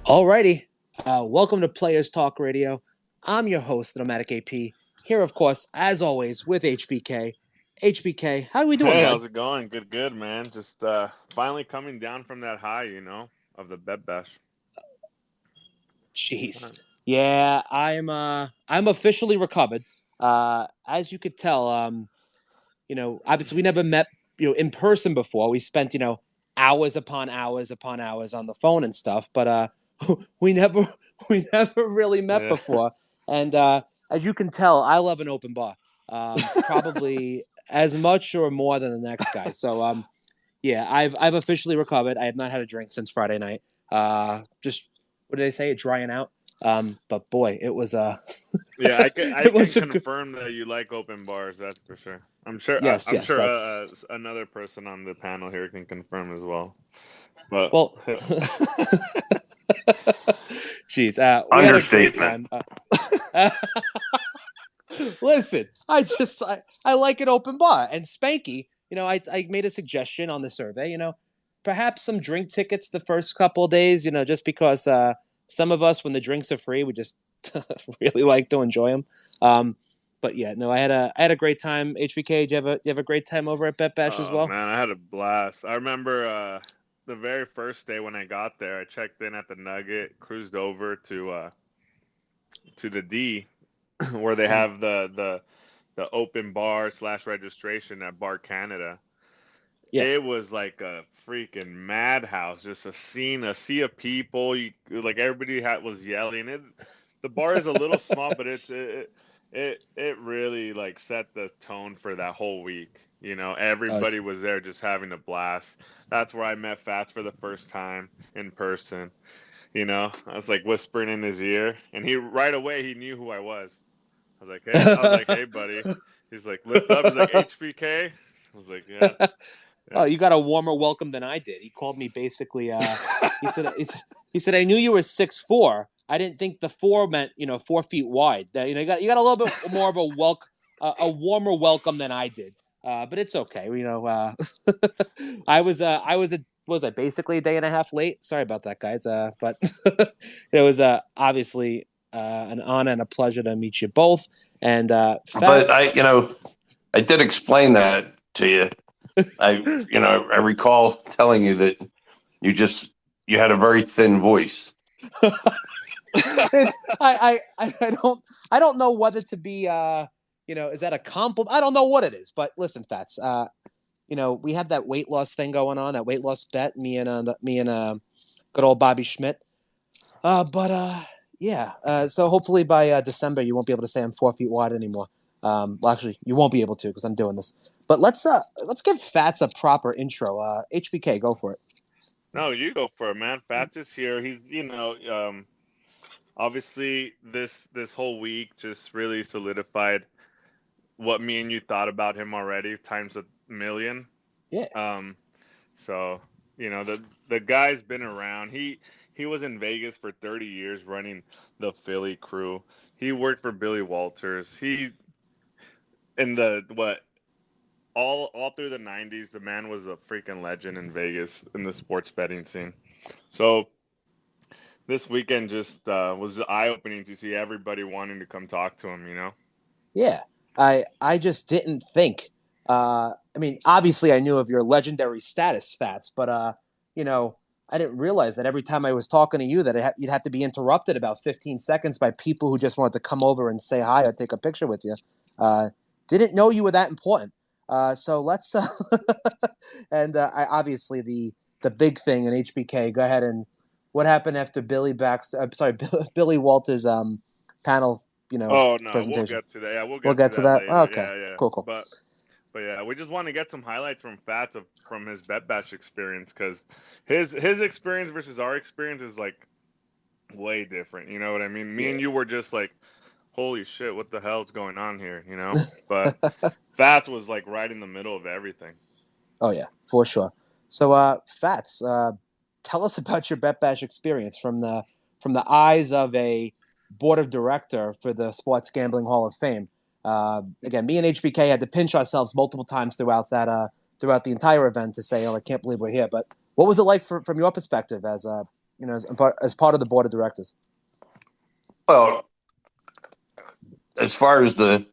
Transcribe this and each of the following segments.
Alrighty, welcome to Players Talk Radio. I'm your host, Nomadic AP. Here, of course, as always, with HBK. HBK, how are we doing, Hey, bud? how's it going? Good, man. Just finally coming down from that high, of the bed bash. Jeez, Uh, yeah, I'm officially recovered. As you could tell, obviously we never met, in person before. We spent, hours upon hours upon hours on the phone and stuff, but we never we never really met Yeah. before. And as you can tell, I love an open bar, probably as much or more than the next guy. So yeah, I've officially recovered. I have not had a drink since Friday night. Just what did they say? Drying out. But boy, it was Yeah, I it can was a good. confirm that you like open bars. That's for sure. I'm sure. Yes, I'm yes, sure that's another person on the panel here can confirm as well. But well. Jeez, we had a great Understatement. time. Listen, I like an open bar. And Spanky, I made a suggestion on the survey. Perhaps some drink tickets the first couple of days. Just because some of us, when the drinks are free, we just really like to enjoy them. But yeah, no, I had a great time. HBK, did you have a great time over at Bet Bash as oh well? man, I had a blast. I remember the very first day when I got there. I checked in at the Nugget, cruised over to the D, where they Mm, have the open bar slash registration at Bar Canada. yeah. It was like a freaking madhouse, just a sea of people. Like everybody was yelling. The bar is a little small, but it really like set the tone for that whole week. Uh, Everybody was there just having a blast. That's where I met Fats for the first time in person. I was like whispering in his ear, and he right away he knew who I was. I was like, hey, buddy. He's like, lift up. He's like, HBK. I was like, yeah, Oh, yeah. you got a warmer welcome than I did. He called me basically. He said he said I knew you were 6'4". I didn't think the four meant 4 feet wide. That you got a little bit more of a warmer welcome than I did. But it's okay. I was a what was I basically a day and a half late. Sorry about that, guys. But it was obviously an honor and a pleasure to meet you both. And But Fats, I did explain that to you. I recall telling you that you just you had a very thin voice. it's I don't know whether to be is that a compliment? I don't know what it is, but listen, Fats, we had that weight loss thing going on, that weight loss bet, me and good old Bobby Schmidt. But yeah, so hopefully by December you won't be able to say I'm 4 feet wide anymore. Well, actually, you won't be able to because I'm doing this. But let's give Fats a proper intro. HBK, go for it. No, you go for it, man. Fats is here. He's, obviously this whole week just really solidified what me and you thought about him already times a million. Yeah. Um, so the guy's been around. He was in Vegas for 30 years running the Philly crew. He worked for Billy Walters. He in the what all through the 90s, the man was a freaking legend in Vegas in the sports betting scene. So this weekend just was eye opening to see everybody wanting to come talk to him. Yeah, I just didn't think. I mean, obviously, I knew of your legendary status, Fats, but you know, I didn't realize that every time I was talking to you, that you'd have to be interrupted about 15 seconds by people who just wanted to come over and say hi or take a picture with you. Uh, didn't know you were that important. So let's and I obviously the big thing in HBK. Go ahead and what happened after Billy Baxter? Sorry, Billy Walters panel. Oh no, we'll Presentation. get to that. Yeah, we'll We'll get to get to that that. later. Okay. Yeah, yeah. Cool, cool. But yeah, we just want to get some highlights from Fats from his bet bash experience because his experience versus our experience is like way different. You know what I mean? Me Yeah. and you were just like, holy shit, what the hell's going on here? But Fats was like right in the middle of everything. Oh yeah, for sure. So, Fats, tell us about your Bet Bash experience from the eyes of a board of director for the Sports Gambling Hall of Fame. Again, me and HBK had to pinch ourselves multiple times throughout the entire event to say, "Oh, I can't believe we're here." But what was it like from your perspective as as part of the board of directors? Well, as far as the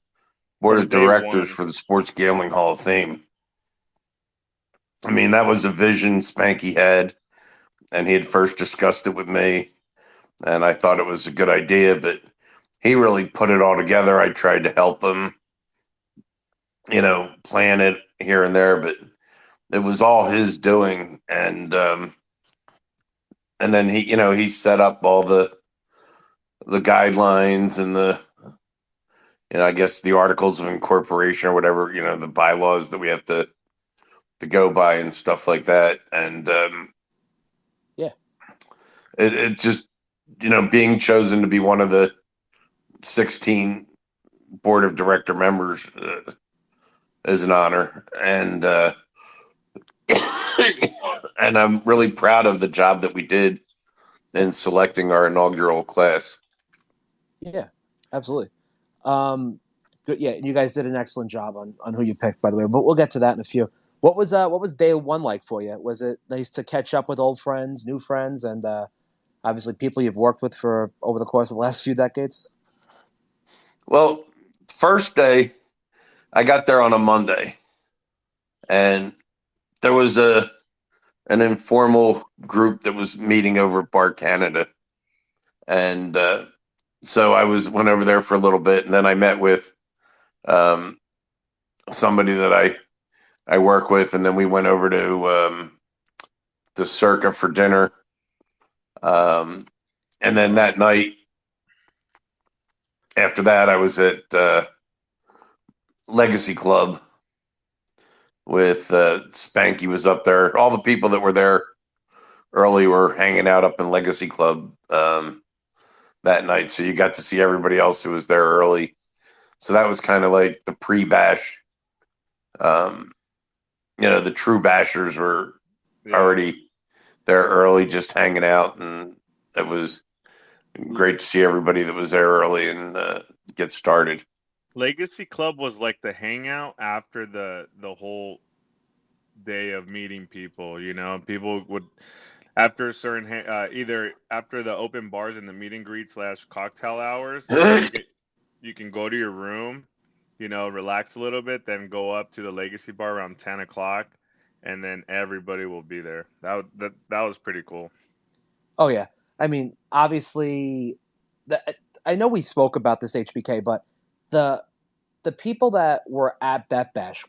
board From of day directors one. for the Sports Gambling Hall of Fame, I mean, that was a vision Spanky had, and he had first discussed it with me, and I thought it was a good idea, but he really put it all together. I tried to help him, plan it here and there, but it was all his doing. And then he set up all the guidelines and I guess the articles of incorporation or whatever, the bylaws that we have to go by and stuff like that. And Yeah, it just, being chosen to be one of the 16 board of director members is an honor. And and I'm really proud of the job that we did in selecting our inaugural class. yeah, absolutely. Good. Yeah, you guys did an excellent job on who you picked, by the way. But we'll get to that in a few. What was day one like for you? Was it nice to catch up with old friends, new friends, and obviously people you've worked with for over the course of the last few decades? Well, first day, I got there on a Monday, and there was an informal group that was meeting over at Bar Canada, and so I went over there for a little bit, and then I met with somebody that I work with, and then we went over to Circa for dinner, and then that night after that, I was at Legacy Club with Spanky was up there. All the people that were there early were hanging out up in Legacy Club that night. So you got to see everybody else who was there early. So that was kind of like the pre-bash. The true bashers were already there early, just hanging out. And it was great to see everybody that was there early and get started. Legacy Club was like the hangout after the whole day of meeting people. People would after a certain either after the open bars and the meet and greet / cocktail hours, you can go to your room, relax a little bit, then go up to the Legacy bar around 10 o'clock, and then everybody will be there. That was pretty cool. Oh yeah, I mean, obviously, I know we spoke about this HBK, but the people that were at Bet Bash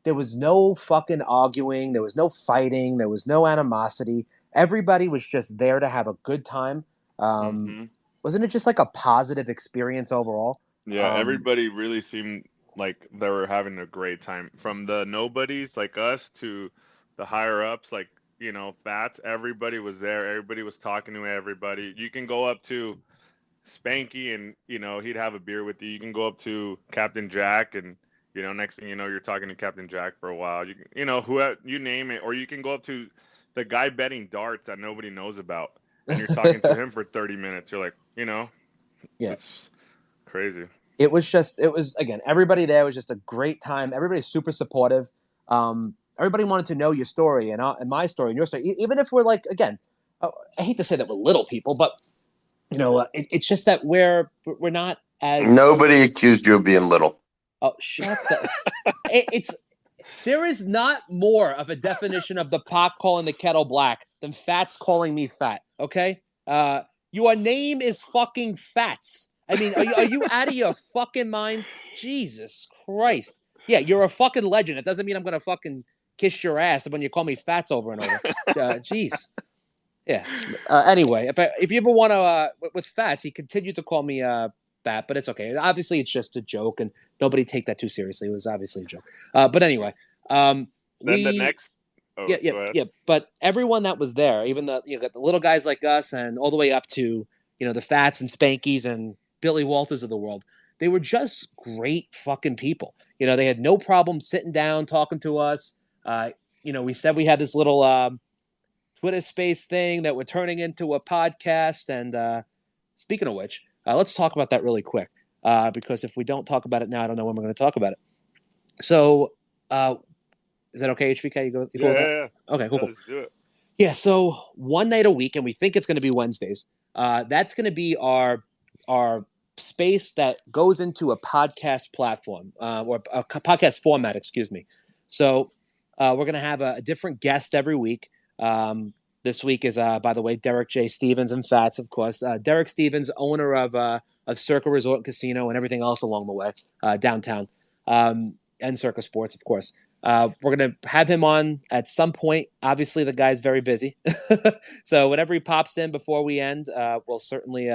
there was no fucking arguing, there was no fighting, there was no animosity. Everybody was just there to have a good time. Wasn't it just like a positive experience overall? Yeah, everybody really seemed like they were having a great time. From the nobodies like us to the higher ups, like, Fats, everybody was there. Everybody was talking to everybody. You can go up to Spanky and, he'd have a beer with you. You can go up to Captain Jack and, next thing you know, you're talking to Captain Jack for a while. You can, who you name it, or you can go up to the guy betting darts that nobody knows about and you're talking to him for 30 minutes. You're like, Yeah. it's crazy. It was again, everybody there was just a great time. Everybody's super supportive. Everybody wanted to know your story and my story and your story, even if we're like, again, I hate to say that we're little people, but it's just that we're not as. Nobody accused you of being little. Oh, shut the. There is not more of a definition of the pot calling the kettle black than Fats calling me fat. Okay, your name is fucking Fats. I mean, are you out of your fucking mind? Jesus Christ. Yeah, you're a fucking legend. It doesn't mean I'm going to fucking kiss your ass when you call me Fats over and over. Jeez. Yeah. Anyway, if you ever want to, with Fats, he continued to call me fat, but it's okay. Obviously, it's just a joke, and nobody take that too seriously. It was obviously a joke. But anyway, then the next. Oh, yeah. But everyone that was there, even got the little guys like us, and all the way up to the Fats and Spankies and Billy Walters of the world, they were just great fucking people. They had no problem sitting down talking to us. We said we had this little Twitter space thing that we're turning into a podcast. And speaking of which, let's talk about that really quick, because if we don't talk about it now, I don't know when we're going to talk about it. So, is that okay, HBK? You go with that? Yeah. Okay, cool. Let's do it. Yeah, so one night a week, and we think it's going to be Wednesdays. That's going to be our space that goes into a podcast platform or a podcast format. Excuse me. So we're going to have a different guest every week. This week is, by the way, Derek J. Stevens and Fats, of course. Derek Stevens, owner of Circa Resort and Casino and everything else along the way downtown, and Circa Sports, of course. We're going to have him on at some point. Obviously, the guy's very busy, so whenever he pops in before we end, we'll certainly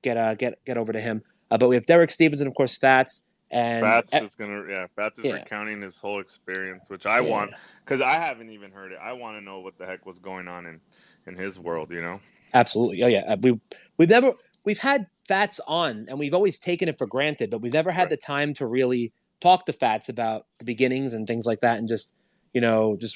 get over to him. But we have Derek Stevens and of course Fats and Fats is yeah, recounting his whole experience, which I yeah, want because I haven't even heard it. I want to know what the heck was going on in his world, absolutely. Oh yeah, we've had Fats on and we've always taken it for granted, but we've never had Right. the time to really talk to Fats about the beginnings and things like that, and just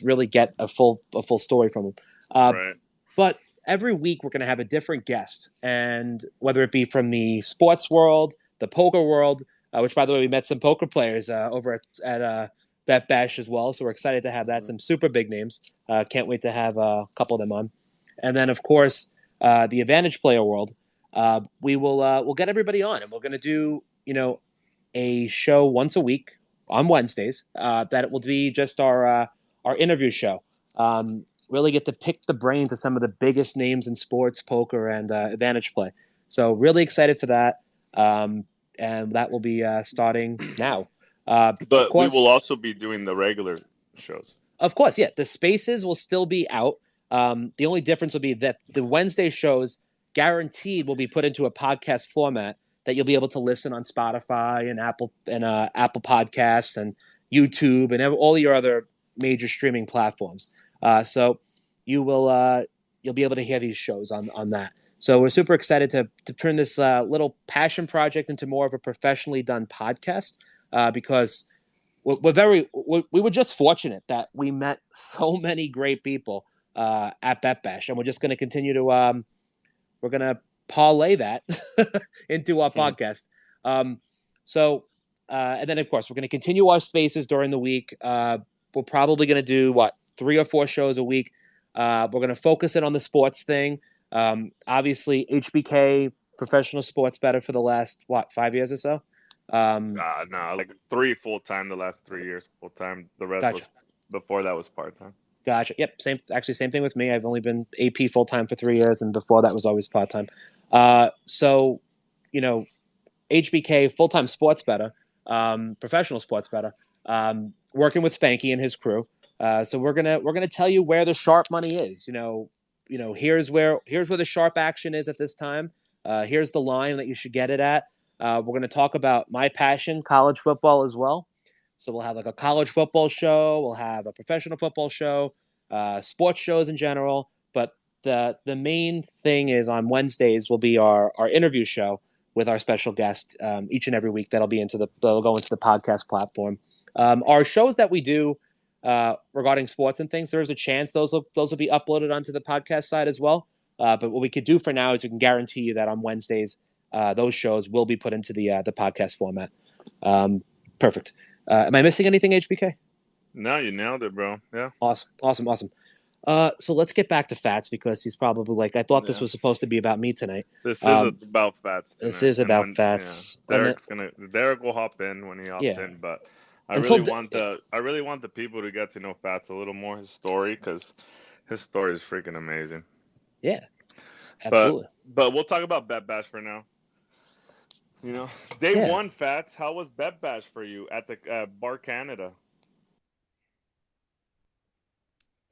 really get a full story from him. Right. But every week we're going to have a different guest, and whether it be from the sports world, the poker world, which by the way we met some poker players over at Bet Bash as well, so we're excited to have that. Some super big names. Can't wait to have a couple of them on, and then of course the Advantage player world. We'll get everybody on, and we're going to do a show once a week on Wednesdays. That will be just our interview show. Really get to pick the brains of some of the biggest names in sports, poker, and Advantage play. So really excited for that, and that will be starting now. Of But we course, will also be doing the regular shows. yeah, the spaces will still be out. The only difference will be that the Wednesday shows guaranteed will be put into a podcast format that you'll be able to listen on Spotify and Apple Podcasts and YouTube and all your other major streaming platforms. So you'll be able to hear these shows on that. So we're super excited to turn this little passion project into more of a professionally done podcast because we were just fortunate that we met so many great people at Bet Bash, and we're just going to continue to we're going to parlay that into our podcast. So and then of course we're going to continue our spaces during the week. We're probably going to do 3 or 4 shows a week. We're going to focus it on the sports thing. Obviously, HBK professional sports bettor for the last 5 years or so. No, like 3 full time the last 3 years full time. The rest Gotcha. was before that was part time. Gotcha. Yep. Same thing with me. I've only been AP full time for 3 years, and before that was always part time. So, HBK full time sports bettor, professional sports bettor, working with Spanky and his crew. So we're gonna tell you where the sharp money is. Here's where the sharp action is at this time. Here's the line that you should get it at. We're going to talk about my passion, college football, as well. So we'll have like a college football show. We'll have a professional football show, sports shows in general. But the main thing is on Wednesdays will be our interview show with our special guest each and every week. They'll go into the podcast platform. Our shows that we do regarding sports and things, there's a chance those will be uploaded onto the podcast side as well. But what we could do for now is we can guarantee you that on Wednesdays, those shows will be put into the podcast format. Perfect. Am I missing anything, HBK? No, you nailed it, bro. Yeah. Awesome. So let's get back to Fats because he's probably like, I thought this was supposed to be about me tonight. This is about Fats. This is about Fats. Yeah, Derek will hop in when he hops in, but I really want the people to get to know Fats a little more, his story, because his story is freaking amazing. Yeah, absolutely. But we'll talk about Bet Bash for now. Day one, Fats. How was Bet Bash for you at the Bar Canada?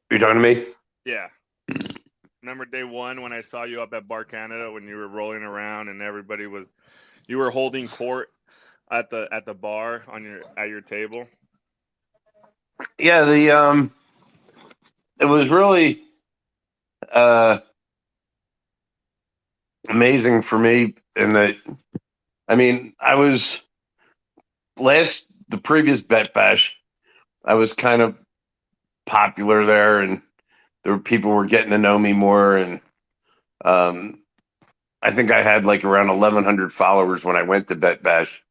Are you talking to me? Yeah. Remember day one when I saw you up at Bar Canada when you were rolling around and you were holding court at the bar at your table? Yeah, it was really amazing for me in that, I was the previous Bet Bash, I was kind of popular there, and people were getting to know me more, and I think I had like around 1,100 followers when I went to Bet Bash,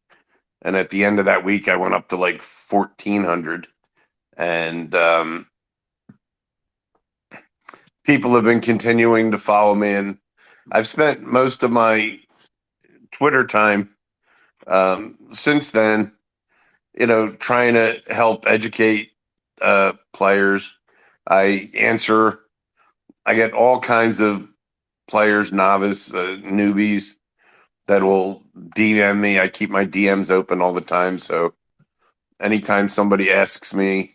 and at the end of that week I went up to like 1,400, and people have been continuing to follow me, and I've spent most of my Twitter time since then, trying to help educate players. I get all kinds of players, novice, newbies that will DM me. I keep my DMs open all the time. So anytime somebody asks me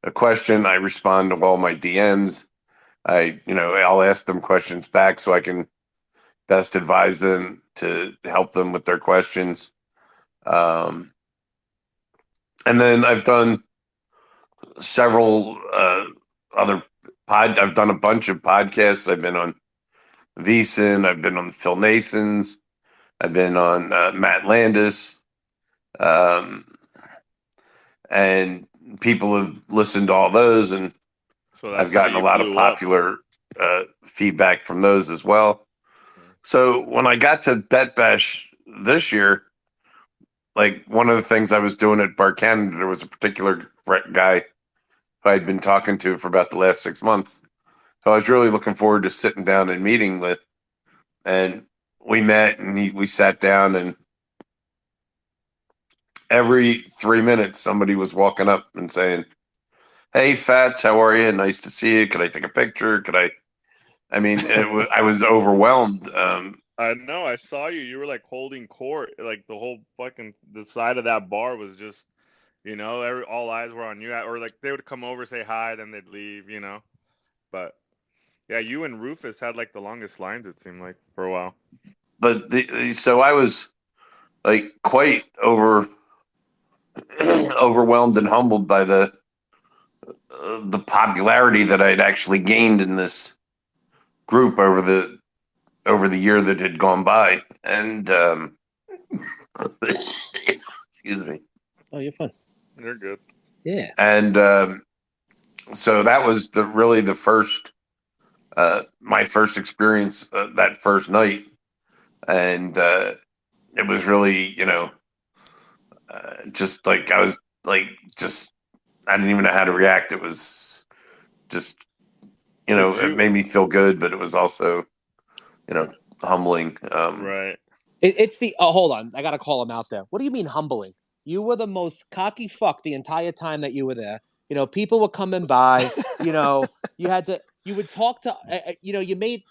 a question, I respond to all my DMs. I'll ask them questions back so I can best advise them to help them with their questions. And then I've done several other I've done a bunch of podcasts. I've been on VSiN. I've been on Phil Nason's. I've been on Matt Landis. And people have listened to all those, and So I've that's how gotten a you lot of blew up. popular feedback from those as well. So when I got to Bet Bash this year, like one of the things I was doing at Bar Canada, there was a particular guy who I'd been talking to for about the last 6 months. So I was really looking forward to sitting down and meeting with, and we met and we sat down, and every 3 minutes somebody was walking up and saying, "Hey, Fats, how are you? Nice to see you. Could I take a picture? I was overwhelmed. I know. I saw you. You were like holding court. Like the whole the side of that bar was just, all eyes were on you. Or like they would come over, say hi, then they'd leave. But yeah, you and Rufus had like the longest lines, it seemed like, for a while. But so I was like quite overwhelmed and humbled by the popularity that I'd actually gained in this group over the year that had gone by. And excuse me. Oh, you're fine. You're good. Yeah. And so that was the first my first experience that first night, and it was really just like I was like just I didn't even know how to react. It was just it made me feel good, but it was also humbling. Right. It's the hold on, I gotta call him out there. What do you mean humbling? You were the most cocky fuck the entire time that you were there. People were coming by. You would talk to. You made.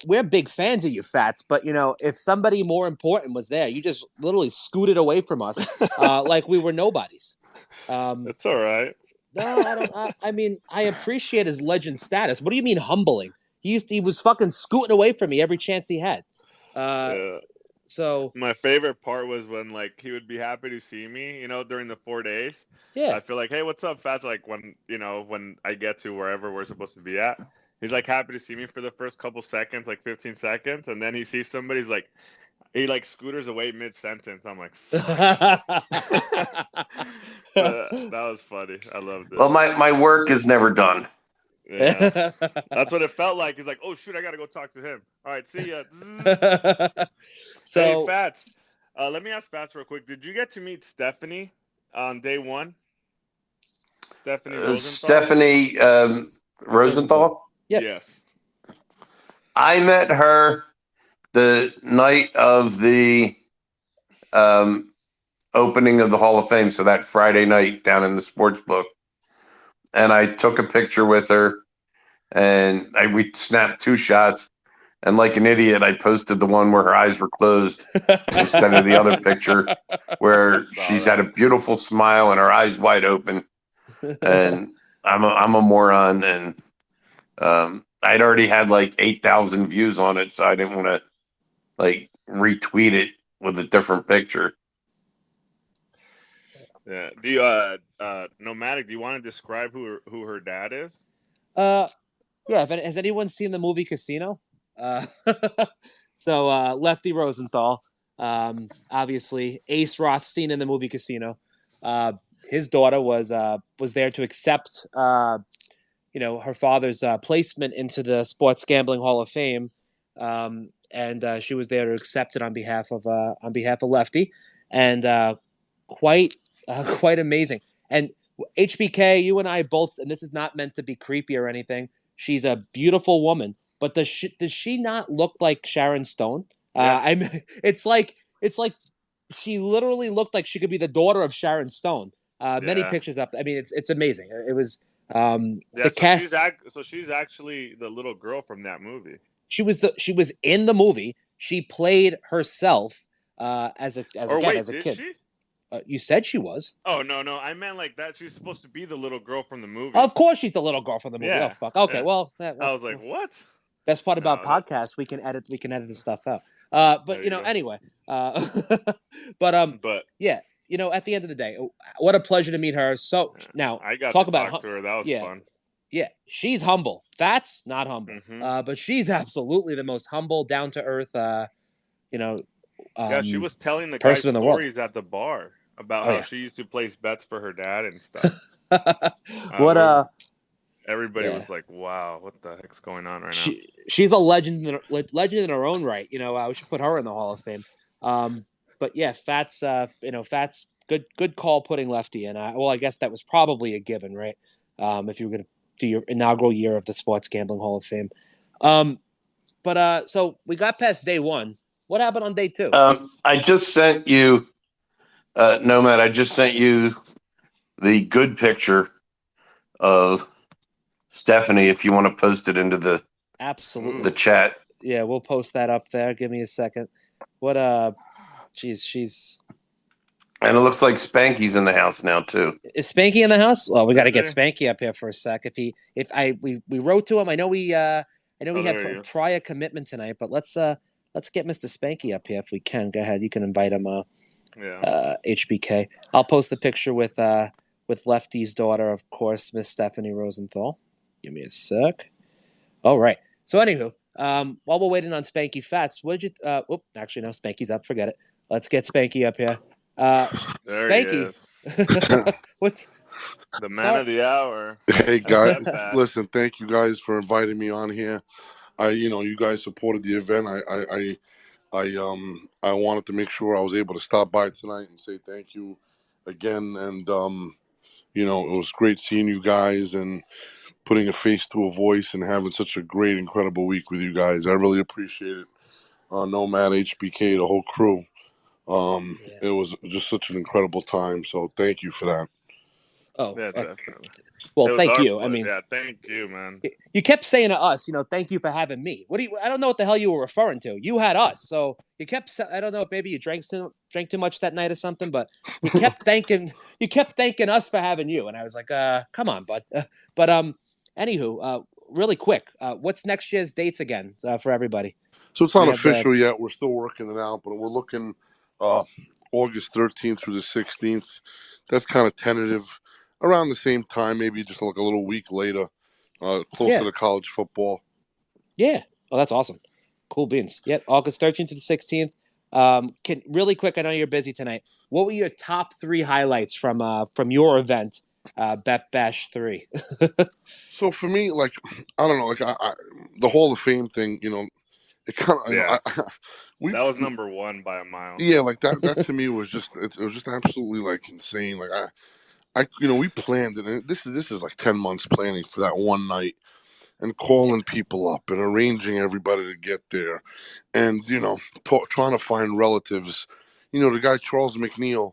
We're big fans of you, Fats. But if somebody more important was there, you just literally scooted away from us, like we were nobodies. It's all right. No, I don't. I mean, I appreciate his legend status. What do you mean humbling? He was fucking scooting away from me every chance he had. Yeah. So My favorite part was when like he would be happy to see me, during the 4 days. yeah. I feel like, hey, what's up, Fats? Like when I get to wherever we're supposed to be at, he's like happy to see me for the first couple seconds, like 15 seconds, and then he sees somebody, he like scooters away mid sentence. I'm like, fuck. That was funny. I loved it. Well, my work is never done. Yeah, that's what it felt like. He's like, oh shoot, I gotta go talk to him. All right, see ya. So, hey, Fats. Let me ask Fats real quick. Did you get to meet Stephanie on day one? Stephanie Rosenthal. Stephanie Rosenthal. Yep. Yes. I met her the night of the opening of the Hall of Fame, so that Friday night down in the sports book. And I took a picture with her, and we snapped 2 shots. And like an idiot, I posted the one where her eyes were closed instead of the other picture where she's had a beautiful smile and her eyes wide open. And I'm a moron, and I'd already had like 8,000 views on it, so I didn't want to like retweet it with a different picture. Yeah. Do you Nomadic? Do you want to describe who her dad is? Yeah. Has anyone seen the movie Casino? So Lefty Rosenthal, obviously Ace Rothstein in the movie Casino. His daughter was there to accept her father's placement into the Sports Gambling Hall of Fame, and she was there to accept it on behalf of Lefty, and quite amazing. And HBK, you and I both, and this is not meant to be creepy or anything, She's a beautiful woman, but does she not look like Sharon Stone? Yeah. I mean, it's like she literally looked like she could be the daughter of Sharon Stone. Many Yeah. pictures up. I mean, it's amazing. It was Yeah. the cast. So she's actually the little girl from that movie. She was in the movie. She played herself as Or wait, a did kid. she? You said she was. Oh no, I meant like that. She's supposed to be the little girl from the movie. Of course, she's the little girl from the movie. Oh Yeah. fuck. Okay, Yeah. well, I was like, what? best part about No, that. podcasts, we can edit this stuff out. But There you go. anyway. But But yeah, at the end of the day, what a pleasure to meet her. So yeah, now I got talk to about talk to her. That was yeah, fun. yeah, she's humble. Fats not humble, Mm-hmm. but she's absolutely the most humble, down to earth, you know, Yeah, she was telling the guy person in the world. stories at the bar about Oh how yeah. she used to place bets for her dad and stuff. What Everybody yeah. was like, "Wow, what the heck's going on right now?" She's a legend in her own right. We should put her in the Hall of Fame. But yeah, Fats. Fats. Good call putting Lefty in. Well, I guess that was probably a given, right? If you were going to do your inaugural year of the Sports Gambling Hall of Fame. But so we got past day one. What happened on day two? I just sent you, Nomad. I just sent you the good picture of Stephanie. If you want to post it into the Absolutely chat. Yeah, we'll post that up there. Give me a second. What she's and it looks like Spanky's in the house now too. Is Spanky in the house? Well, we got to get Spanky up here for a sec. We wrote to him. I know we had prior commitment tonight, but let's get Mr. Spanky up here if we can. Go ahead, you can invite him. HBK. I'll post the picture with Lefty's daughter, of course, Miss Stephanie Rosenthal. Give me a sec. All right. So anywho, while we're waiting on Spanky Fats, what did you? Actually, no, Spanky's up. Forget it. Let's get Spanky up here. Spanky. What's the man of the hour? Hey guys, listen. Thank you guys for inviting me on here. You guys supported the event. I wanted to make sure I was able to stop by tonight and say thank you again. And it was great seeing you guys and putting a face to a voice and having such a great, incredible week with you guys. I really appreciate it. Nomad, HBK, the whole crew. It was just such an incredible time. So thank you for that. Oh, yeah, definitely. Well, thank you. I mean, yeah, thank you, man. You kept saying to us, thank you for having me. I don't know what the hell you were referring to. You had us, so you kept. I don't know if maybe you drank too much that night or something, but you kept thanking us for having you, and I was like, come on, bud. Anywho, really quick, what's next year's dates again for everybody? So it's not official yet. We're still working it out, but we're looking August 13th through the 16th. That's kind of tentative. Around the same time, maybe just like a little week later, closer to college football. Yeah. Oh, that's awesome. Cool beans. Yeah, August 13th to the 16th. Really quick, I know you're busy tonight. What were your top 3 highlights from your event, Bet Bash 3? So for me, I don't know, the Hall of Fame thing, it kind of, that was number 1 by a mile. Yeah, that to me was just it was just absolutely insane. We planned it, and this is 10 months planning for that one night, and calling people up and arranging everybody to get there, and trying to find relatives. The guy Charles McNeil,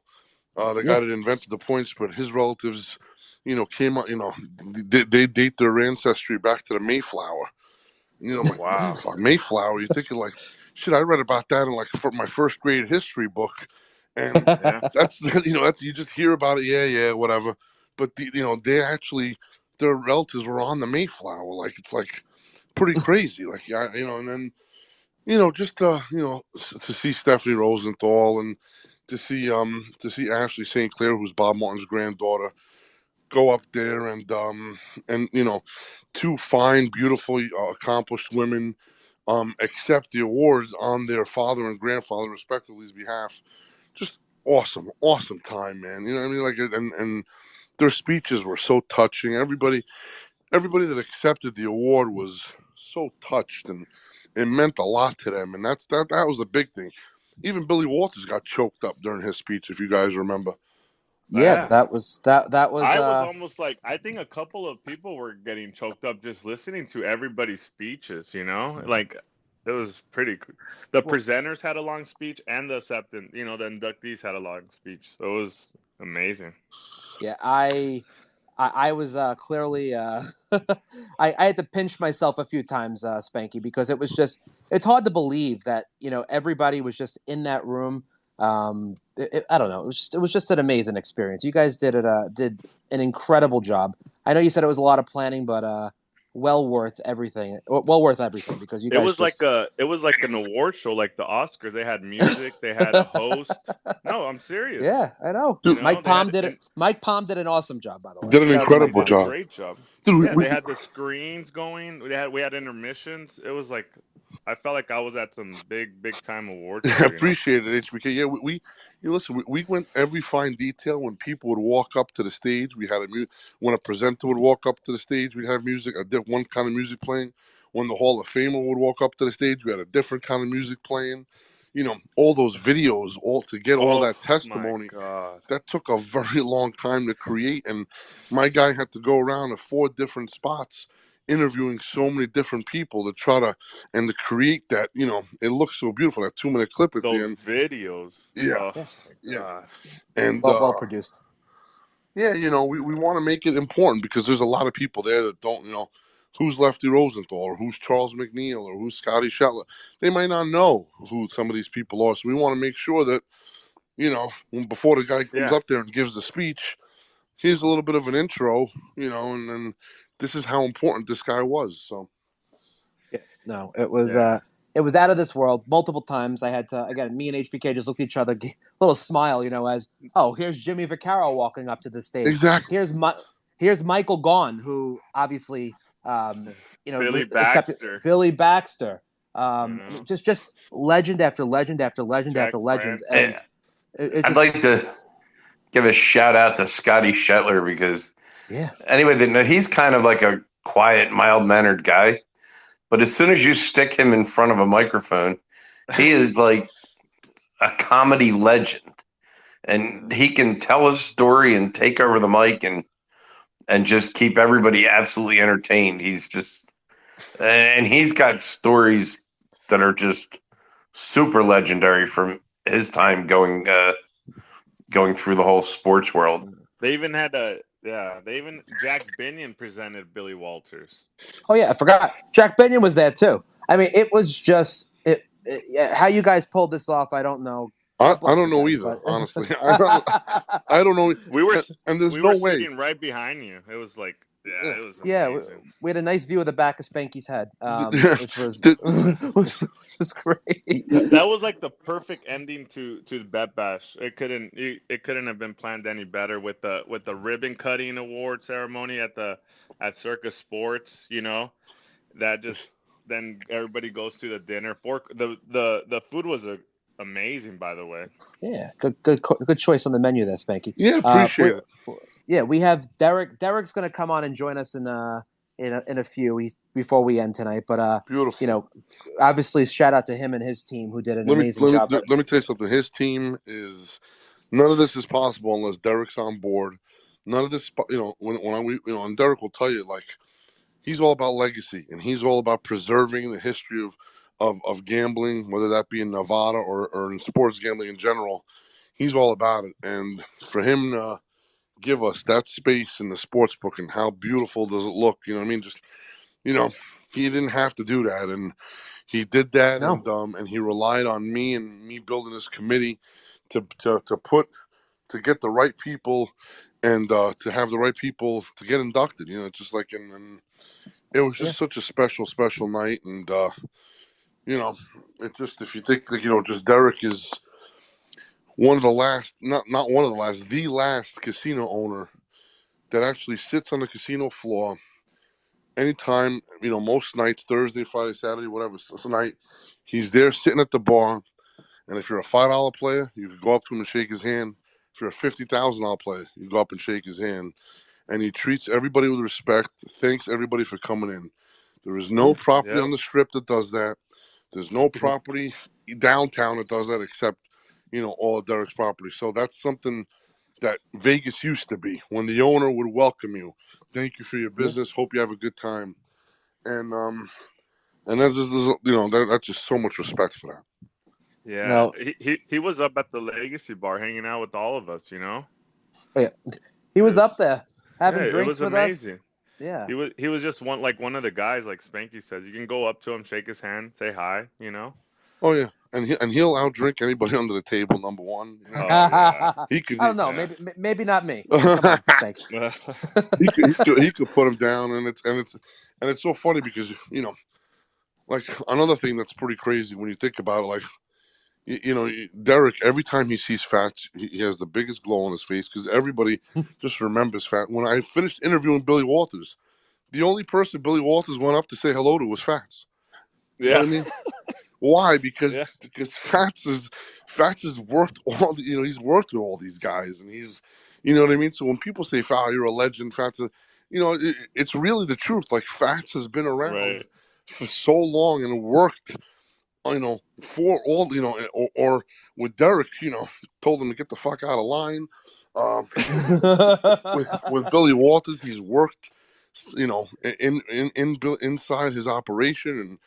the guy that invented the point spread, his relatives, came out. They date their ancestry back to the Mayflower. Wow, Mayflower. You're thinking shit. I read about that in for my first grade history book, and that's that's you just hear about it. Yeah, whatever. But they actually their relatives were on the Mayflower. It's pretty crazy. And then just to see Stephanie Rosenthal and to see Ashley St. Clair, who's Bob Martin's granddaughter, go up there and 2 fine, beautiful, accomplished women accept the awards on their father and grandfather respectively's behalf. Just awesome time, man. You know what I mean? And their speeches were so touching. Everybody that accepted the award was so touched, and it meant a lot to them. And that was the big thing. Even Billy Walters got choked up during his speech, if you guys remember. Yeah, Yeah. that was that was I was almost like, I think a couple of people were getting choked up just listening to everybody's speeches, you know? Like, it was pretty cool. The well, presenters had a long speech, and the acceptance, the inductees had a long speech. So it was amazing. yeah, I was clearly I had to pinch myself a few times, Spanky, because it's hard to believe that everybody was just in that room. I don't know. It was just an amazing experience. You guys did an incredible job. I know you said it was a lot of planning, but well worth everything. Well worth everything because you guys just It was like an award show, like the Oscars. They had music, they had a host. No, I'm serious. yeah, I know. Dude, They had Mike Palm did an awesome job, by the way. did an Shout out to he Mike incredible did Palm. a job. great job. Dude, Yeah, they had the screens going. We had intermissions. It was like, I felt like I was at some big time award I show, appreciate it, HBK. Yeah, listen, we went every fine detail. When people would walk up to the stage, we had when a presenter would walk up to the stage, we'd have music, one kind of music playing. When the Hall of Famer would walk up to the stage, we had a different kind of music playing. All those videos, all to get all Oh that my testimony. God. That took a very long time to create, and my guy had to go around to 4 different spots interviewing so many different people to try to and to create that. It looks so beautiful, that 2-minute clip at the Those end. videos. Yeah, Oh Yeah, my yeah. God. And well produced. yeah, we want to make it important because there's a lot of people there that don't, who's Lefty Rosenthal or who's Charles McNeil or who's Scotty Shetler. They might not know who some of these people are. So we want to make sure that, before the guy comes Yeah. up there and gives the speech, here's a little bit of an intro, and then this is how important this guy was. So Yeah, no, it was Yeah. it was out of this world. Multiple times I had to, again, me and HBK just looked at each other, a little smile, as here's Jimmy Vaccaro walking up to the stage. exactly. Here's Michael Gaughan, who obviously Billy accepted Baxter. Billy Baxter. You I mean, know, just legend after legend after legend Jack after legend, Branson. and it I'd just like to give a shout out to Scotty Shetler because yeah. anyway, he's kind of like a quiet, mild mannered guy. But as soon as you stick him in front of a microphone, he is like a comedy legend. And he can tell a story and take over the mic and just keep everybody absolutely entertained. And he's got stories that are just super legendary from his time going through the whole sports world. They even had Jack Binion presented Billy Walters. Oh yeah, I forgot. Jack Benyon was there too. I mean, it was just how you guys pulled this off. I don't know. I God bless don't you know guys, either, but honestly. I don't know. We were And there's we no were way. sitting right behind you. It was like, yeah, it was yeah, amazing. we had a nice view of the back of Spanky's head, which was The- which was great. That was like the perfect ending to the Bet Bash. It couldn't have been planned any better with the ribbon cutting award ceremony at Circa Sports. That just then everybody goes to the dinner. The food was amazing, by the way. Yeah, good choice on the menu there, Spanky. yeah, appreciate it. Yeah, we have Derek. Derek's going to come on and join us in a few before we end tonight. But Beautiful. obviously, shout out to him and his team who did an Let me amazing let job. me let me tell you something. His team is none of this is possible unless Derek's on board. None of this, and Derek will tell you, like, he's all about legacy and he's all about preserving the history of gambling, whether that be in Nevada or in sports gambling in general. He's all about it, and for him to give us that space in the sports book and how beautiful does it look, you know what I mean? Just you know, he didn't have to do that, and he did that, No. and he relied on me and me building this committee to get the right people and to have the right people to get inducted. Just like and it was just such a special night, and it just if you think like just Derek is one of the last, not one of the last, the last casino owner that actually sits on the casino floor anytime, most nights, Thursday, Friday, Saturday, whatever night, he's there sitting at the bar. And if you're a $5 player, you can go up to him and shake his hand. If you're a $50,000 player, you go up and shake his hand. And he treats everybody with respect, thanks everybody for coming in. There is no property on the strip that does that. There's no property downtown that does that except, all of Derek's property. So that's something that Vegas used to be, when the owner would welcome you. Thank you for your business. Hope you have a good time. And that's just, that's just so much respect for that. Yeah, No. he was up at the Legacy Bar hanging out with all of us. Oh, yeah. He It was up was, there yeah, having it drinks was with us. amazing. Yeah. He was just one of the guys, like Spanky says. You can go up to him, shake his hand, say hi. Oh yeah, and he'll outdrink anybody under the table. Number one, Oh yeah, he could. I don't know. yeah. Maybe not me. Come on, Spank. he could put him down, and it's so funny because like another thing that's pretty crazy when you think about it, like Derek, every time he sees Fats, he has the biggest glow on his face because everybody just remembers Fats. When I finished interviewing Billy Walters, the only person Billy Walters went up to say hello to was Fats. You know Yeah, what I mean? Why? Because yeah, Fats has worked he's worked with all these guys, and he's what I mean. So when people say, "Wow, you're a legend," Fats, it's really the truth. Like Fats has been around right. for so long and worked, for all or with Derek, told him to get the fuck out of line. With Billy Walters, he's worked, inside his operation, and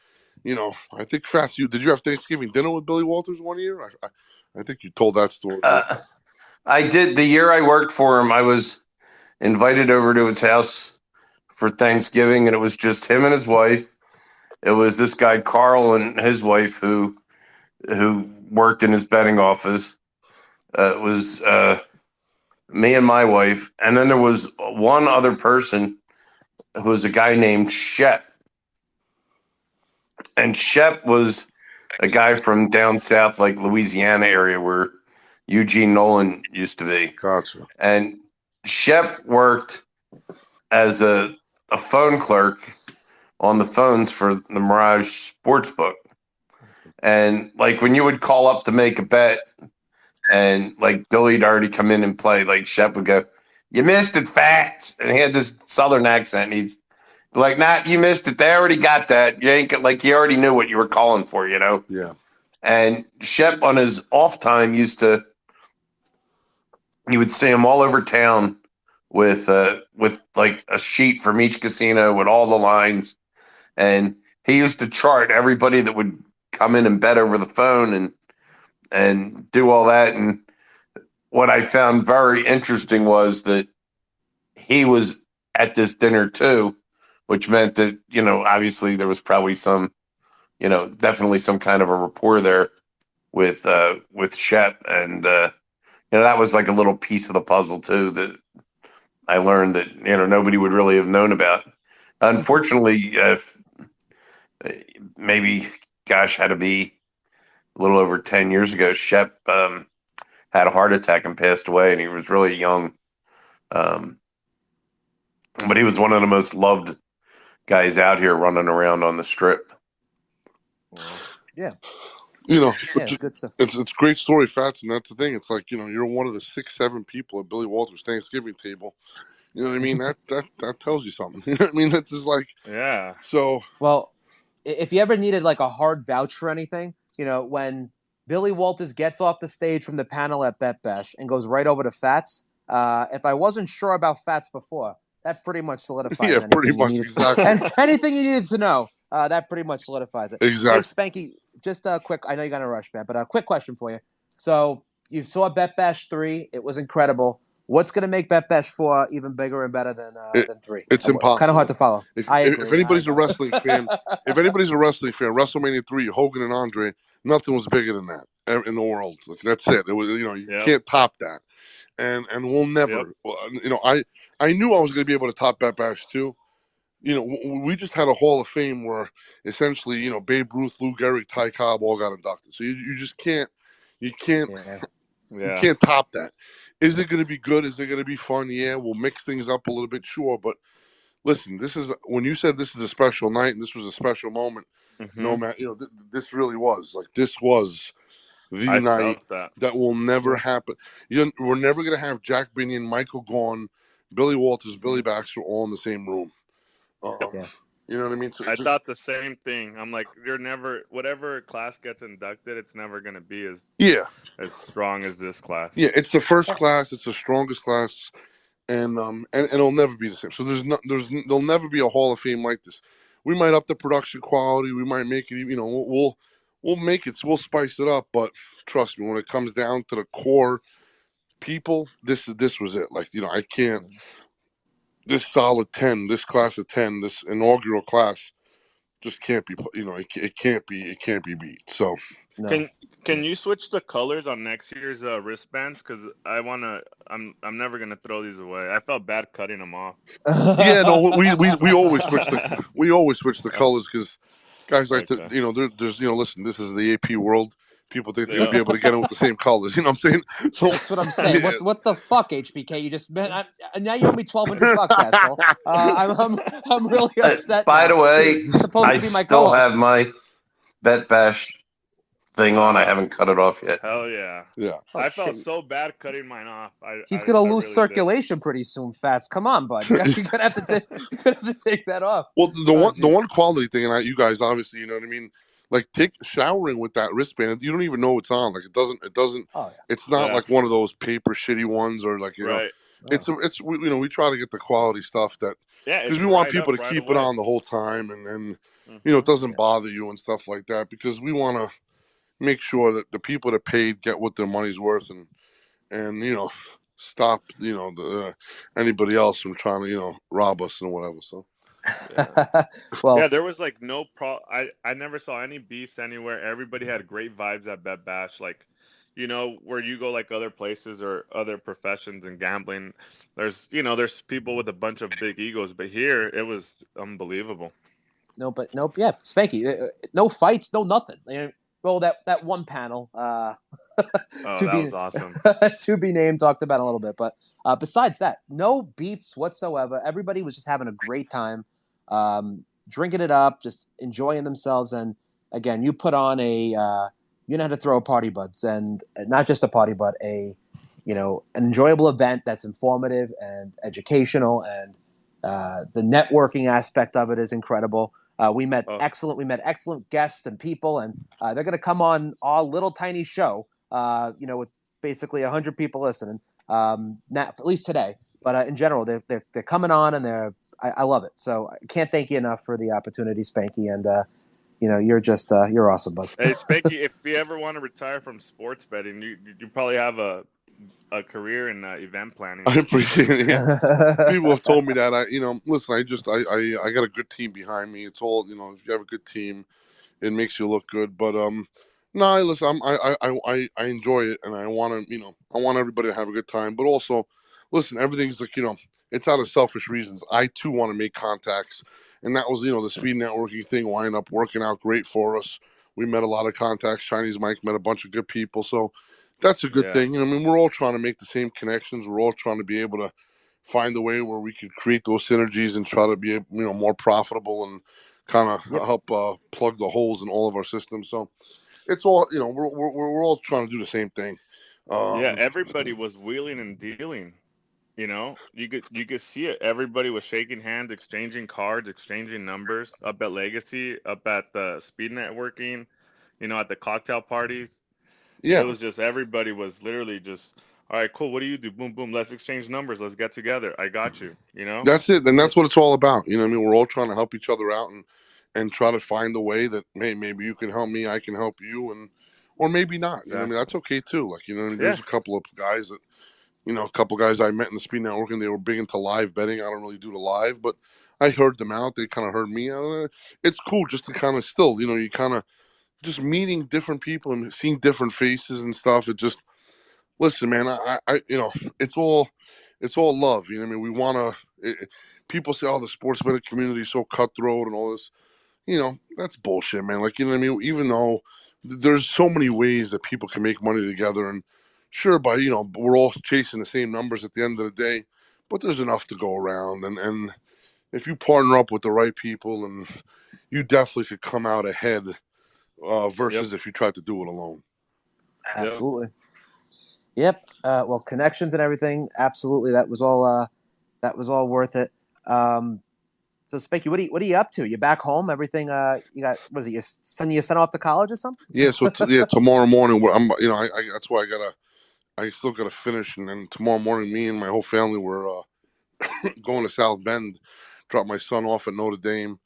I think Fats, did you have Thanksgiving dinner with Billy Walters one year? I think you told that story. I did. The year I worked for him, I was invited over to his house for Thanksgiving, and it was just him and his wife. It was this guy Carl and his wife who worked in his betting office. It was me and my wife, and then there was one other person who was a guy named Shep. And Shep was a guy from down south, like Louisiana area, where Eugene Nolan used to be. Gotcha. And Shep worked as a phone clerk on the phones for the Mirage Sportsbook. And like when you would call up to make a bet, and like Billy'd already come in and play, like Shep would go, "You missed it, Fats," and he had this Southern accent. And he's like, "Nah, you missed it. They already got that. You ain't like he already knew what you were calling for, you know." Yeah. And Shep on his off time you would see him all over town with like a sheet from each casino with all the lines, and he used to chart everybody that would come in and bet over the phone and do all that. And what I found very interesting was that he was at this dinner too, which meant that, obviously there was probably some, definitely some kind of a rapport there with Shep. And, that was like a little piece of the puzzle too that I learned that, nobody would really have known about. Unfortunately, maybe, gosh, had to be a little over 10 years ago, Shep had a heart attack and passed away, and he was really young. But he was one of the most loved guys out here running around on the strip. Yeah. Good stuff. It's a great story, Fats, and that's the thing. It's like, you're one of the 6-7 people at Billy Walters' Thanksgiving table. You know what I mean? That tells you something. You know what I mean? That's just like, Yeah. So, well, if you ever needed like a hard vouch for anything, when Billy Walters gets off the stage from the panel at Bet Bash and goes right over to Fats, if I wasn't sure about Fats before, that pretty much solidifies anything pretty much, you needed. exactly. And anything you needed to know, that pretty much solidifies it. Exactly. Hey, Spanky, just a quick, I know you're going to rush, man, but a quick question for you. So you saw Bet Bash 3. It was incredible. What's going to make Bet Bash 4 even bigger and better than 3? It's impossible. Kind of hard to follow. If agree. anybody's a wrestling fan, WrestleMania 3, Hogan and Andre, nothing was bigger than that in the world. Like, that's it. It was, you can't top that. And we'll never. I knew I was going to be able to top Bet Bash 2. We just had a Hall of Fame where essentially, Babe Ruth, Lou Gehrig, Ty Cobb all got inducted. So you just can't, you can't top that. Is it going to be good? Is it going to be fun? Yeah, we'll mix things up a little bit, sure. But listen, when you said this is a special night and this was a special moment. Mm-hmm. No matter, this really was like this was the night that will never happen. We're never going to have Jack Binion, Michael Gaughan, Billy Walters, Billy Baxter all in the same room. You know what I mean? So I thought the same thing. I'm like, you're never whatever class gets inducted, it's never gonna be yeah, as strong as this class. yeah. It's the first class. It's the strongest class, and it'll never be the same. So there'll never be a Hall of Fame like this. We might up the production quality. We might make it. You know, we'll make it. We'll spice it up. But trust me, when it comes down to the core people, this was it. Like, you know, I can't. This solid 10, this class of 10, this inaugural class just can't be. You know, it can't be beat. So No. Can you switch the colors on next year's wristbands? Because I'm never gonna throw these away. I felt bad cutting them off. yeah, no, we always switch the colors because guys like to, Okay. you know, there's, you know, listen, this is the AP world. People think they're gonna be Yeah. able to get them with the same colors. You know what I'm saying? So That's what I'm saying. yeah. What the fuck, HBK? You just now you owe me $1,200, asshole. I'm really upset By now. the way, You're supposed I to be my still co-host. have my Bet Bash thing on. I haven't cut it off yet. Hell yeah. Yeah. Oh, I felt shit. so bad cutting mine off. He's gonna I lose really circulation pretty soon, Fats. Come on, bud. You're gonna have to take that off. Well, the Oh, one quality thing, and you guys obviously, you know what I mean. Like showering with that wristband, you don't even know it's on. Like it doesn't. Oh It's not Yeah. like one of those paper shitty ones, or like, you know, Right. yeah. you know, we try to get the quality stuff that Yeah, because it's we want dried people up to right keep it away. on the whole time, and you know, it doesn't Yeah. bother you and stuff like that because we want to make sure that the people that paid get what their money's worth and you know, stop, you know, anybody else from trying to, you know, rob us and whatever. So Yeah. Well, Yeah, there was like no I never saw any beefs anywhere. Everybody had great vibes at Bet Bash. Like, you know, where you go like other places or other professions and gambling, there's people with a bunch of big egos, but here it was unbelievable. nope. Yeah, Spanky. No fights, no nothing. Well, that one panel Oh, to that be was awesome. to be named talked about a little bit, but besides that, no beefs whatsoever. Everybody was just having a great time, drinking it up, just enjoying themselves. And again, you put on you know how to throw a party, buds, and not just a party, but an enjoyable event that's informative and educational, and the networking aspect of it is incredible. We met Oh, excellent guests and people, and they're going to come on our little tiny show. With basically 100 people listening. Not at least today, but in general, they're coming on, and I love it. So I can't thank you enough for the opportunity, Spanky, and you're awesome, bud. hey Spanky, if you ever want to retire from sports betting, you probably have a career in event planning. I appreciate it. Yeah. People have told me that. Listen, I got a good team behind me. It's all, you know, if you have a good team, it makes you look good. But no, listen, I enjoy it, and I want to, you know, I want everybody to have a good time. But also, listen, everything's like, you know, it's out of selfish reasons. I too want to make contacts, and that was, you know, the speed networking thing wind up working out great for us. We met a lot of contacts. Chinese Mike met a bunch of good people, so that's a good Yeah. thing. I mean, we're all trying to make the same connections. We're all trying to be able to find a way where we could create those synergies and try to be, you know, more profitable and kind of Yep. help plug the holes in all of our systems. So it's all, you know, we're all trying to do the same thing. Yeah, everybody was wheeling and dealing. You know, you could see it. Everybody was shaking hands, exchanging cards, exchanging numbers up at Legacy, up at the speed networking, at the cocktail parties. It Yeah, was just everybody was literally just, all right, cool. What do you do? Boom, boom. Let's exchange numbers. Let's get together. I got you. You know? that's it. And Yep. that's what it's all about. You know what I mean? We're all trying to help each other out and try to find a way that, hey, maybe you can help me, I can help you, and or maybe not. You know what I mean? Exactly. That's okay too. Like, you know what I mean? Yeah. There's a couple of guys that, you know, a couple guys I met in the speed networking, they were big into live betting. I don't really do the live, but I heard them out. They kind of heard me. It's cool just to kind of still, you know, you kind of just meeting different people and seeing different faces and stuff. It just, listen, man, you know, it's all love. You know what I mean? We want to, people say, oh, the sports betting community is so cutthroat and all this. You know, that's bullshit, man. Like, you know what I mean? Even though there's so many ways that people can make money together, and sure, you know, we're all chasing the same numbers at the end of the day, but there's enough to go around. And if you partner up with the right people, and you definitely could come out ahead Yep. versus if you tried to do it alone. Yep. Absolutely. Yep. Well, connections and everything. Absolutely. That was all worth it. Um, So Spanky, what are you up to? You back home? Everything? You got? Was it you sending your son off to college or something? Yeah. So tomorrow morning, I'm I that's why I still gotta finish, and then tomorrow morning, me and my whole family were going to South Bend, drop my son off at Notre Dame,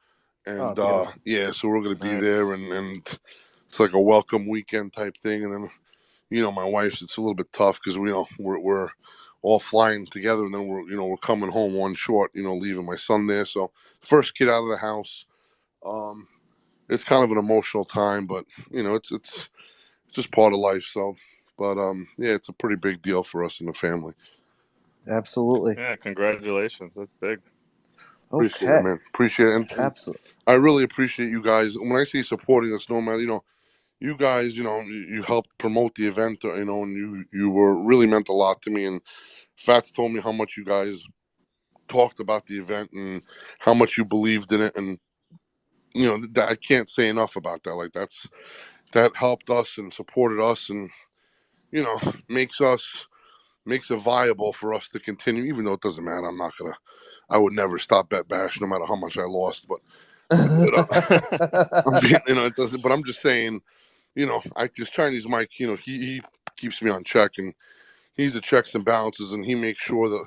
and Beautiful. so we're gonna be Nice. there, and it's like a welcome weekend type thing, and then my wife's, it's a little bit tough because we're all flying together, and then we're coming home one short, leaving my son there. So first kid out of the house, it's kind of an emotional time, but it's just part of life. So, but it's a pretty big deal for us in the family. Absolutely. Yeah, congratulations. That's big. Appreciate it, man. Appreciate it. And Absolutely. I really appreciate you guys. When I say supporting us, no matter, you guys, you helped promote the event, and you were really meant a lot to me. And Fats told me how much you guys talked about the event and how much you believed in it. And, I can't say enough about that. Like that helped us and supported us and, makes it viable for us to continue, even though it doesn't matter. I would never stop Bet Bash no matter how much I lost, but I'm being, it doesn't, but I'm just saying, this Chinese Mike, he keeps me on check, and he's the checks and balances, and he makes sure that,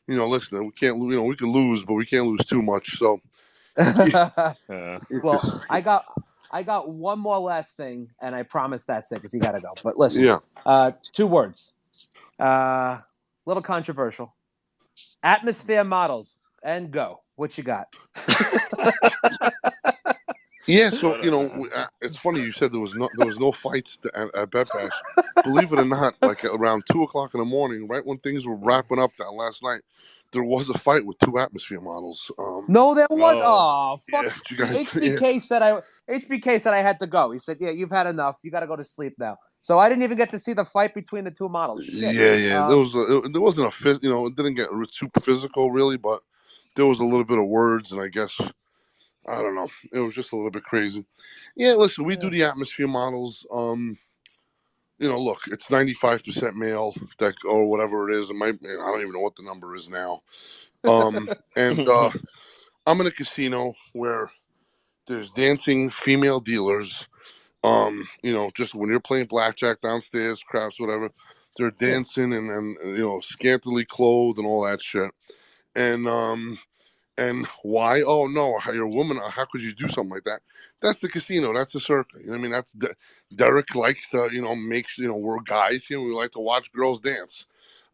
listen, we can't, we can lose, but we can't lose too much. So, Yeah. Well, I got one more last thing, and I promise that's it because you got to go. But listen, 2 words, little controversial. Atmosphere models and go. What you got? Yeah, so it's funny you said there was no fights at Bet Bash. Believe it or not, like around 2:00 in the morning, right when things were wrapping up that last night, there was a fight with 2 atmosphere models. No, there was. Oh, fuck. Yeah, you See, guys, HBK said I had to go. He said, "Yeah, you've had enough. You got to go to sleep now." So I didn't even get to see the fight between the 2 models. Shit. Yeah. There wasn't it didn't get super physical really, but there was a little bit of words, and I guess I don't know. It was just a little bit crazy. Yeah, listen, we do the atmosphere models. Look, it's 95% male or whatever it is. I don't even know what the number is now. And I'm in a casino where there's dancing female dealers. Just when you're playing blackjack downstairs, craps, whatever, they're dancing and scantily clothed and all that shit. And why? Oh no, you're a woman. How could you do something like that? That's the casino. That's the Circa. I mean, that's Derek likes to, makes we're guys here. We like to watch girls dance.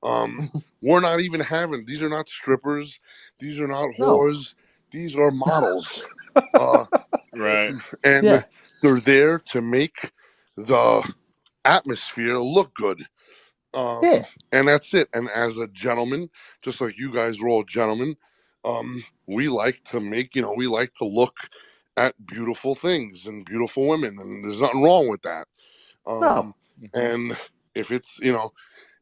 We're not even having. These are not strippers. These are not whores. These are models. Right. And they're there to make the atmosphere look good. And that's it. And as a gentleman, just like you guys are all gentlemen, we like to we like to look at beautiful things and beautiful women, and there's nothing wrong with that. And if it's,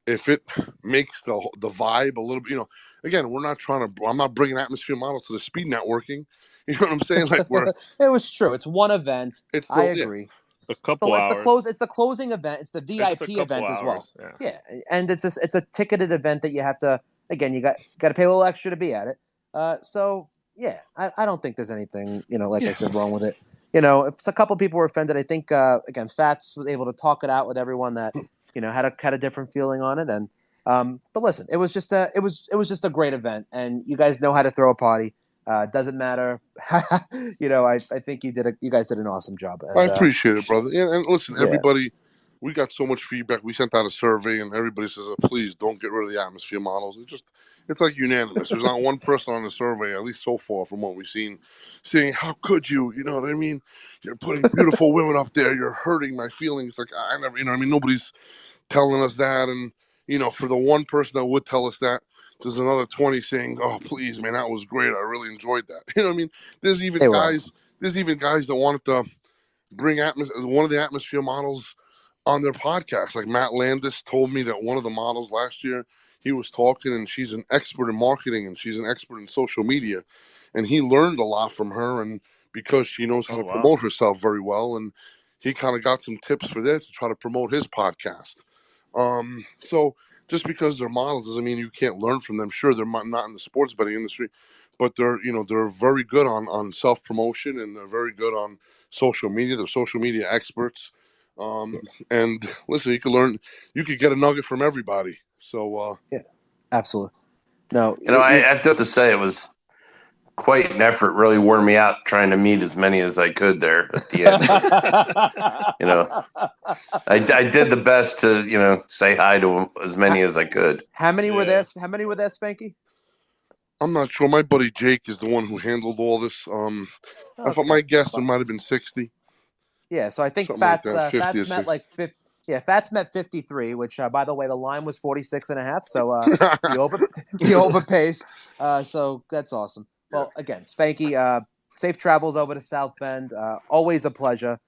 if it makes the vibe a little bit, again, I'm not bringing atmosphere models to the speed networking. You know what I'm saying? Like it was true. It's one event. I agree. A couple hours. It's the closing event. It's the VIP event as well. Yeah, and it's a ticketed event that you have to. Again, you got to pay a little extra to be at it. So yeah, I don't think there's anything I said wrong with it. If a couple people were offended, I think again Fats was able to talk it out with everyone that had a different feeling on it. And but listen, it was just a great event, and you guys know how to throw a party. Doesn't matter. I think you guys did an awesome job. And, I appreciate it, brother. And listen, everybody, we got so much feedback. We sent out a survey, and everybody says, please don't get rid of the atmosphere models. It's like unanimous. There's not one person on the survey, at least so far from what we've seen, saying, how could you? You know what I mean? You're putting beautiful women up there. You're hurting my feelings. Like, I never, nobody's telling us that. And, for the one person that would tell us that, there's another 20 saying, "Oh, please, man, that was great. I really enjoyed that." You know what I mean? There's even guys that wanted to bring one of the atmosphere models on their podcast. Like Matt Landis told me that one of the models last year, he was talking, and she's an expert in marketing and she's an expert in social media, and he learned a lot from her, and because she knows how to promote herself very well, and he kind of got some tips for that to try to promote his podcast. So just because they're models doesn't mean you can't learn from them. Sure, they're not in the sports betting industry, but they're very good on self promotion, and they're very good on social media. They're social media experts. And listen, you could get a nugget from everybody. So Yeah, absolutely. No, I have to say it was quite an effort. Really wore me out trying to meet as many as I could there at the end. I did the best to say hi to as many as I could. How many were there? How many were there, Spanky? I'm not sure. My buddy Jake is the one who handled all this. I thought my guess there might have been 60. Yeah, so I think Something Fats like that, 50 Fats or met 60. like 50. Yeah, Fats met 53, which by the way, the line was 46.5. So he overpays. So that's awesome. Well, again, Spanky, safe travels over to South Bend. Always a pleasure.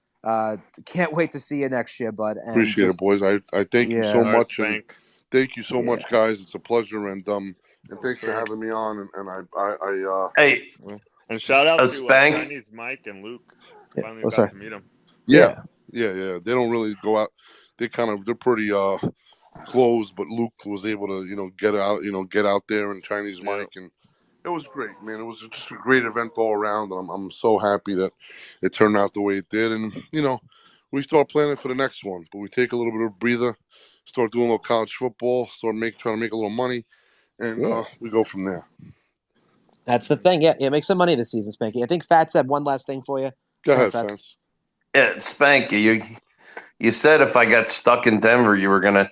Can't wait to see you next year, bud. And Appreciate it, boys. I thank you so much, and thank you so much, guys. It's a pleasure, and thanks for having me on. And hey, and shout out to Spank. Chinese Mike and Luke. Finally got to meet them. Yeah. They don't really go out. They're pretty closed, but Luke was able to get out there, and Chinese Mike, and it was great, man. It was just a great event all around, and I'm so happy that it turned out the way it did. And we start planning for the next one, but we take a little bit of a breather, start doing a little college football, trying to make a little money, and we go from there. That's the thing. Yeah, make some money this season, Spanky. I think Fats had one last thing for you. Go ahead, Fats. Yeah, Spanky, you said if I got stuck in Denver, you were gonna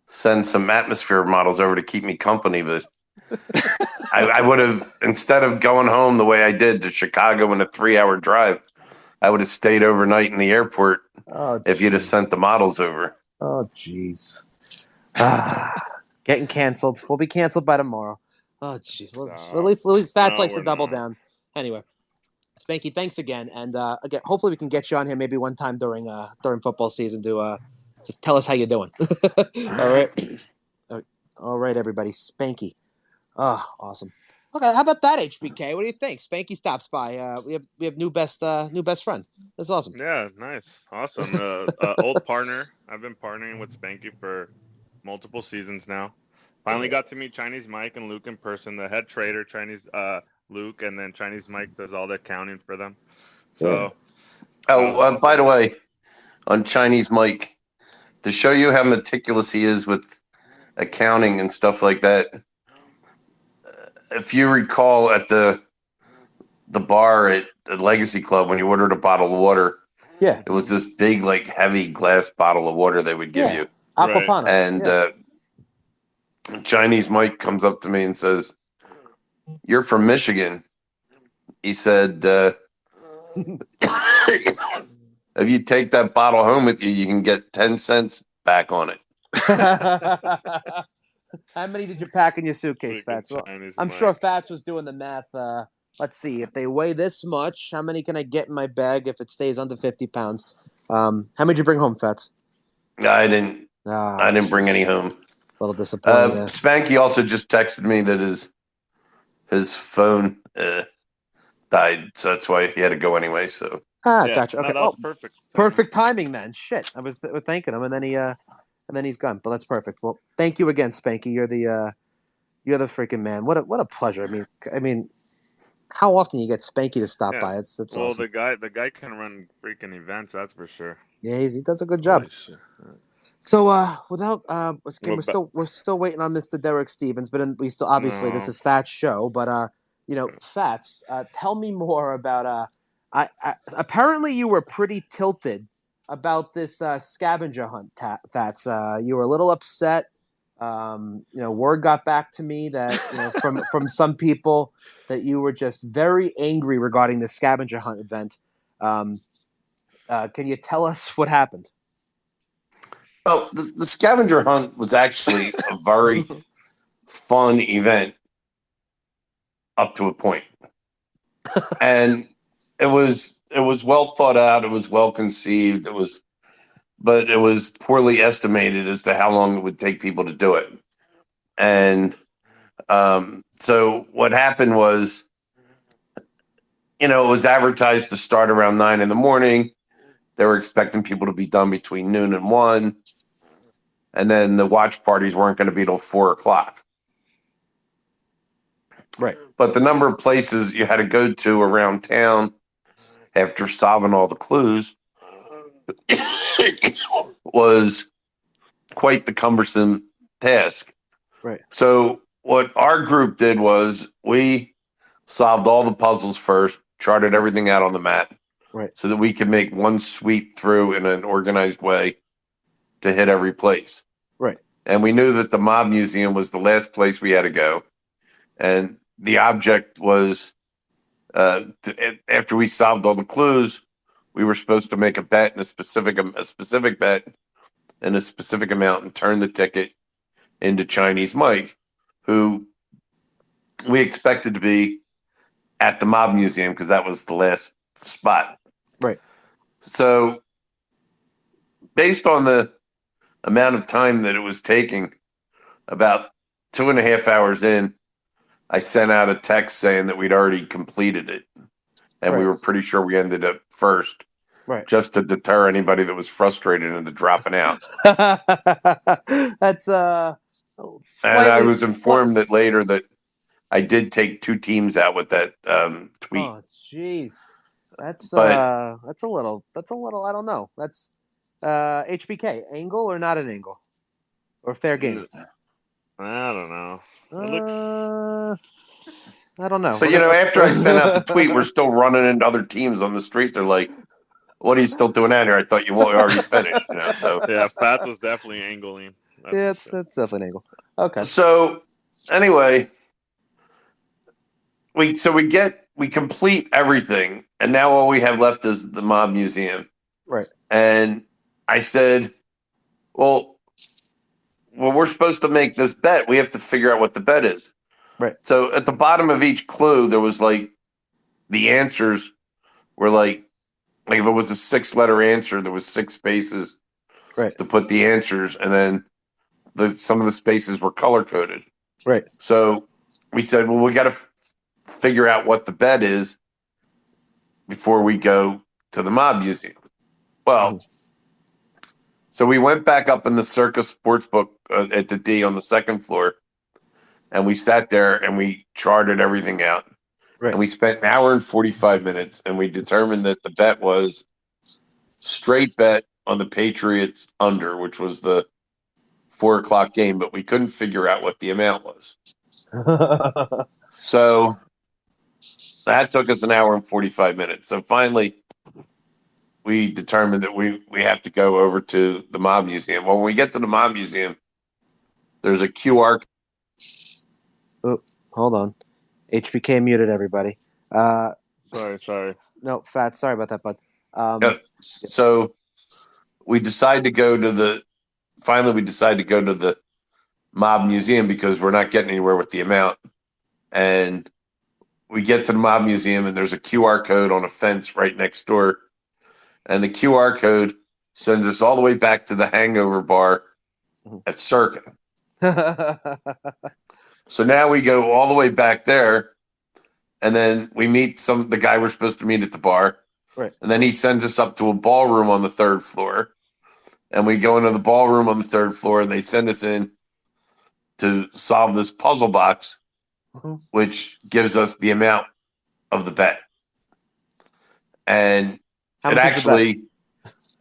send some atmosphere models over to keep me company, but I would have, instead of going home the way I did to Chicago in a 3-hour drive, I would have stayed overnight in the airport if you'd have sent the models over. Oh, jeez. Getting canceled. We'll be canceled by tomorrow. Oh, jeez. At least Fats likes to double down. Anyway, Spanky, thanks again. And again, hopefully we can get you on here maybe one time during football season to just tell us how you're doing. All right. All right, everybody. Spanky. Oh, awesome. Okay, how about that, HBK? What do you think? Spanky stops by. We have new best friend. That's awesome. Yeah, nice, awesome. Old partner. I've been partnering with Spanky for multiple seasons now. Finally got to meet Chinese Mike and Luke in person. The head trader, Chinese Luke, and then Chinese Mike does all the accounting for them. So. Oh, by the way, on Chinese Mike, to show you how meticulous he is with accounting and stuff like that. If you recall at the bar at Legacy Club when you ordered a bottle of water, it was this big, like, heavy glass bottle of water they would give you. Aquapana. And Chinese Mike comes up to me and says, "You're from Michigan." He said, "If you take that bottle home with you, you can get 10 cents back on it." How many did you pack in your suitcase, Fats? Well, I'm sure Fats was doing the math. Let's see. If they weigh this much, how many can I get in my bag if it stays under 50 pounds? How many did you bring home, Fats? I didn't bring any home. A little disappointing. Spanky also just texted me that his phone died, so that's why he had to go anyway. So gotcha. Okay, that was perfect. Perfect timing, then. Shit, I was thanking him, and then he's gone. But that's perfect. Well, thank you again, Spanky. You're the freaking man. What a pleasure. I mean, how often you get Spanky to stop by? That's awesome. The guy can run freaking events. That's for sure. Yeah, he does a good job. So we're still waiting on Mr. Derek Stevens, but we still obviously this is Fats' show. But Fats, tell me more about apparently you were pretty tilted about this scavenger hunt, Fats. You were a little upset. Word got back to me that from some people that you were just very angry regarding the scavenger hunt event. Can you tell us what happened? Well, the scavenger hunt was actually a very fun event up to a point. And it was well thought out, it was well conceived, but it was poorly estimated as to how long it would take people to do it. And so what happened was, it was advertised to start around 9 a.m. They were expecting people to be done between noon and 1. and then the watch parties weren't going to be till 4:00. Right. But the number of places you had to go to around town after solving all the clues was quite the cumbersome task. Right. So what our group did was we solved all the puzzles first, charted everything out on the map, right, so that we could make one sweep through in an organized way to hit every place. Right. And we knew that the Mob Museum was the last place we had to go. And the object was, after we solved all the clues, we were supposed to make a bet and a specific bet and a specific amount and turn the ticket into Chinese Mike, who we expected to be at the Mob Museum because that was the last spot. Right. So based on the amount of time that it was taking, about 2.5 hours in, I sent out a text saying that we'd already completed it. And we were pretty sure we ended up first. Right. Just to deter anybody that was frustrated into dropping out. That's and I was informed that later that I did take 2 teams out with that tweet. Oh, jeez. That's a little I don't know. That's HBK, angle or not an angle? Or fair game? I don't know. It looks... I don't know. But after I sent out the tweet, we're still running into other teams on the street. They're like, "What are you still doing out here? I thought you already finished." So yeah, Fats was definitely angling. That's definitely an angle. Okay. So anyway, we complete everything, and now all we have left is the Mob Museum. Right. And I said, well, we're supposed to make this bet. We have to figure out what the bet is. Right. So at the bottom of each clue, there was the answers were like if it was a 6-letter answer, there was 6 spaces to put the answers, and then some of the spaces were color coded. Right. So we said, well, we got to figure out what the bet is before we go to the Mob Museum. Well, so we went back up in the Circa Sports book at the D on the 2nd floor, and we sat there and we charted everything out. Right. And we spent 1 hour and 45 minutes, and we determined that the bet was straight bet on the Patriots under, which was the 4:00 game, but we couldn't figure out what the amount was. So that took us 1 hour and 45 minutes. So finally, we determined that we have to go over to the Mob Museum. Well, when we get to the Mob Museum, there's a QR. Oh, hold on. HBK muted everybody. Sorry. No, Fat. Sorry about that, bud. So we decided to go to the Mob Museum because we're not getting anywhere with the amount. And we get to the Mob Museum, and there's a QR code on a fence right next door. And the QR code sends us all the way back to the Hangover Bar at Circa. So now we go all the way back there, and then we meet the guy we're supposed to meet at the bar. Right. And then he sends us up to a ballroom on the 3rd floor. And we go into the ballroom on the 3rd floor, and they send us in to solve this puzzle box, which gives us the amount of the bet. And it actually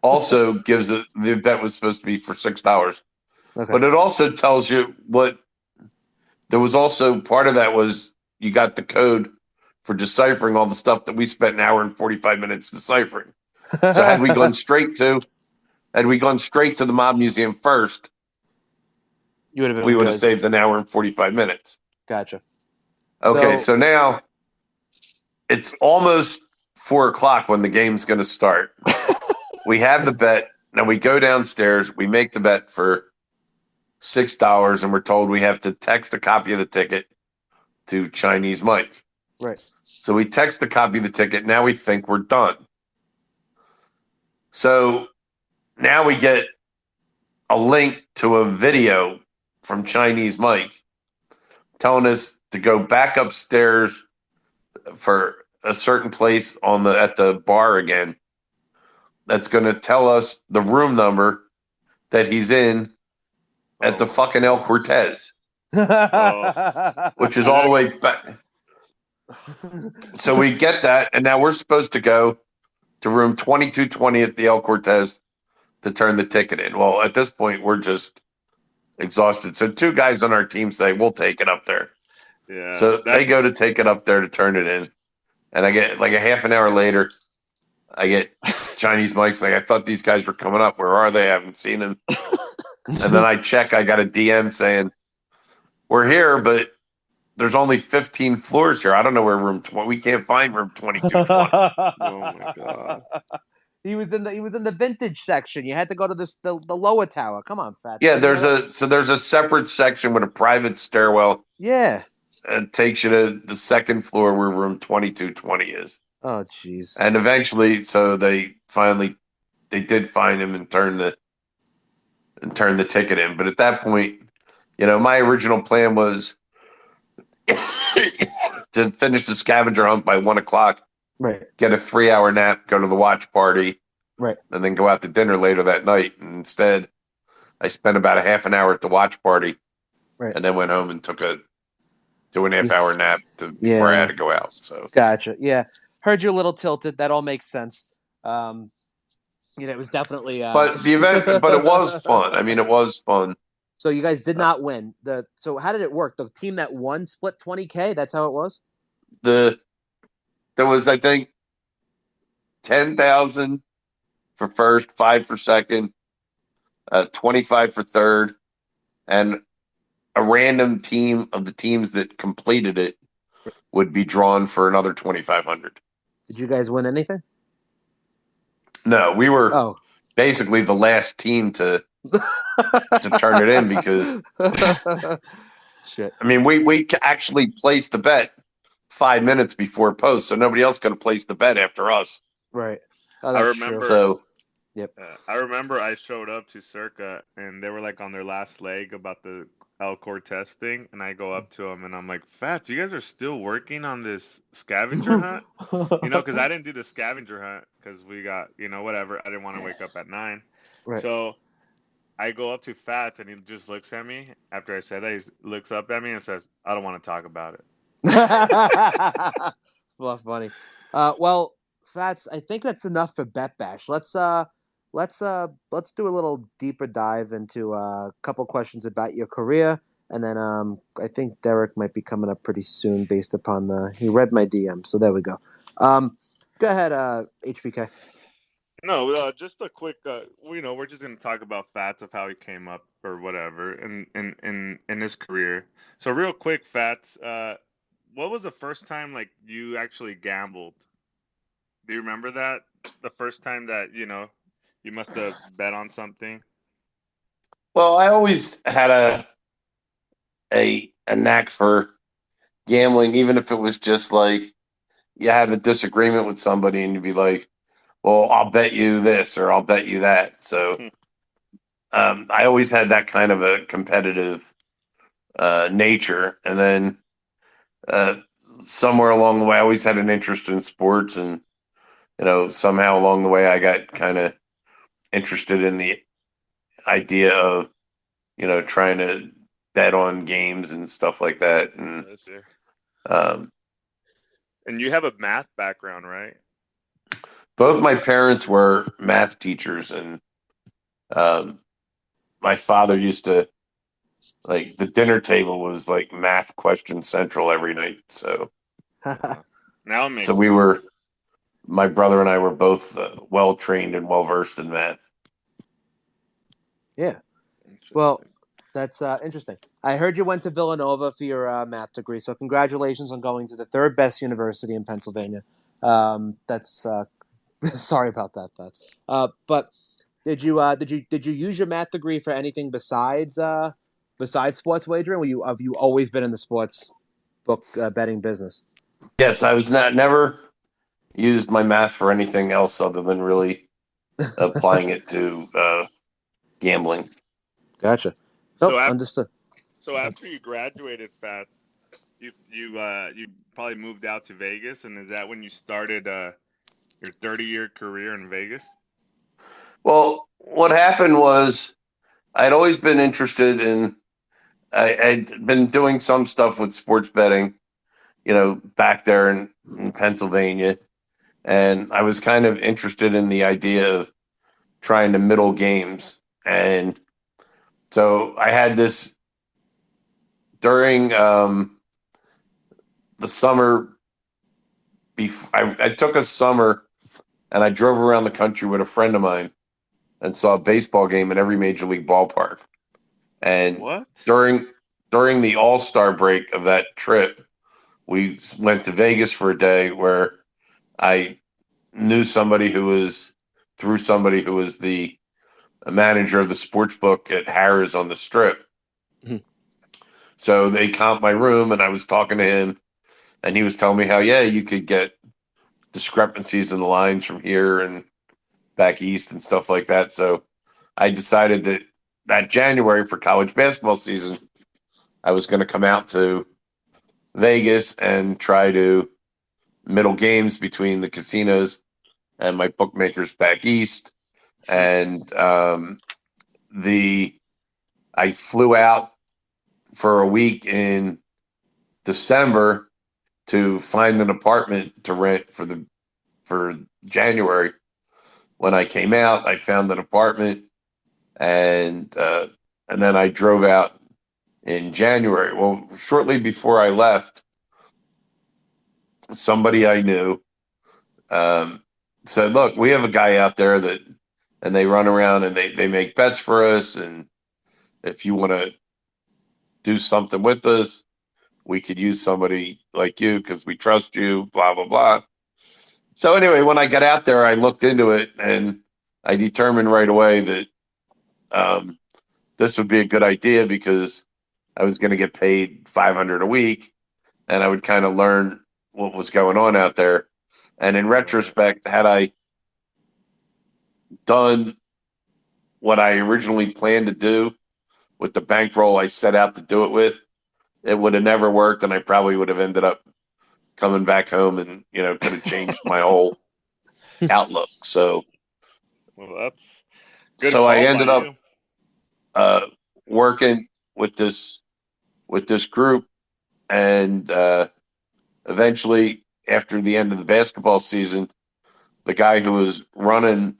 also gives it, the bet was supposed to be for $6. Okay. But it also tells you there was also part of that was you got the code for deciphering all the stuff that we spent 1 hour and 45 minutes deciphering. So had we gone straight to the Mob Museum first, we would have saved 1 hour and 45 minutes. Gotcha. Okay, so now it's almost 4:00 when the game's going to start. We have the bet. Now we go downstairs. We make the bet for $6, and we're told we have to text a copy of the ticket to Chinese Mike. Right. So we text the copy of the ticket. Now we think we're done. So now we get a link to a video from Chinese Mike telling us to go back upstairs for a certain place at the bar again. That's going to tell us the room number that he's in at the fucking El Cortez, which is all the way back. So we get that, and now we're supposed to go to room 2220 at the El Cortez to turn the ticket in. Well, at this point, we're just exhausted. So 2 guys on our team say, we'll take it up there. Yeah. So they go to take it up there to turn it in. And I get like a half an hour later, I get Chinese Mike's like, I thought these guys were coming up. Where are they? I haven't seen them. And then I check, I got a DM saying, we're here, but there's only 15 floors here. I don't know where room 20. We can't find room 2220. Oh my god. He was in the vintage section. You had to go to the lower tower. Come on, Fats. Yeah, there's a separate section with a private stairwell. Yeah. It takes you to the second floor where room 2220 is. Oh, jeez. And eventually, so they did find him and turn the ticket in. But at that point, my original plan was to finish the scavenger hunt by 1:00. Right. Get a 3-hour nap, go to the watch party. Right. And then go out to dinner later that night. And instead, I spent about a half an hour at the watch party. Right. And then went home and took a 2.5-hour nap before I had to go out. So gotcha. Yeah. Heard you a little tilted. That all makes sense. It was definitely but the event but it was fun. I mean, it was fun. So you guys did not win. So how did it work? The team that won split $20K? That's how it was? There was, I think, 10,000 for first, 5 for second, 25 for third, and a random team of the teams that completed it would be drawn for another 2,500. Did you guys win anything? No, we were basically the last team to turn it in because shit. I mean, we actually placed the bet 5 minutes before post, so nobody else could have placed the bet after us. Right. I remember. True. So, yep. I remember I showed up to Circa and they were like on their last leg about the El Cortez thing, and I go up to them and I'm like, "Fats, you guys are still working on this scavenger hunt?" Because I didn't do the scavenger hunt because we got whatever. I didn't want to wake up at 9, right. So I go up to Fats and he just looks at me after I said that. He looks up at me and says, "I don't want to talk about it." Well, funny. Well, Fats, I think that's enough for Bet Bash. Let's do a little deeper dive into a couple questions about your career, and then I think Derek might be coming up pretty soon based upon he read my DM, so there we go. Go ahead, HBK. No, just a quick. We're just gonna talk about Fats of how he came up or whatever in his career. So real quick, Fats. What was the first time like you actually gambled? Do you remember that? The first time that you must have bet on something. well, I always had a knack for gambling, even if it was just like you have a disagreement with somebody and you'd be like, well, I'll bet you this or I'll bet you that. So I always had that kind of a competitive nature. And then somewhere along the way, I always had an interest in sports. And, somehow along the way, I got kind of interested in the idea of, trying to bet on games and stuff like that. And, and you have a math background, right? Both my parents were math teachers, and my father used to, like, the dinner table was like math question central every night. So now my brother and I were both well trained and well versed in math. Yeah. Well, that's interesting. I heard you went to Villanova for your math degree, so congratulations on going to the third best university in Pennsylvania. That's sorry about that, Fats. But did you use your math degree for anything besides sports wagering? Have you always been in the sports book betting business? Yes, I was never used my math for anything else other than really applying it to gambling. Gotcha. Understood. So after you graduated, Fats, you probably moved out to Vegas, and is that when you started your 30-year career in Vegas? Well, what happened was I'd always been interested in. I'd been doing some stuff with sports betting, back there in Pennsylvania, and I was kind of interested in the idea of trying to middle games. And so I had this during the summer. I took a summer and I drove around the country with a friend of mine and saw a baseball game in every major league ballpark. And What? during the All-Star break of that trip, we went to Vegas for a day where I knew somebody who was the manager of the sports book at Harrah's on the Strip. Mhm. So they comped my room, and I was talking to him, and he was telling me how, you could get discrepancies in the lines from here and back east and stuff like that. So I decided that January for college basketball season, I was going to come out to Vegas and try to middle games between the casinos and my bookmakers back east. And I flew out for a week in December to find an apartment to rent for January. When I came out, I found an apartment, and then I drove out in January. Well, shortly before I left, somebody I knew said, "Look, we have a guy out there and they run around and they make bets for us, and if you want to do something with us, we could use somebody like you because we trust you." Blah blah blah. So anyway, when I got out there, I looked into it and I determined right away that this would be a good idea because I was going to get paid $500 a week, and I would kind of learn what was going on out there. And in retrospect, had I done what I originally planned to do with the bankroll I set out to do it with, it would have never worked, and I probably would have ended up coming back home and could have changed my whole outlook. So, that's good so I call ended by up you. working with this group, and eventually, after the end of the basketball season, the guy who was running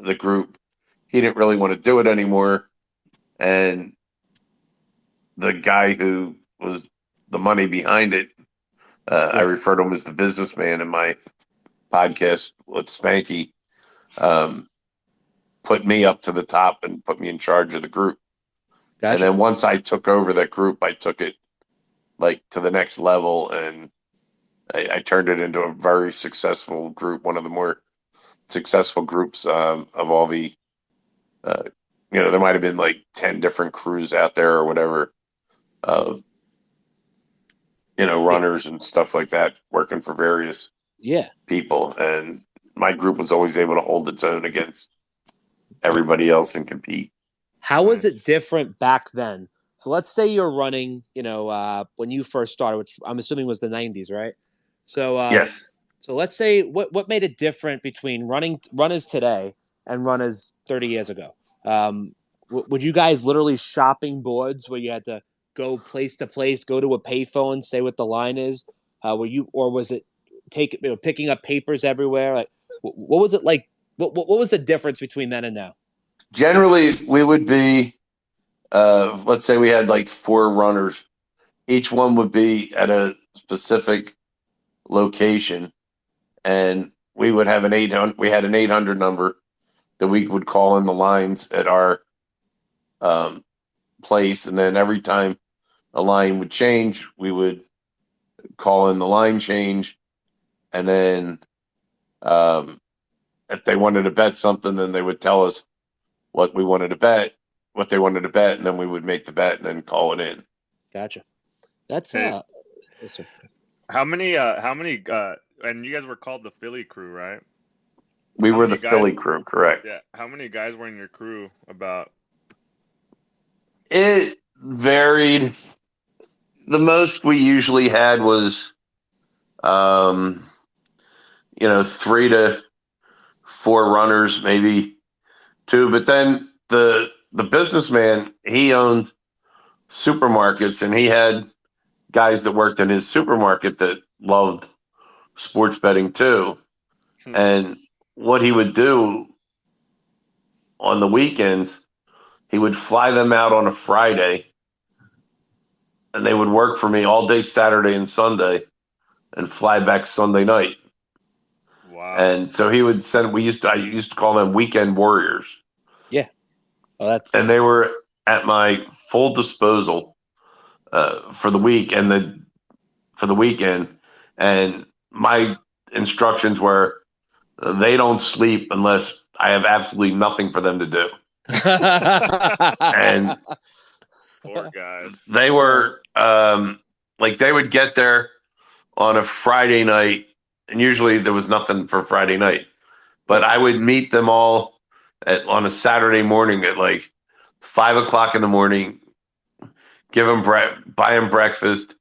the group, he didn't really want to do it anymore, and the guy who was the money behind it, I refer to him as the businessman in my podcast with Spanky, put me up to the top and put me in charge of the group. Gotcha. And then once I took over that group, I took it to the next level, and I turned it into a very successful group, one of the more successful groups of all the, there might have been 10 different crews out there or whatever of, runners and stuff like that working for various people. And my group was always able to hold its own against everybody else and compete. How was it different back then? So let's say you're running, when you first started, which I'm assuming was the 90s, right? So Yes. So let's say what made it different between runners today and runners 30 years ago? Would you guys literally shopping boards where you had to go place to place, go to a payphone, say what the line is? Or was it picking up papers everywhere? Like, what was it like? What was the difference between then and now? Generally, we would be, let's say we had 4 runners. Each one would be at a specific location, and we would have an 800. We had an 800 number that we would call in the lines at our place, and then every time a line would change, we would call in the line change, and then if they wanted to bet something, then they would tell us what they wanted to bet, and then we would make the bet and then call it in. Gotcha. That's Hey, how many and you guys were called the Philly crew, right? We were the Philly crew, correct? Yeah. How many guys were in your crew about? It varied. The most we usually had was 3 to 4 runners, maybe 2. But then the the businessman, he owned supermarkets, and he had guys that worked in his supermarket that loved sports betting too. And what he would do on the weekends, he would fly them out on a Friday, and they would work for me all day Saturday and Sunday and fly back Sunday night. Wow. And so he would send, I used to call them weekend warriors. Yeah. Oh, and they were at my full disposal for the week and for the weekend. And my instructions were they don't sleep unless I have absolutely nothing for them to do. And poor guys. They were they would get there on a Friday night, and usually there was nothing for Friday night, but I would meet them all on a Saturday morning at 5:00 in the morning, buy them breakfast,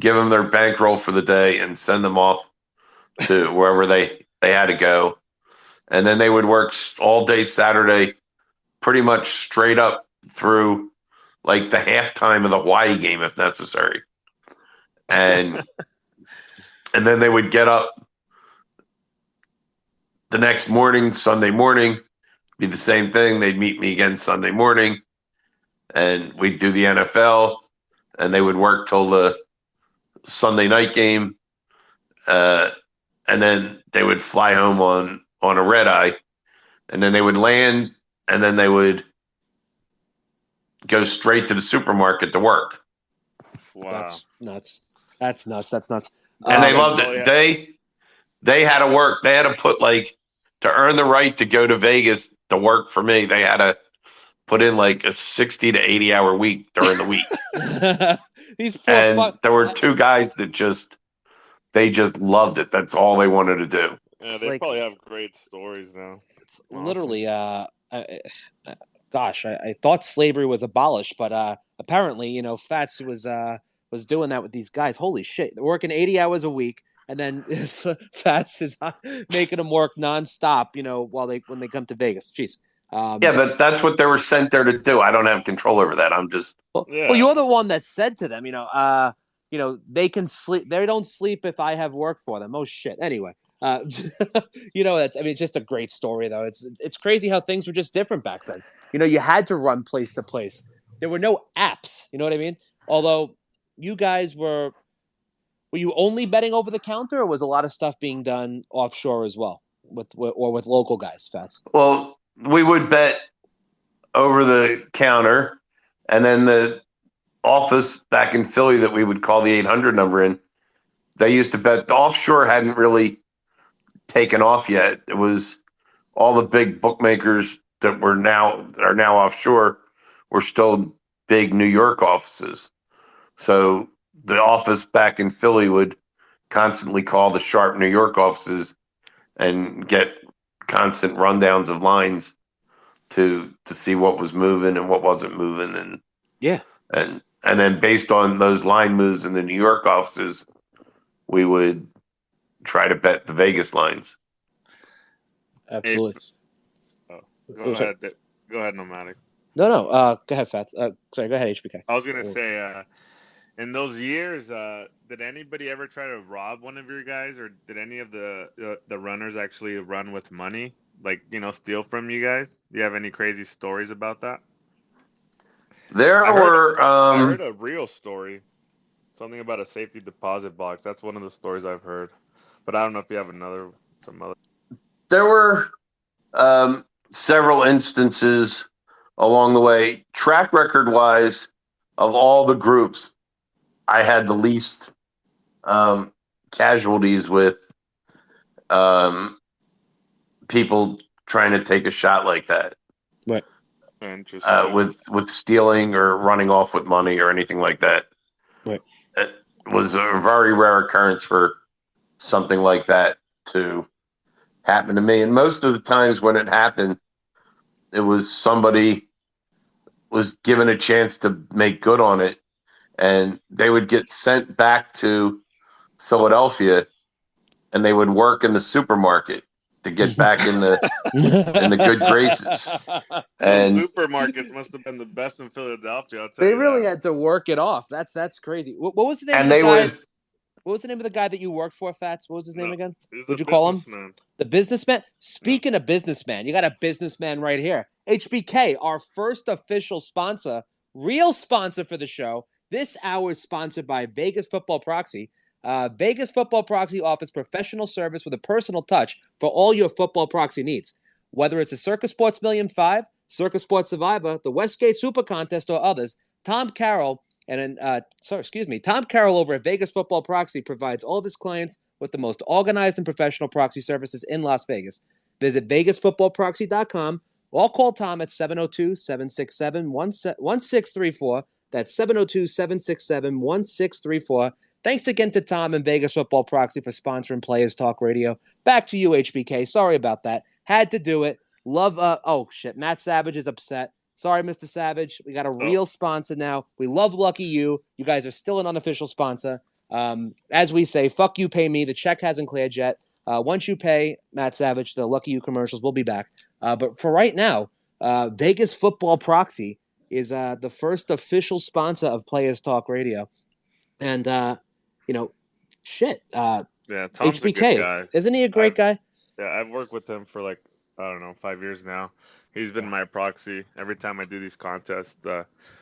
give them their bankroll for the day, and send them off to wherever they had to go. And then they would work all day Saturday, pretty much straight up through the halftime of the Hawaii game if necessary. And and then they would get up the next morning, Sunday morning, be the same thing. They'd meet me again Sunday morning, and we'd do the NFL, and they would work till the Sunday night game, and then they would fly home on a red eye, and then they would land, and then they would go straight to the supermarket to work. Wow. That's nuts. That's nuts. That's nuts. And they loved it. Yeah. They had to work. They had to put to earn the right to go to Vegas to work for me. They had to put in a 60 to 80 hour week during the week. These poor there were two guys that just loved it. That's all they wanted to do. Yeah, they probably have great stories now. It's awesome. Literally, gosh, I thought slavery was abolished, but apparently, Fats was doing that with these guys. Holy shit. They're working 80 hours a week, and then Fats is making them work nonstop, when they come to Vegas. Jeez. Yeah, but that's what they were sent there to do. I don't have control over that. I'm just... Well, you're the one that said to them, they can sleep. They don't sleep if I have work for them. Oh, shit. Anyway. It's just a great story, though. It's crazy how things were just different back then. You had to run place to place. There were no apps. You know what I mean? Although you guys were you only betting over the counter, or was a lot of stuff being done offshore as well with local guys, Fats? Well, we would bet over the counter, and then the office back in Philly that we would call the 800 number in, they used to bet. The offshore hadn't really taken off yet. It was all the big bookmakers that are now offshore were still big New York offices. So the office back in Philly would constantly call the sharp New York offices and get constant rundowns of lines to see what was moving and what wasn't moving. And yeah. And then based on those line moves in the New York offices, we would try to bet the Vegas lines. Absolutely. Go ahead, Nomadic. No. Go ahead, Fats. Sorry, go ahead, HBK. I was gonna say, in those years, did anybody ever try to rob one of your guys, or did any of the runners actually run with money, steal from you guys? Do you have any crazy stories about that? I heard a real story, something about a safety deposit box. That's one of the stories I've heard, but I don't know if you have some other. There were several instances along the way. Track record wise, of all the groups, I had the least casualties with people trying to take a shot like that. Right. Interesting. With stealing or running off with money or anything like that. Right. It was a very rare occurrence for something like that to happen to me. And most of the times when it happened, it was somebody was given a chance to make good on it, and they would get sent back to Philadelphia, and they would work in the supermarket to get back in the good graces. Those And supermarkets must have been the best in Philadelphia. I'll tell They you really that. had to work it off. That's crazy. What was the name and of the they guy? would What was the name of the guy that you worked for, Fats? What was his name No, again? he's a Would you call him businessman. the businessman? Speaking of businessman, you got a businessman right here. HBK, our first official sponsor, real sponsor for the show. This hour is sponsored by Vegas Football Proxy. Vegas Football Proxy offers professional service with a personal touch for all your football proxy needs. Whether it's a Circa Sports Million 5, Circa Sports Survivor, the Westgate Super Contest, or others, Tom Carroll Tom Carroll over at Vegas Football Proxy provides all of his clients with the most organized and professional proxy services in Las Vegas. Visit vegasfootballproxy.com or call Tom at 702-767-1634. That's 702-767-1634. Thanks again to Tom and Vegas Football Proxy for sponsoring Players Talk Radio. Back to you, HBK. Sorry about that. Had to do it. Love, oh shit, Matt Savage is upset. Sorry, Mr. Savage. We got a real sponsor now. We love Lucky You. You guys are still an unofficial sponsor. As we say, fuck you, pay me. The check hasn't cleared yet. Once you pay Matt Savage, the Lucky You commercials will be back. But for right now, Vegas Football Proxy is the first official sponsor of Players Talk Radio. And, shit. Yeah, Tom's HBK, a good guy. Isn't he a great guy? Yeah, I've worked with him for like, I don't know, 5 years now. He's been my proxy every time I do these contests.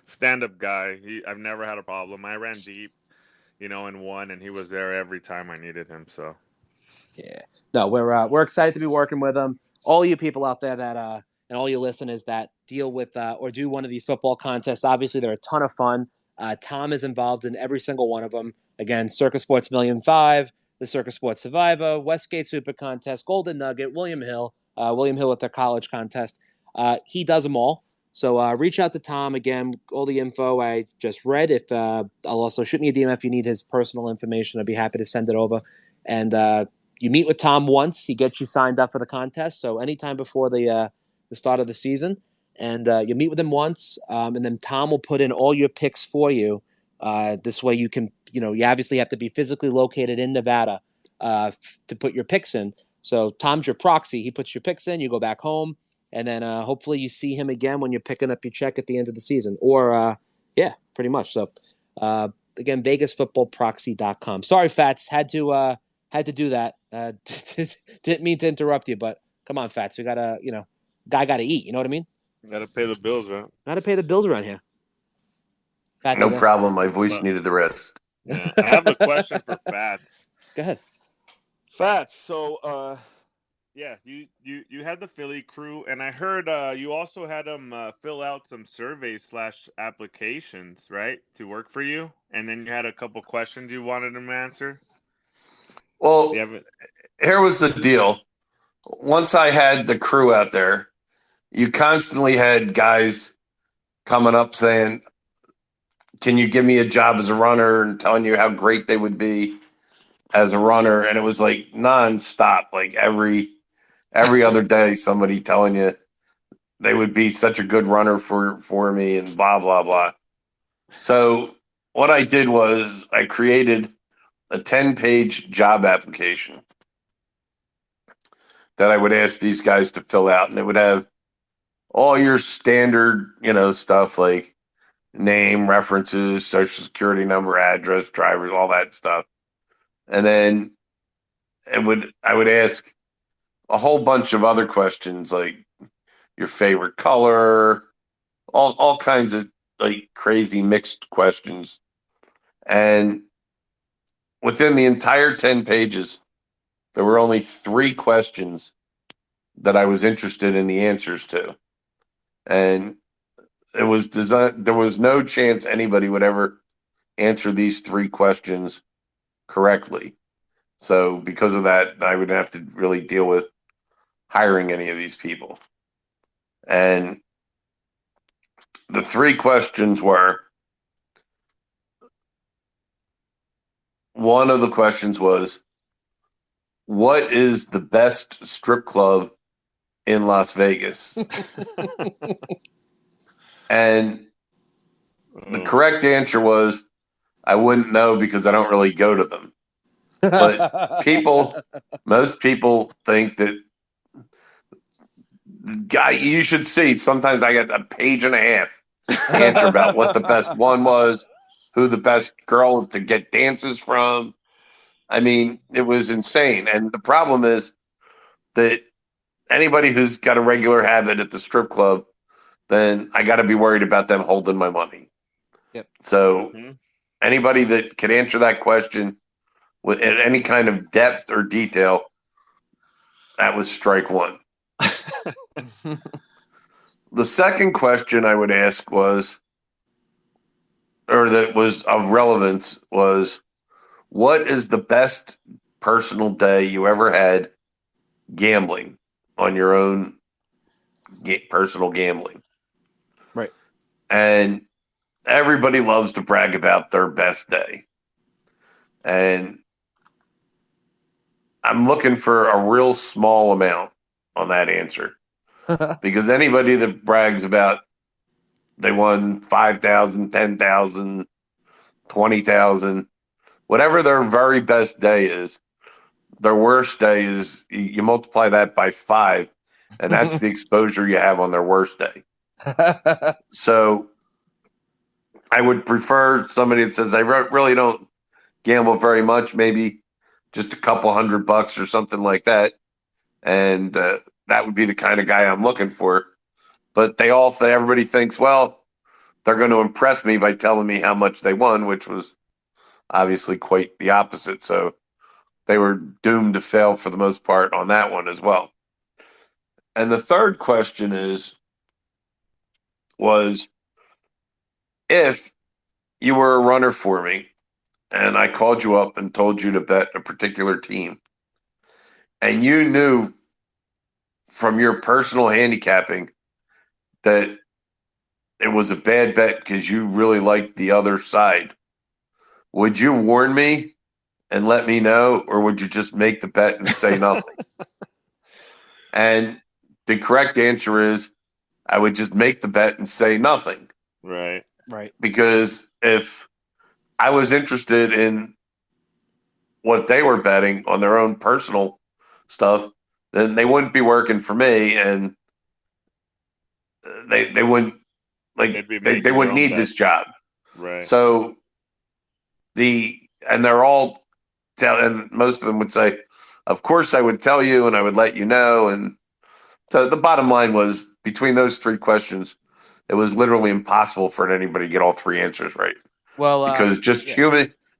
Stand-up guy. I've never had a problem. I ran deep, and won, and he was there every time I needed him. So, yeah, no, we're excited to be working with him. All you people out there that and all you listeners that deal with or do one of these football contests, obviously they're a ton of fun. Tom is involved in every single one of them. Again, Circa Sports Million 5, the Circa Sports Survivor, Westgate Super Contest, Golden Nugget, William Hill with their college contest. He does them all. So reach out to Tom. Again, all the info I just read. If I'll also shoot me a DM if you need his personal information. I'd be happy to send it over. And you meet with Tom once. He gets you signed up for the contest. So anytime before the start of the season. And you meet with him once. And then Tom will put in all your picks for you. This way you can, you obviously have to be physically located in Nevada to put your picks in. So Tom's your proxy. He puts your picks in. You go back home. And then hopefully you see him again when you're picking up your check at the end of the season. Or, pretty much. So, again, VegasFootballProxy.com. Sorry, Fats. Had to do that. Didn't mean to interrupt you, but come on, Fats. We got to, guy got to eat. You know what I mean? got to pay the bills, man. Got to pay the bills around here. Fats, no problem. My voice needed the rest. Yeah, I have a question for Fats. Go ahead. Fats, so, you had the Philly crew, and I heard you also had them fill out some surveys/applications, right, to work for you, and then you had a couple questions you wanted them to answer. Well, here was the deal. Once I had the crew out there, you constantly had guys coming up saying, "Can you give me a job as a runner?" and telling you how great they would be as a runner, and it was like nonstop, like every other day, somebody telling you they would be such a good runner for me and blah, blah, blah. So what I did was I created a 10-page job application that I would ask these guys to fill out, and it would have all your standard, stuff like name, references, social security number, address, drivers, all that stuff. And then I would ask a whole bunch of other questions like your favorite color, all kinds of like crazy mixed questions. And within the entire 10 pages, there were only 3 questions that I was interested in the answers to. And it was designed, there was no chance anybody would ever answer these 3 questions correctly. So because of that, I would have to really deal with hiring any of these people. And the 3 questions were, one of the questions was, what is the best strip club in Las Vegas? And the correct answer was, I wouldn't know because I don't really go to them. But most people think that Guy, you should see. Sometimes I get a page and a half answer about what the best one was, who the best girl to get dances from. I mean, it was insane. And the problem is that anybody who's got a regular habit at the strip club, then I got to be worried about them holding my money. Yep. So anybody that can answer that question with any kind of depth or detail, that was strike one. The second question I would ask was, or that was of relevance, was what is the best personal day you ever had gambling on your own personal gambling? Right. And everybody loves to brag about their best day. And I'm looking for a real small amount on that answer. Because anybody that brags about they won 5,000, 10,000, 20,000, whatever their very best day is, their worst day is you multiply that by 5, and that's the exposure you have on their worst day. So I would prefer somebody that says, I really don't gamble very much, maybe just a couple $100 or something like that. And that would be the kind of guy I'm looking for. But everybody thinks, well, they're going to impress me by telling me how much they won, which was obviously quite the opposite. So they were doomed to fail for the most part on that one as well. And the third question was if you were a runner for me and I called you up and told you to bet a particular team and you knew from your personal handicapping that it was a bad bet because you really liked the other side, would you warn me and let me know, or would you just make the bet and say nothing? And the correct answer is I would just make the bet and say nothing. Right. Because if I was interested in what they were betting on their own personal stuff, then they wouldn't be working for me, and they wouldn't they wouldn't need this job. Right. So they're all and most of them would say, of course I would tell you and I would let you know. And so the bottom line was, between those 3 questions, it was literally impossible for anybody to get all 3 answers right. Well, because just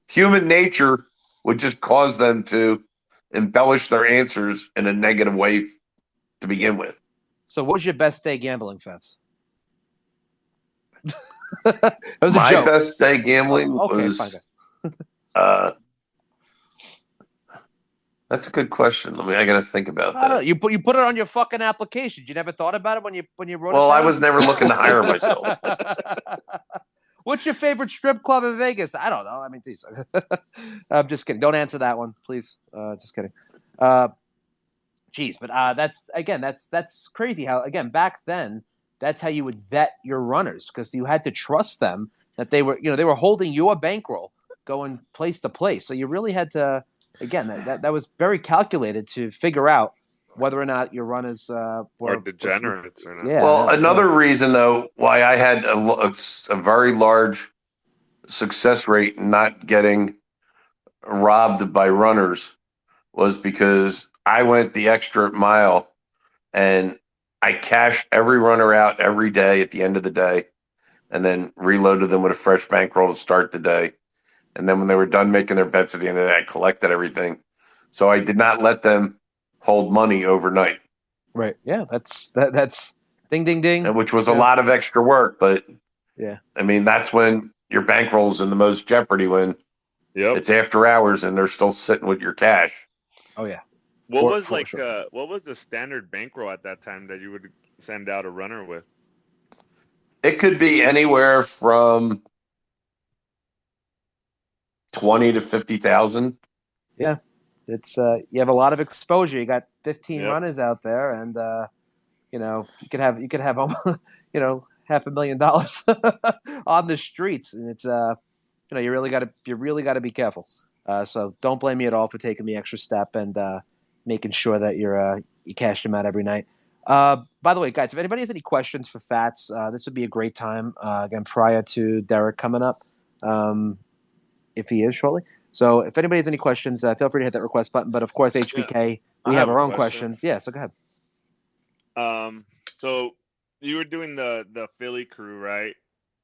human nature would just cause them to embellish their answers in a negative way to begin with. So what was your best day gambling, Fats? That was My a joke. best day gambling was that's a good question. I got to think about that. You put it on your fucking application. You never thought about it when you wrote it down? Well, I was never looking to hire myself. What's your favorite strip club in Vegas? I don't know. I mean, geez. I'm just kidding. Don't answer that one, please. Just kidding. Geez, but that's crazy. How again back then, that's how you would vet your runners, because you had to trust them that they were holding your bankroll going place to place. So you really had to. Again, that was very calculated to figure out whether or not your runners were degenerates or not. Yeah. Well, another reason, though, why I had a very large success rate in not getting robbed by runners was because I went the extra mile and I cashed every runner out every day at the end of the day and then reloaded them with a fresh bankroll to start the day. And then when they were done making their bets at the end of the day, I collected everything. So I did not let them hold money overnight. Right. Yeah. That's ding, ding, ding. Which was a lot of extra work. But yeah, I mean, that's when your bankroll's in the most jeopardy, when it's after hours and they're still sitting with your cash. Oh, yeah. What was the standard bankroll at that time that you would send out a runner with? It could be anywhere from 20 to 50,000. Yeah, it's you have a lot of exposure. You got 15 runners out there, and you could have almost, $500,000 on the streets, and it's you really got to be careful. So don't blame me at all for taking the extra step and making sure that you cash them out every night. By the way, guys, if anybody has any questions for Fats, this would be a great time. Again, prior to Derek coming up, if he is shortly. So, if anybody has any questions, feel free to hit that request button. But of course, Yeah, HBK, I we have have a our own question. questions. Yeah, so go ahead. So you were doing the Philly crew, right?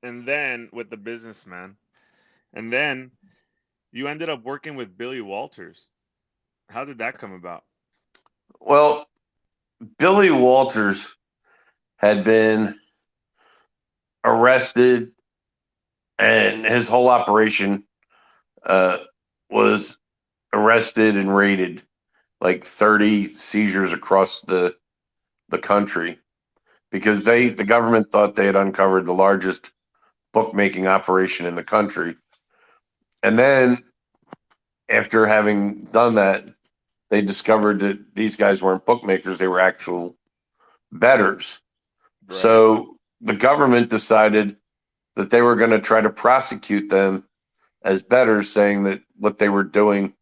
And then with the businessman, and then you ended up working with Billy Walters. How did that come about? Well, Billy Walters had been arrested, and his whole operation uh, was arrested and raided, like 30 seizures across the country, because the government thought they had uncovered the largest bookmaking operation in the country. And then after having done that, they discovered that these guys weren't bookmakers, they were actual bettors. Right. So the government decided that they were going to try to prosecute them as bettors, saying that what they were doing,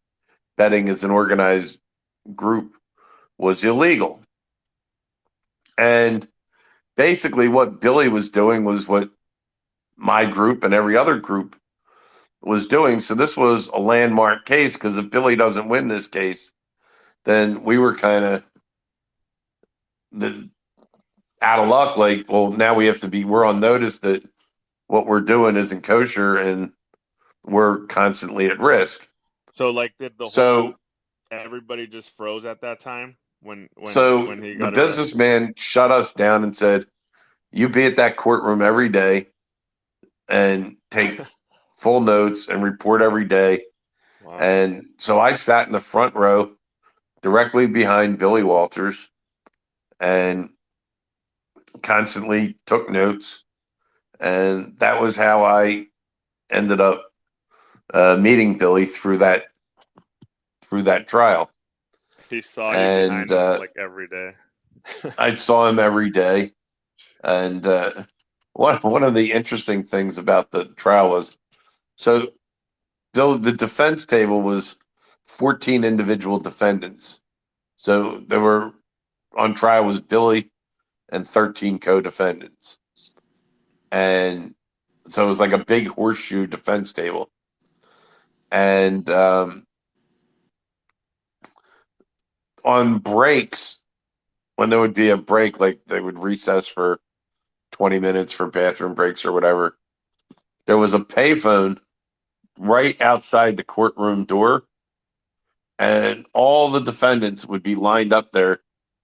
betting as an organized group, was illegal. And basically, what Billy was doing was what my group and every other group was doing. So this was a landmark case, because if Billy doesn't win this case, then we were kind of out of luck. Like, well, now we're on notice that what we're doing isn't kosher, and we're constantly at risk. So like, did everybody just froze at that time when he the got arrested? businessman shut us down and said, "You be at that courtroom every day and take full notes and report every day." Wow. And so I sat in the front row directly behind Billy Walters and constantly took notes. And that was how I ended up meeting Billy through that trial. He saw you behind him like every day. I saw him every day. And one of the interesting things about the trial was, so the defense table was 14 individual defendants. So there were, on trial was Billy and 13 co-defendants. And so it was like a big horseshoe defense table. And on breaks, when there would be a break, like they would recess for 20 minutes for bathroom breaks or whatever, there was a payphone right outside the courtroom door, and all the defendants would be lined up there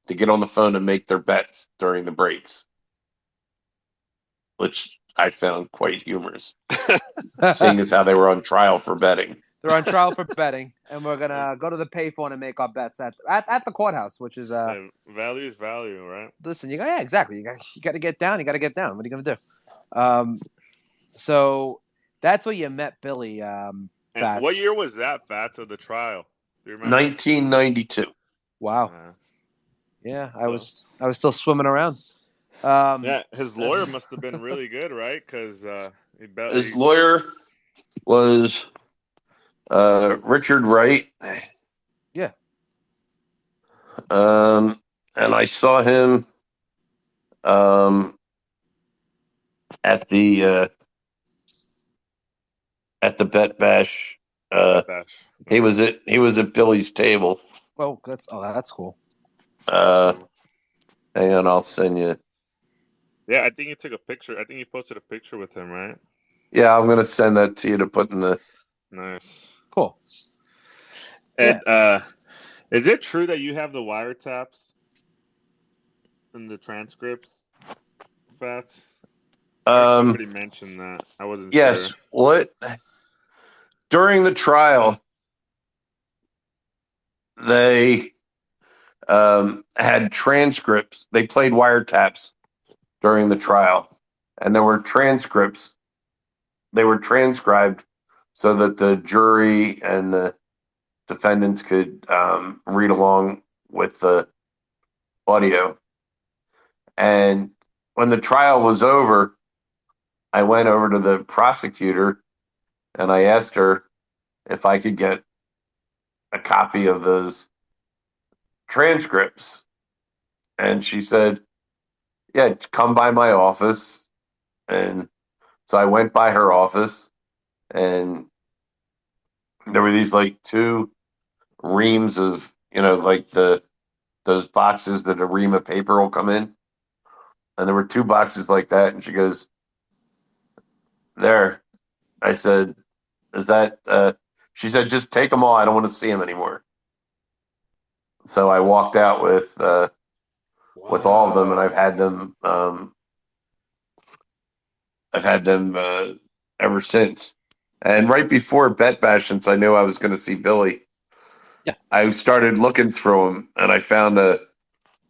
to get on the phone and make their bets during the breaks, which I found quite humorous, seeing as how they were on trial for betting. They're on trial for betting, and we're gonna go to the payphone and make our bets at the courthouse, which is value is value, right? Listen, yeah, exactly. You got to get down. You got to get down. What are you gonna do? So that's where you met Billy. And Fats. what year was that, Fats, of the trial? Do you remember? 1992. Wow. Yeah, I was still swimming around. Yeah, his lawyer must have been really good, right? Because his lawyer was Richard Wright. Yeah. And I saw him at the Bet Bash. He was at Billy's table. Well, that's cool. Hang on, I'll send you. Yeah, I think you took a picture. I think you posted a picture with him, right? Yeah, I'm gonna send that to you to put in the. Nice. Cool. And is it true that you have the wiretaps and the transcripts, Fats? Somebody mentioned that. I wasn't sure. Yes. What? During the trial, they had transcripts. They played wiretaps during the trial, and there were transcripts. They were transcribed so that the jury and the defendants could read along with the audio. And when the trial was over, I went over to the prosecutor and I asked her if I could get a copy of those transcripts. And she said, yeah, come by my office. And so I went by her office, and there were these like two reams of, like those boxes that a ream of paper will come in. And there were two boxes like that. And she goes, there. I said, is that, she said, just take them all. I don't want to see them anymore. So I walked out with all of them, and I've had them, ever since. And right before Bet Bash, since I knew I was going to see Billy, Yeah. I started looking through them, and I found a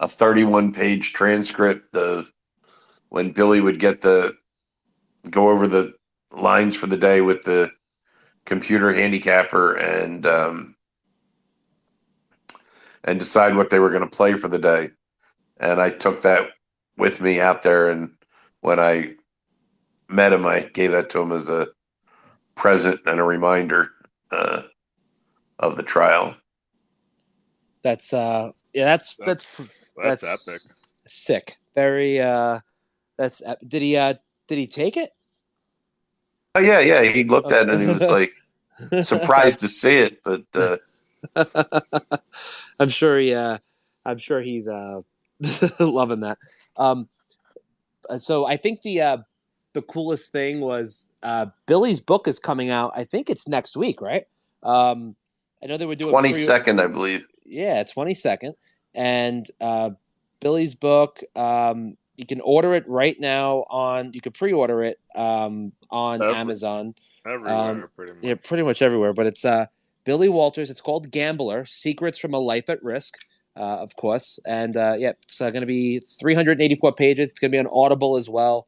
31-page transcript of when Billy would go over the lines for the day with the computer handicapper and decide what they were going to play for the day. And I took that with me out there, and when I met him, I gave that to him as a present and a reminder of the trial. That's That's epic. sick. Very did he take it? Oh yeah. He looked at it and he was like surprised to see it, but I'm sure he's loving that. So I think the coolest thing was Billy's book is coming out. I think it's next week, right? I know they were doing 22nd, I believe. Yeah, 22nd. And Billy's book, you can order it right now you can pre-order it on Amazon. Everywhere, pretty much. Yeah, pretty much everywhere. But it's Billy Walters. It's called Gambler: Secrets from a Life at Risk, of course. And it's going to be 384 pages. It's going to be on Audible as well.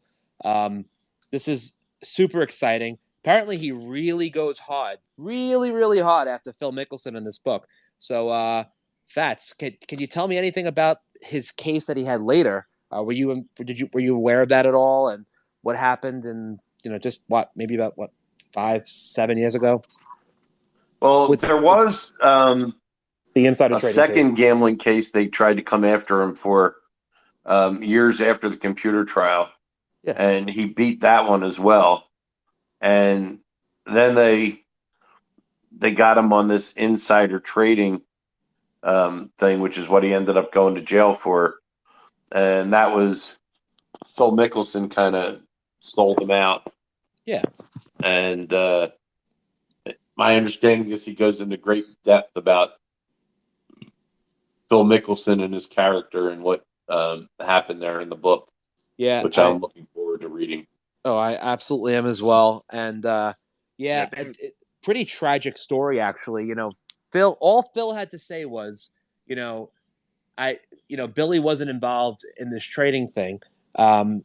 This is super exciting. Apparently, he really goes hard, really, really hard after Phil Mickelson in this book. So, Fats, can you tell me anything about his case that he had later? Were you aware of that at all, and what happened? And just maybe about 5-7 years ago? Well, there was the insider a trading second case. gambling case they tried to come after him for years after the computer trial, and he beat that one as well. And then they got him on this insider trading thing, which is what he ended up going to jail for. And that was Phil Mickelson kind of sold him out. Yeah. And my understanding is he goes into great depth about Phil Mickelson and his character and what happened there in the book. Yeah. Which I'm looking forward to reading. Oh, I absolutely am as well. And pretty tragic story, actually. All Phil had to say was, Billy wasn't involved in this trading thing. And,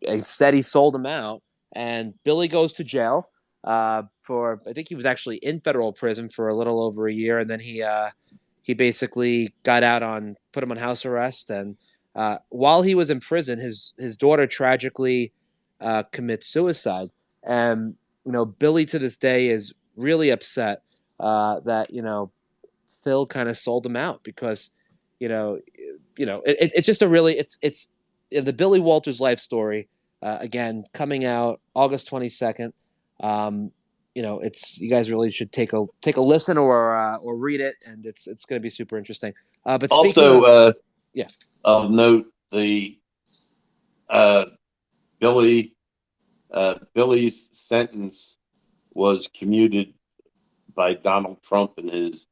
instead he sold him out, and Billy goes to jail for, I think he was actually in federal prison for a little over a year. And then he basically got out put him on house arrest. And while he was in prison, his daughter tragically commits suicide. And, Billy to this day is really upset that, Phil kind of sold him out because, it's just it's the Billy Walters life story, again, coming out August 22nd. It's, you guys really should take a listen or read it, and it's going to be super interesting. But also, I'll note the Billy's sentence was commuted by Donald Trump and his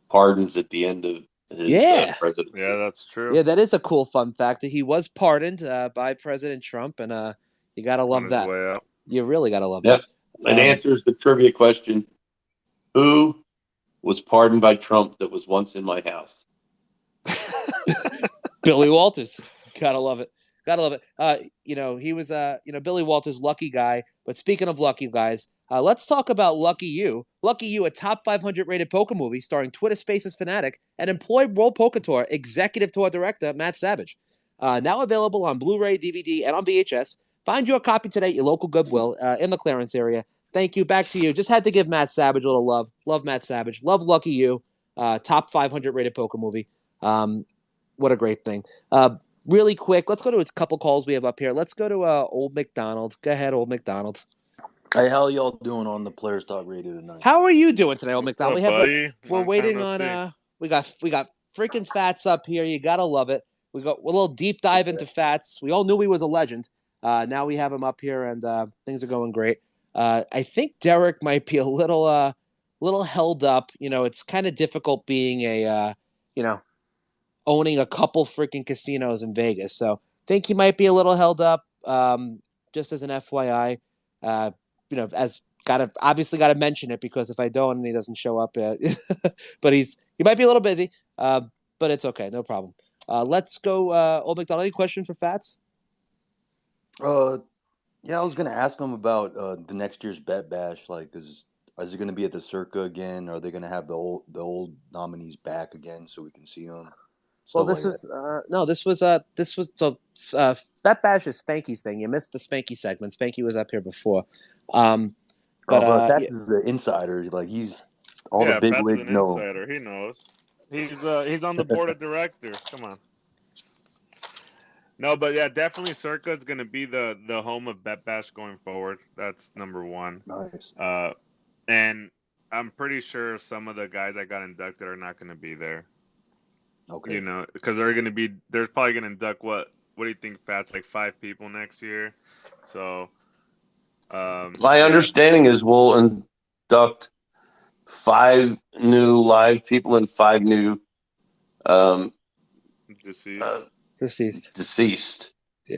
pardons at the end of his presidency. Yeah, that's true. Yeah, that is a cool fun fact that he was pardoned by President Trump, and you gotta love that. Way out. You really gotta love that. It answers the trivia question: who was pardoned by Trump that was once in my house? Billy Walters. Gotta love it. Gotta love it. He was Billy Walters, lucky guy. But speaking of lucky guys, let's talk about Lucky You. Lucky You, a top 500 rated poker movie starring Twitter Spaces fanatic and employed World Poker Tour executive tour director Matt Savage. Now available on Blu-ray, DVD, and on VHS. Find your copy today at your local Goodwill in the clearance area. Thank you. Back to you. Just had to give Matt Savage a little love. Love Matt Savage. Love Lucky You. Top 500 rated poker movie. what a great thing. Really quick, let's go to a couple calls we have up here. Let's go to Old McDonald. Go ahead, Old McDonald. Hey, how y'all doing on the Players Talk Radio tonight? How are you doing today, Old What's McDonald? up, buddy? We're Long waiting time no on see. we got freaking Fats up here. You gotta love it. We got a little deep dive into Fats. We all knew he was a legend. Now we have him up here, and things are going great. I think Derek might be a little held up. You know, it's kind of difficult being a owning a couple freaking casinos in Vegas. So I think he might be a little held up. Just as an FYI, as obviously got to mention it, because if I don't and he doesn't show up, but he might be a little busy. But it's okay, no problem. Let's go. Old McDonald, any question for Fats? Yeah, I was gonna ask him about the next year's Bet Bash. Like, is it gonna be at the Circa again? Are they gonna have the old nominees back again so we can see them? Well, Stuff this like was so Bet Bash is Spanky's thing. You missed the Spanky segment. Spanky was up here before. that. But That's the insider. Like, he's all the big Pat's wigs an know. insider. He knows. He's on the board of directors. Come on. No, but yeah, definitely Circa is going to be the home of Bet Bash going forward. That's number one. Nice. And I'm pretty sure some of the guys that got inducted are not going to be there. Okay. You know, because there's probably going to induct what do you think, Fats? Like 5 people next year. So, My understanding is we'll induct 5 new live people and 5 new deceased. Yeah.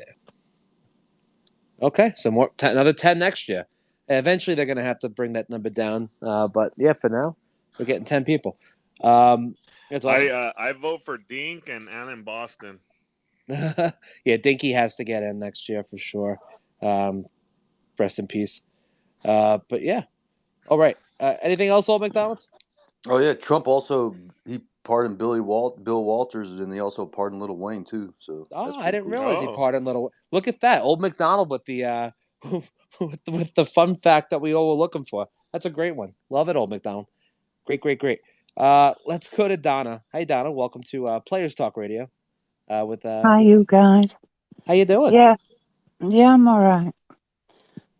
Okay, so another 10 next year. Eventually, they're going to have to bring that number down. But yeah, for now, we're getting 10 people. That's awesome. I vote for Dink and Alan Boston. Yeah, Dinky has to get in next year for sure. Rest in peace. But yeah. All right. Anything else, Old McDonald? Oh yeah, Trump also he pardoned Bill Walters, and he also pardoned Lil Wayne too. So I didn't cool. realize he pardoned Little. Look at that, Old McDonald with the with the fun fact that we all were looking for. That's a great one. Love it, Old McDonald. Great. Let's go to Donna. Hi, Donna. Welcome to Players Talk Radio. Hi, you guys. How you doing? Yeah, I'm all right.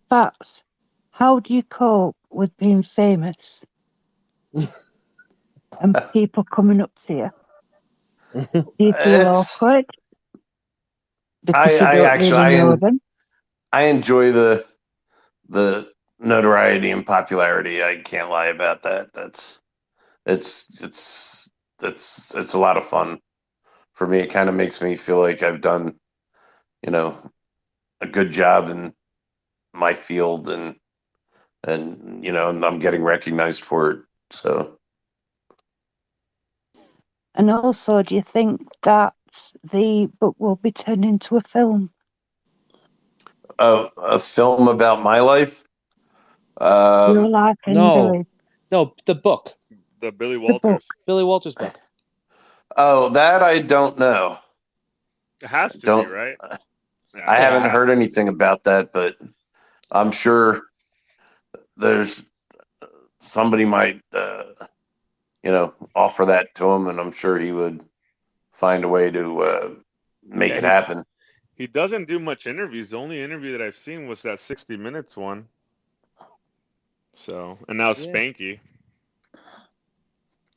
Fats, how do you cope with being famous and people coming up to you? Do you feel awkward? I enjoy the notoriety and popularity. I can't lie about that. It's a lot of fun for me. It kind of makes me feel like I've done, a good job in my field, and I'm getting recognized for it. So. And also, do you think that the book will be turned into a film? A film about my life? Your life and Billy's? No, the book. The Billy Walters. Billy Walters book. Oh, that I don't know. It has to be, right? I haven't heard anything about that, but I'm sure there's somebody might, offer that to him, and I'm sure he would find a way to make it happen. He doesn't do much interviews. The only interview that I've seen was that 60 Minutes one. So, and now Spanky.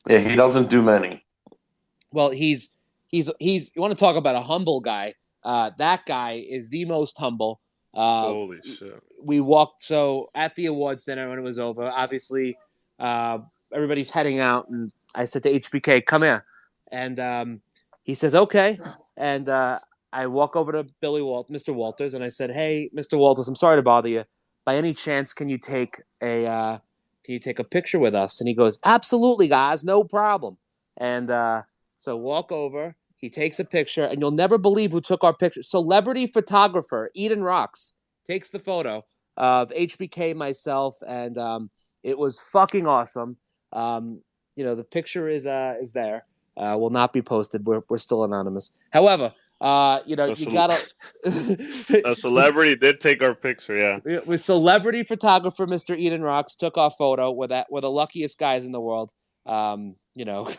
Yeah, he doesn't do many. Well, he's you want to talk about a humble guy? That guy is the most humble. Holy shit. We walked at the awards dinner when it was over. Obviously, everybody's heading out, and I said to HBK, "Come here," and he says, "Okay," and I walk over to Mr. Walters, and I said, "Hey, Mr. Walters, I'm sorry to bother you. By any chance, can you take a picture with us?" And he goes, "Absolutely, guys, no problem." And so walk over. He takes a picture, and you'll never believe who took our picture. Celebrity photographer Eden Rocks takes the photo of HBK, myself, and it was fucking awesome. The picture is there. Will not be posted. We're still anonymous. However, you gotta. A celebrity did take our picture, yeah. With celebrity photographer Mr. Eden Rocks took our photo. We're the luckiest guys in the world. You know,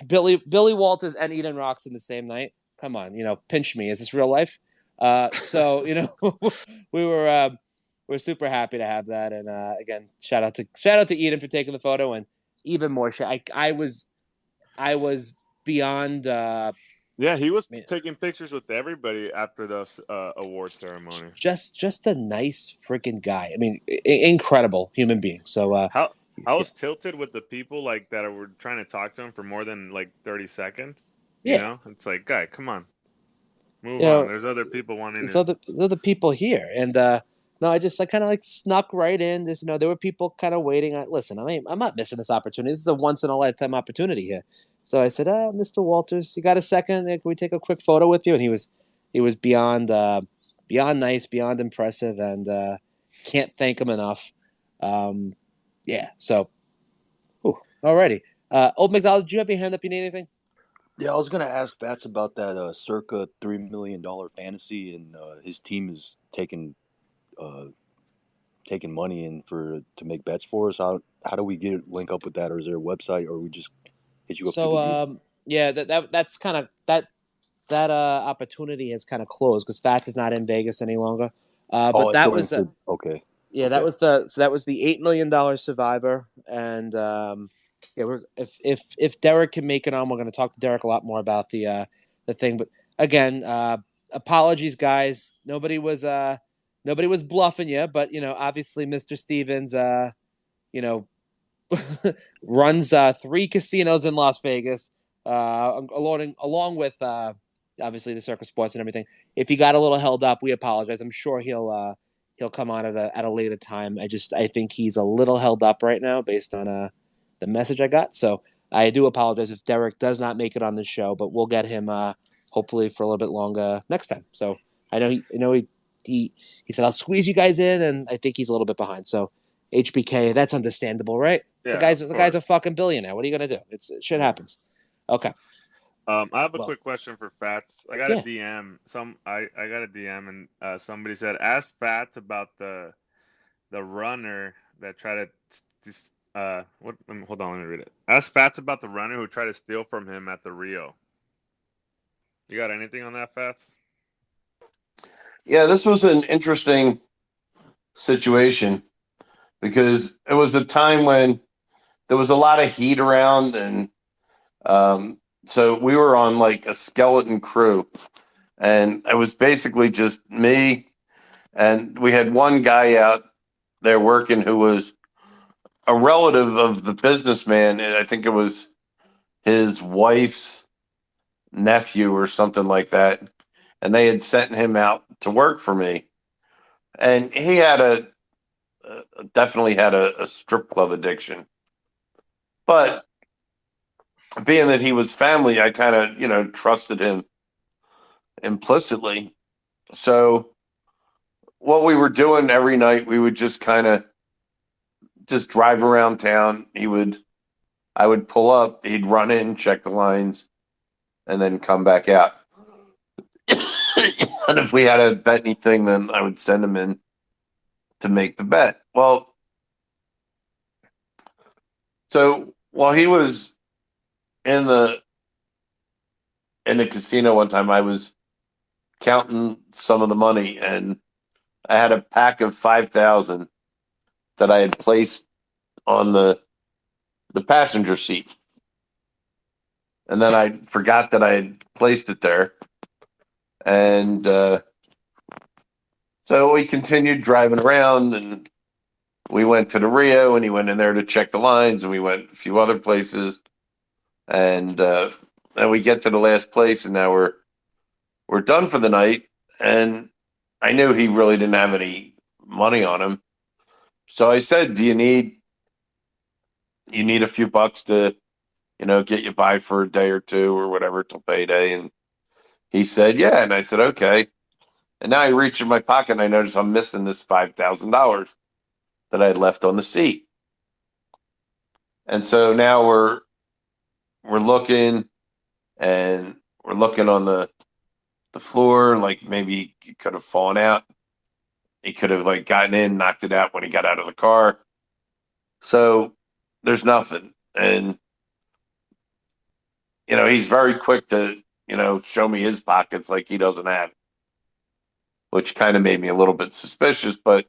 Billy Walters and Eden Rocks in the same night. Come on, you know, pinch me. Is this real life? So you know, we we're super happy to have that. And again, shout out to Eden for taking the photo, and even more. I was beyond. Yeah, he was taking pictures with everybody after the award ceremony. Just a nice freaking guy. I mean, incredible human being. So how I was tilted with the people like that were trying to talk to him for more than like 30 seconds. You yeah, know, it's like, guy, come on, move you on. know, There's other people wanting there's to. other people here, and no, I kind of like snuck right in. There's, you know, there were people kind of waiting. Listen, I'm not missing this opportunity. This is a once in a lifetime opportunity here. So I said, Mr. Walters, you got a second? Can we take a quick photo with you? And he was beyond nice, beyond impressive, and can't thank him enough. Yeah. So, alrighty. Old McDonald, did you have your hand up? You need anything? Yeah, I was gonna ask Fats about that circa $3 million fantasy, and his team is uh, taking money in to make bets for us. How do we link up with that, or is there a website, or we just hit you up through So, the group? yeah, that's kind of that opportunity has kind of closed because Fats is not in Vegas any longer. Oh, But it's that going was into okay, yeah, okay. that was the $8 million Survivor, and yeah, if Derek can make it on, we're going to talk to Derek a lot more about the thing. But again, apologies, guys. Nobody was bluffing you, but you know, obviously, Mr. Stevens, you know, runs 3 casinos in Las Vegas, along with obviously the Circa Sports and everything. If he got a little held up, we apologize. I'm sure he'll come on at a later time. I think he's a little held up right now based on the message I got. So I do apologize if Derek does not make it on the show, but we'll get him hopefully for a little bit longer next time. So I know he said I'll squeeze you guys in, and I think he's a little bit behind. So HBK, that's understandable, right? Yeah, of The guy's course. a fucking billionaire. What are you gonna do? Shit Yeah. happens. Okay. I have a Well, quick question for Fats. I got a yeah. DM. I got a DM and somebody said ask Fats about the runner that tried to what hold on, let me read it. Ask Fats about the runner who tried to steal from him at the Rio. You got anything on that, Fats? Yeah, this was an interesting situation because it was a time when there was a lot of heat around, and so we were on like a skeleton crew, and it was basically just me, and we had one guy out there working who was a relative of the businessman, and I think it was his wife's nephew or something like that, and they had sent him out to work for me, and he had definitely had a strip club addiction, but being that he was family, I kind of trusted him implicitly. So what we were doing every night, we would just kind of just drive around town. I would pull up, he'd run in, check the lines, and then come back out. And if we had to bet anything, then I would send him in to make the bet. Well, so while he was in the casino one time, I was counting some of the money, and I had a pack of 5,000 that I had placed on the passenger seat, and then I forgot that I had placed it there, and so we continued driving around, and we went to the Rio, and he went in there to check the lines, and we went a few other places, and then we get to the last place, and now we're done for the night, and I knew he really didn't have any money on him, so I said, "Do you need a few bucks to get you by for a day or two or whatever till payday?" And he said, "Yeah." And I said, "Okay." And now I reach in my pocket and I notice I'm missing this $5,000 that I had left on the seat. And so now we're looking, and we're looking on the floor, like maybe he could have fallen out. He could have like gotten in, knocked it out when he got out of the car. So there's nothing. And he's very quick to, show me his pockets like he doesn't have, which kind of made me a little bit suspicious. But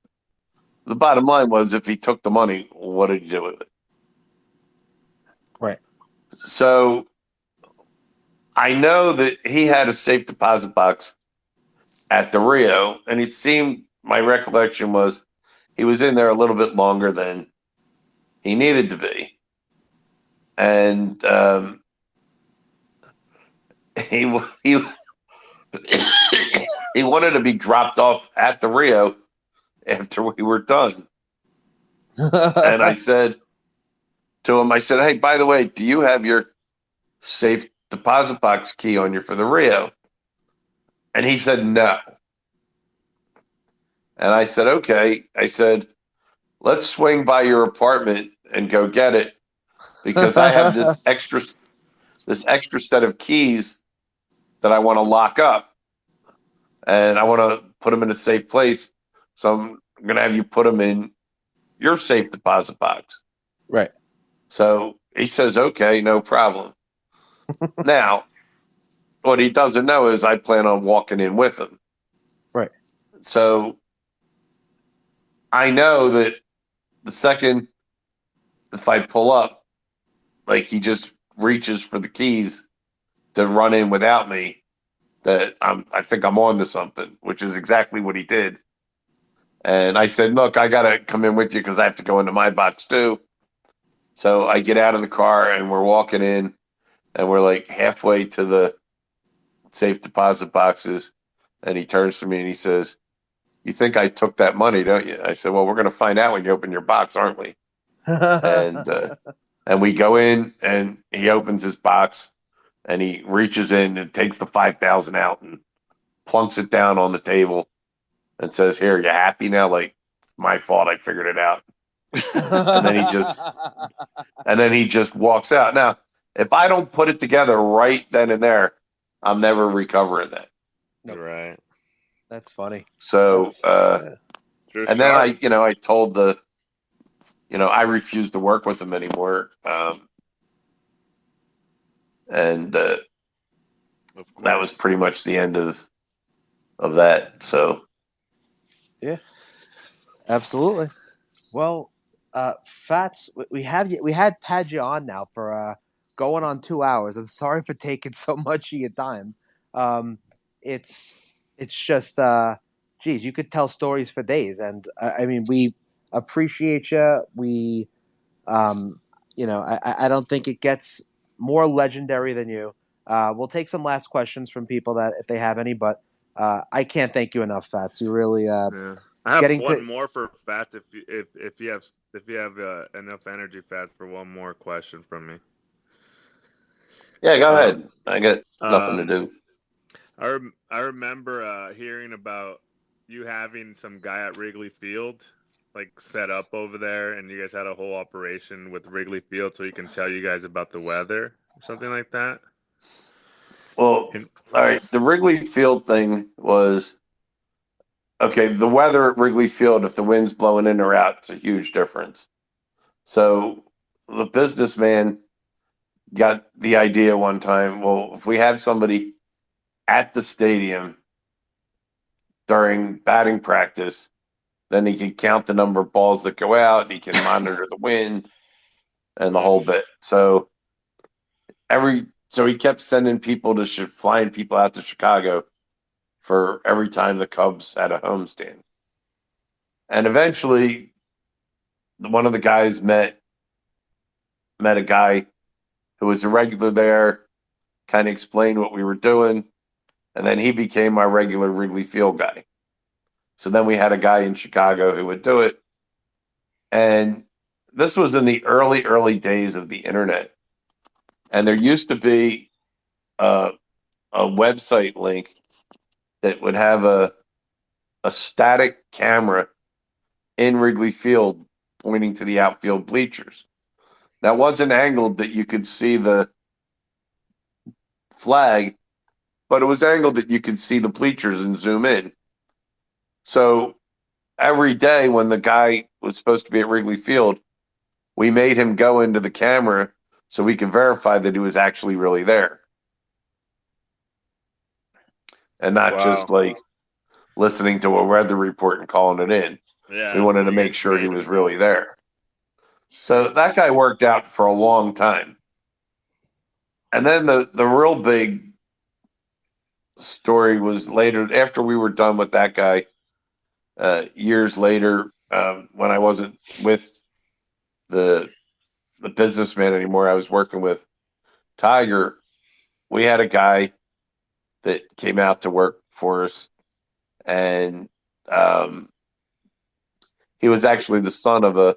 the bottom line was, if he took the money, what did he do with it? Right. So I know that he had a safe deposit box at the Rio, and it seemed, my recollection was, he was in there a little bit longer than he needed to be. And he he wanted to be dropped off at the Rio after we were done. And I said to him, hey, by the way, do you have your safe deposit box key on you for the Rio? And he said no. And I said, okay. I said, let's swing by your apartment and go get it, because I have this extra set of keys that I want to lock up, and I want to put them in a safe place. So I'm going to have you put them in your safe deposit box. Right. So he says, okay, no problem. Now, what he doesn't know is I plan on walking in with him. Right. So I know that the second, if I pull up, like, he just reaches for the keys to run in without me, that I think I'm on to something, which is exactly what he did. And I said, look, I got to come in with you because I have to go into my box too. So I get out of the car and we're walking in, and we're like halfway to the safe deposit boxes. And he turns to me and he says, you think I took that money, don't you? I said, well, we're going to find out when you open your box, aren't we? And we go in, and he opens his box, and he reaches in and takes the 5,000 out and plunks it down on the table and says, here, you happy now? Like, my fault, I figured it out. And then he just walks out. Now, if I don't put it together right then and there, I'm never recovering that. Right. That's funny. So, and then I told I refused to work with him anymore. And that was pretty much the end of that. So, yeah, absolutely. Well, Fats, we had you on now for going on 2 hours. I'm sorry for taking so much of your time. It's just, geez, you could tell stories for days, and I mean, we appreciate you. We, I don't think it gets more legendary than you. We'll take some last questions from people that if they have any, but I can't thank you enough, Fats. You really yeah. I have getting one more for Fats if you have enough energy, Fats, for one more question from me. Yeah, go ahead. I got nothing to do. I remember hearing about you having some guy at Wrigley Field like set up over there, and you guys had a whole operation with Wrigley Field so he can tell you guys about the weather or something like that. Well, all right. The Wrigley Field thing was, okay, the weather at Wrigley Field, if the wind's blowing in or out, it's a huge difference. So the businessman got the idea one time, well, if we have somebody at the stadium during batting practice, then he can count the number of balls that go out, and he can monitor the wind and the whole bit. So he kept sending people flying people out to Chicago for every time the Cubs had a homestand. And eventually, one of the guys met a guy who was a regular there, kind of explained what we were doing, and then he became our regular Wrigley Field guy. So then we had a guy in Chicago who would do it. And this was in the early days of the internet. And there used to be a website link that would have a static camera in Wrigley Field pointing to the outfield bleachers. Now, it wasn't angled that you could see the flag, but it was angled that you could see the bleachers and zoom in. So every day when the guy was supposed to be at Wrigley Field, we made him go into the camera so we can verify that he was actually really there. And not just like listening to a weather report and calling it in. Yeah, We wanted to you make guys sure he made was him really go. there. So that guy worked out for a long time. And then the real big story was later, after we were done with that guy, years later, when I wasn't with the businessman anymore, I was working with Tiger. We had a guy that came out to work for us, and he was actually the son of a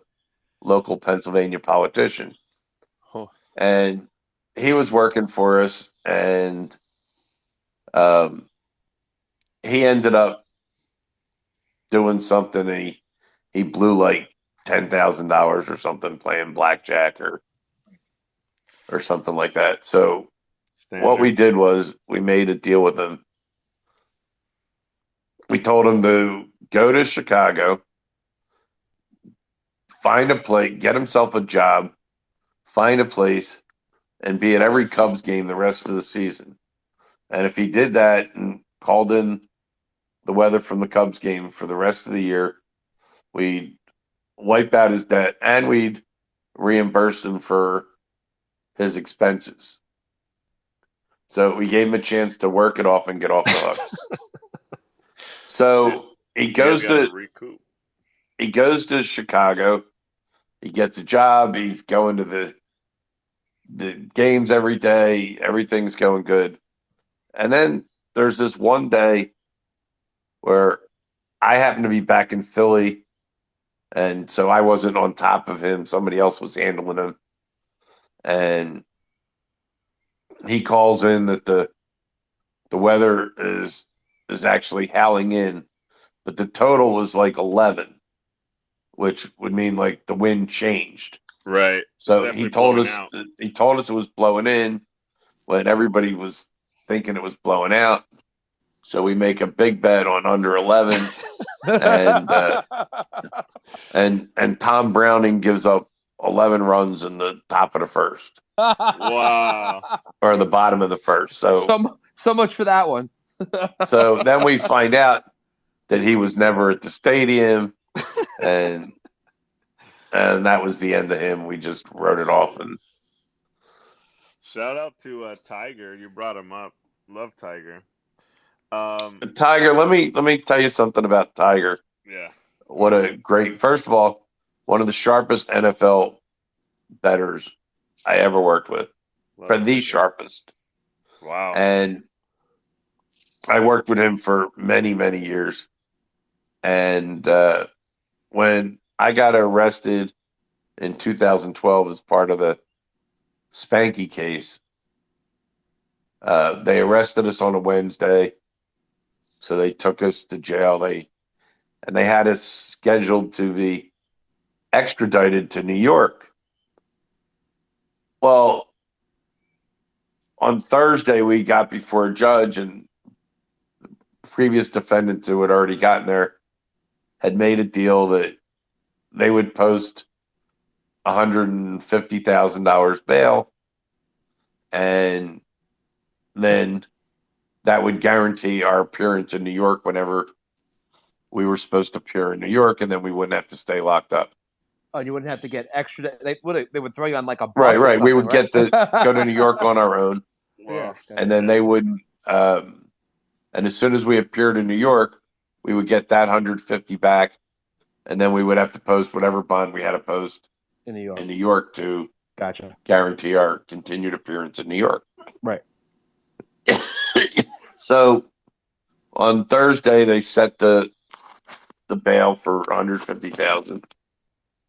local Pennsylvania politician. Oh. And he was working for us, and he ended up doing something, and he blew like $10,000 or something playing blackjack or something like that. So what we did was we made a deal with him. We told him to go to Chicago, find a place, get himself a job, find a place, and be at every Cubs game the rest of the season. And if he did that and called in the weather from the Cubs game for the rest of the year, we'd wipe out his debt and we'd reimburse him for his expenses. So we gave him a chance to work it off and get off the hooks. So he goes to Chicago. He gets a job. He's going to the games every day. Everything's going good. And then there's this one day where I happened to be back in Philly, and so I wasn't on top of him. Somebody else was handling him. And he calls in that the weather is actually howling in, but the total was like 11, which would mean like the wind changed. Right. So he told us it was blowing in when everybody was thinking it was blowing out. So we make a big bet on under 11, and Tom Browning gives up 11 runs in the top of the first. Wow. Or the bottom of the first. So much for that one. So then we find out that he was never at the stadium, and that was the end of him. We just wrote it off. And shout out to Tiger. You brought him up. Love Tiger. Tiger, let me tell you something about Tiger. Yeah. What a great, first of all, one of the sharpest NFL bettors I ever worked with. For the sharpest. Wow. And I worked with him for many, many years. And when I got arrested in 2012 as part of the Spanky case, they arrested us on a Wednesday. So they took us to jail. They had us scheduled to be extradited to New York. Well, on Thursday, we got before a judge, and previous defendants who had already gotten there had made a deal that they would post $150,000 bail, and then that would guarantee our appearance in New York whenever we were supposed to appear in New York, and then we wouldn't have to stay locked up. Oh, you wouldn't have to get extra. They would throw you on like a bus. Right. We would get to go to New York on our own. Wow. And then they wouldn't. And as soon as we appeared in New York, we would get that 150 back, and then we would have to post whatever bond we had to post in New York to guarantee our continued appearance in New York. Right. So on Thursday, they set the bail for 150,000,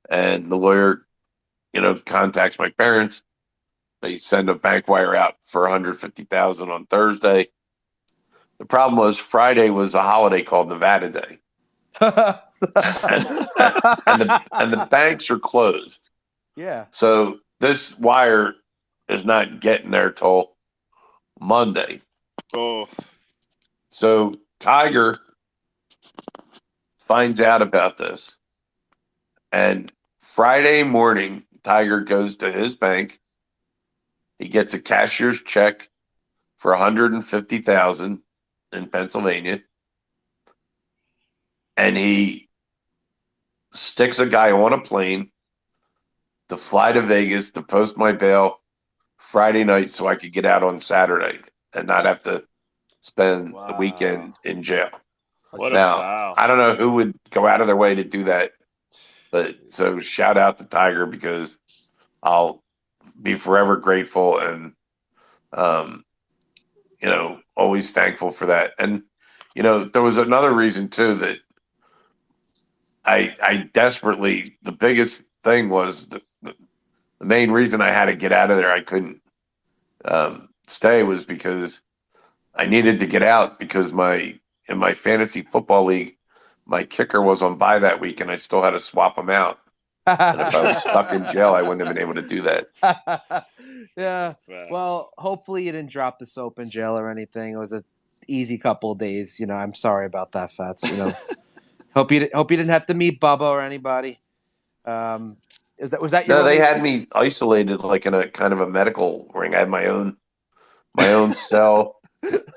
and the lawyer, contacts my parents. They send a bank wire out for 150,000 on Thursday. The problem was Friday was a holiday called Nevada Day, and the banks are closed. Yeah. So this wire is not getting there till Monday. Oh. So Tiger finds out about this, and Friday morning, Tiger goes to his bank He gets a cashier's check for $150,000 in Pennsylvania, and he sticks a guy on a plane to fly to Vegas to post my bail Friday night so I could get out on Saturday and not have to spend the weekend in jail. What Now, a pal. I don't know who would go out of their way to do that, but so shout out to Tiger because I'll be forever grateful and, always thankful for that. And, there was another reason too that I desperately, the biggest thing was the main reason I had to get out of there. I couldn't stay was because I needed to get out because in my fantasy football league, my kicker was on bye that week and I still had to swap him out. And if I was stuck in jail, I wouldn't have been able to do that. Yeah. Well, hopefully you didn't drop the soap in jail or anything. It was an easy couple of days. I'm sorry about that, Fats. Hope you didn't have to meet Bubba or anybody. Was that your? No, they had me isolated like in a kind of a medical ring. I had my own cell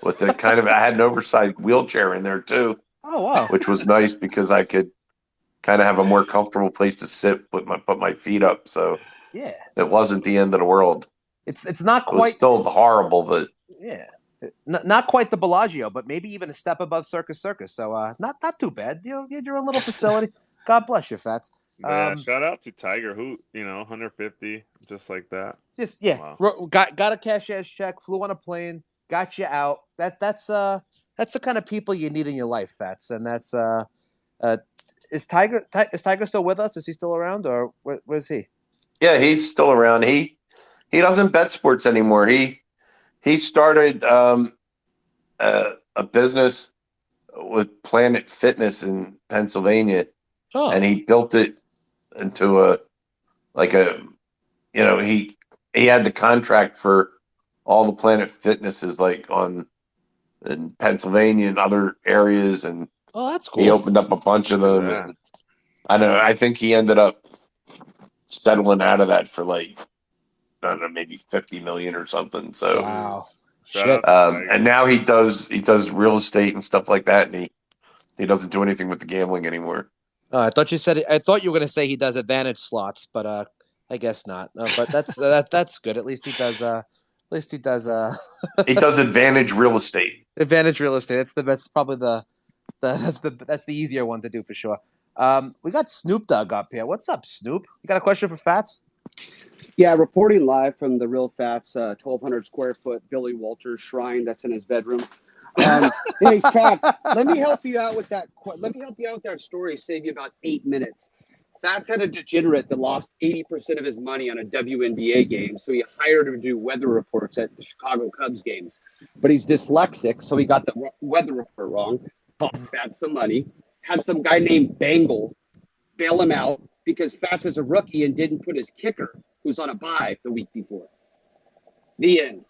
with I had an oversized wheelchair in there too. Oh wow! Which was nice because I could kind of have a more comfortable place to sit, put my feet up. So yeah, it wasn't the end of the world. It's not quite. It was still horrible, but yeah, not quite the Bellagio, but maybe even a step above Circa Circus. So not too bad. You had your own little facility. God bless you, Fats. Shout out to Tiger, who 150, just like that. Just got a cashier's check, flew on a plane, got you out. That's the kind of people you need in your life, Fats, and that's is Tiger still with us? Is he still around, or where's he? Yeah, he's still around. He doesn't bet sports anymore. He started a business with Planet Fitness in Pennsylvania, and he built it into he had the contract for all the Planet Fitnesses in Pennsylvania and other areas, and that's cool. He opened up a bunch of them. Yeah. And I don't know. I think he ended up settling out of that for I don't know, maybe $50 million or something. So wow, shit. And now he does real estate and stuff like that, and he doesn't do anything with the gambling anymore. I thought you were going to say he does advantage slots, but I guess not. No, but that's good. At least he does. He does advantage real estate. Advantage real estate. That's probably that's the easier one to do for sure. We got Snoop Dogg up here. What's up, Snoop? You got a question for Fats? Yeah, reporting live from the real Fats 1,200 square foot Billy Walters shrine that's in his bedroom. Hey, Fats, let me help you out with that. Let me help you out with that story. Save you about 8 minutes. Fats had a degenerate that lost 80% of his money on a WNBA game, so he hired him to do weather reports at the Chicago Cubs games. But he's dyslexic, so he got the weather report wrong. Cost Fats some money. Had some guy named Bangle bail him out because Fats is a rookie and didn't put his kicker, who's on a bye the week before. The end.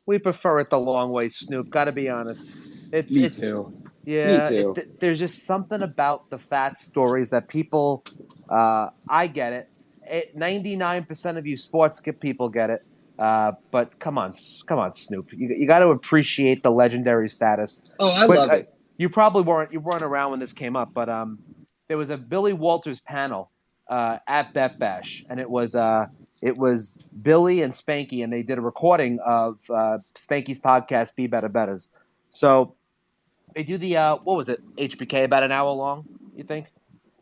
We prefer it the long way, Snoop. Got to be honest. Me too. Yeah, Me too. There's just something about the Fats stories that people. I get it. 99% of you sports people get it. But come on, Snoop. You got to appreciate the legendary status. Oh, I love it. You probably weren't around when this came up, but there was a Billy Walters panel at Bet Bash, and it was Billy and Spanky, and they did a recording of Spanky's podcast, Be Better Betters. So they do the what was it, HBK, about an hour long, you think?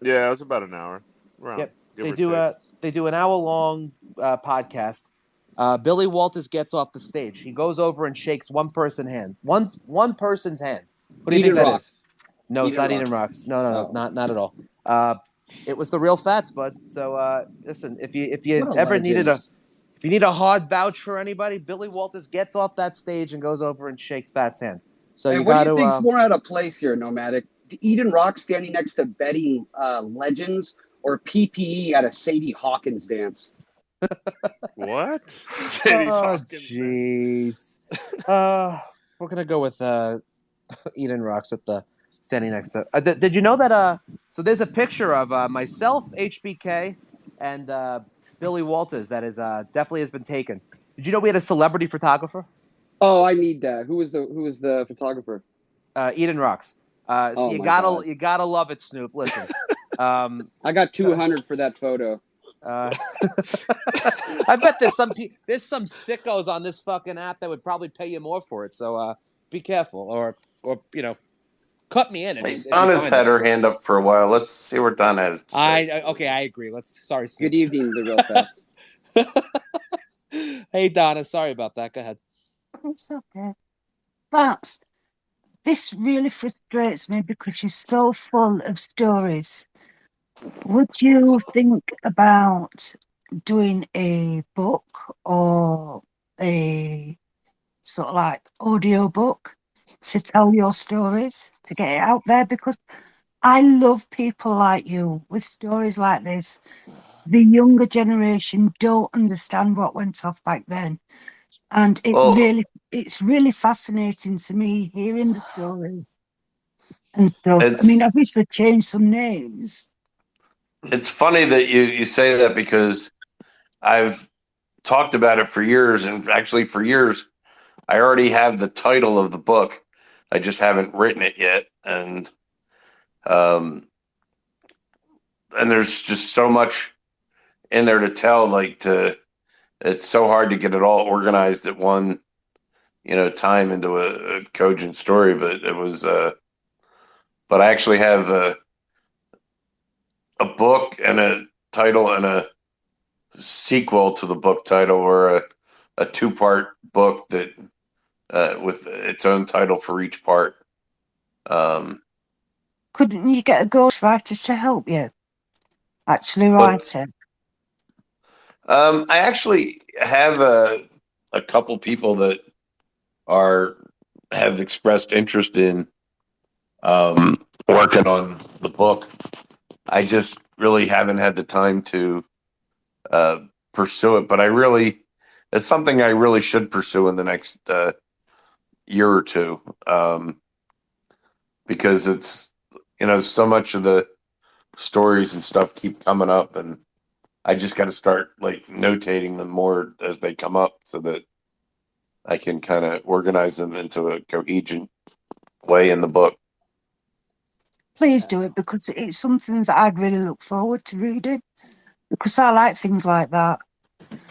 Yeah, it was about an hour. Around, yep. They do an hour long podcast. Billy Walters gets off the stage. He goes over and shakes one person's hand. One person's hand. What do you think that is? No, it's not Eden Rocks. No, not at all. It was the real Fats, bud. So listen, if you ever needed if you need a hard vouch for anybody, Billy Walters gets off that stage and goes over and shakes Fats' hand. So and you what got do to. You think's more out of place here, Nomadic? Eden Rock standing next to betting legends, or PPE at a Sadie Hawkins dance? What? Oh, jeez. We're gonna go with Eden Rocks at the standing next to. Did you know that? So there's a picture of myself, HBK, and Billy Walters. That is definitely has been taken. Did you know we had a celebrity photographer? Oh, I need that. Who was the photographer? Eden Rocks. So Oh my God. you gotta love it, Snoop. Listen, I got 200 for that photo. I bet there's some sickos on this fucking app that would probably pay you more for it. So be careful, or cut me in if you Donna's find had it. her hand up for a while. Let's see what Donna has to say. I agree. Sorry, Snoop. Good evening, the real fats. Hey Donna, sorry about that. Go ahead. It's okay. But this really frustrates me because you're so full of stories. Would you think about doing a book or a sort of like audio book to tell your stories, to get it out there? Because I love people like you with stories like this. The younger generation don't understand what went off back then. And Well, it's really fascinating to me hearing the stories and stuff. I mean, it's obviously changed some names. it's funny that you say that because I've talked about it for years, and actually for years I already have the title of the book. I just haven't written it yet, um, and there's just so much in there to tell. It's so hard to get it all organized at one, time into a cogent story. But but I actually have a book and a title and a sequel to the book title, or a two-part book that with its own title for each part. Couldn't you get a ghostwriter to help you actually But write it? I actually have a couple people that are have expressed interest in working on the book. I just really haven't had the time to uh, pursue it, but it's something I really should pursue in the next year or two, because it's so much of the stories and stuff keep coming up, and I just got to start like notating them more as they come up so that I can kind of organize them into a coherent way in the book. Please do it because it's something that I'd really look forward to reading because I like things like that.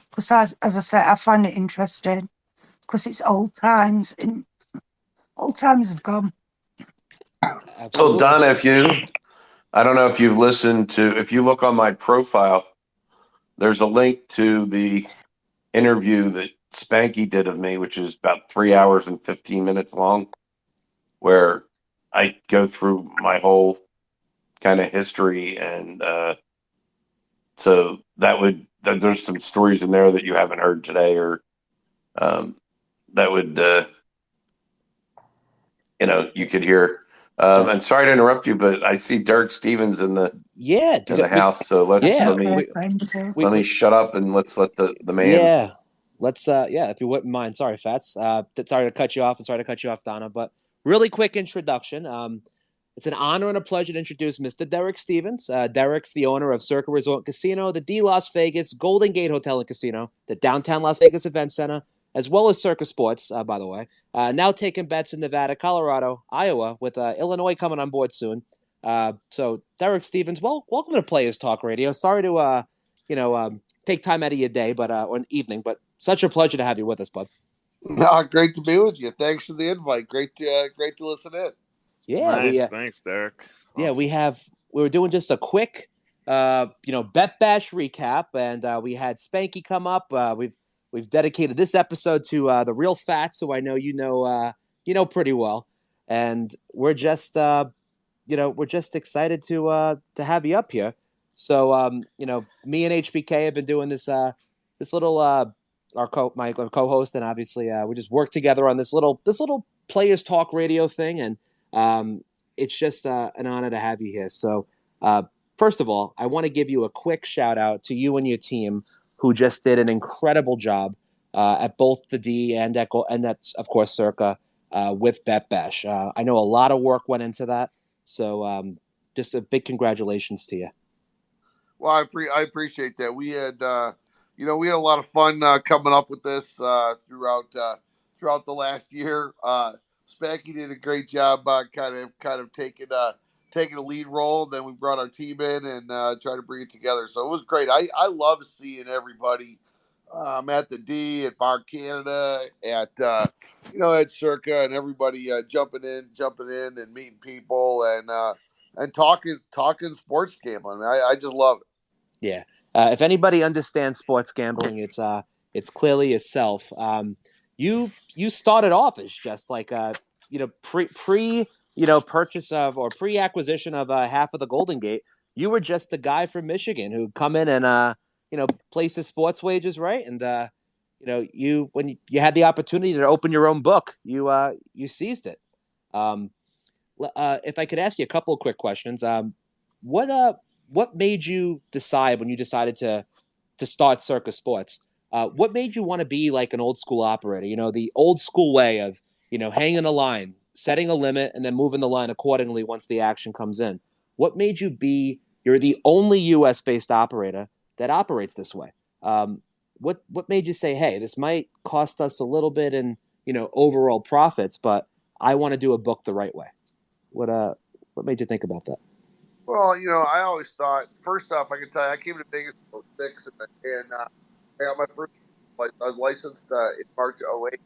Because as I said, I find it interesting because it's old times and old times have gone. So Absolutely. Donna, I don't know if you've listened to, if you look on my profile, there's a link to the interview that Spanky did of me, which is about 3 hours and 15 minutes long, where I go through my whole kind of history. And so there's some stories in there that you haven't heard today, or that would, you could hear. And sorry to interrupt you, but I see Derek Stevens in the house. So let me shut up and let's let the man. Yeah. Let's if you wouldn't mind. Sorry, Fats. Sorry to cut you off, and sorry to cut you off, Donna. But really quick introduction. It's an honor and a pleasure to introduce Mr. Derek Stevens. Derek's the owner of Circa Resort and Casino, the D Las Vegas Golden Gate Hotel and Casino, the Downtown Las Vegas Event Center, as well as Circa Sports, by the way. Now taking bets in Nevada, Colorado, Iowa, with Illinois coming on board soon. So Derek Stevens, welcome to Players Talk Radio. Sorry to take time out of your day, or an evening, but such a pleasure to have you with us, bud. No, great to be with you. Thanks for the invite. Great to listen in. Yeah, nice. Thanks, Derek. Yeah, awesome. we were doing just a quick bet bash recap, and we had Spanky come up. We've dedicated this episode to the real Fats, who I know you know pretty well, and we're just excited to have you up here. So me and HBK have been doing this little my co-host, and obviously we just work together on this little Players Talk Radio thing, and it's just an honor to have you here. So first of all, I want to give you a quick shout out to you and your team, who just did an incredible job at both the D and Echo, and that's of course Circa with Bet Bash. I know a lot of work went into that, so just a big congratulations to you. Well, I appreciate that. We had we had a lot of fun coming up with this throughout the last year. Spanky did a great job kind of taking a lead role. Then we brought our team in and tried to bring it together. So it was great. I love seeing everybody at the D, at Bar Canada, at Circa, and everybody jumping in and meeting people and talking sports gambling. I just love it. Yeah. If anybody understands sports gambling, it's clearly yourself. You started off as just like pre purchase of or pre acquisition of half of the Golden Gate. You were just a guy from Michigan who'd come in and place his sports wagers, right? And you when you had the opportunity to open your own book, you seized it. Um, if I could ask you a couple of quick questions, what what made you decide when you decided to start Circa Sports? What made you want to be like an old school operator? The old school way of hanging a line, setting a limit, and then moving the line accordingly once the action comes in. What made you be? You're the only U.S. based operator that operates this way. What made you say, hey, this might cost us a little bit in overall profits, but I want to do a book the right way? What made you think about that? Well, I always thought, first off, I can tell you, I came to Vegas in 06, and I got my first license. I was licensed in March of 08.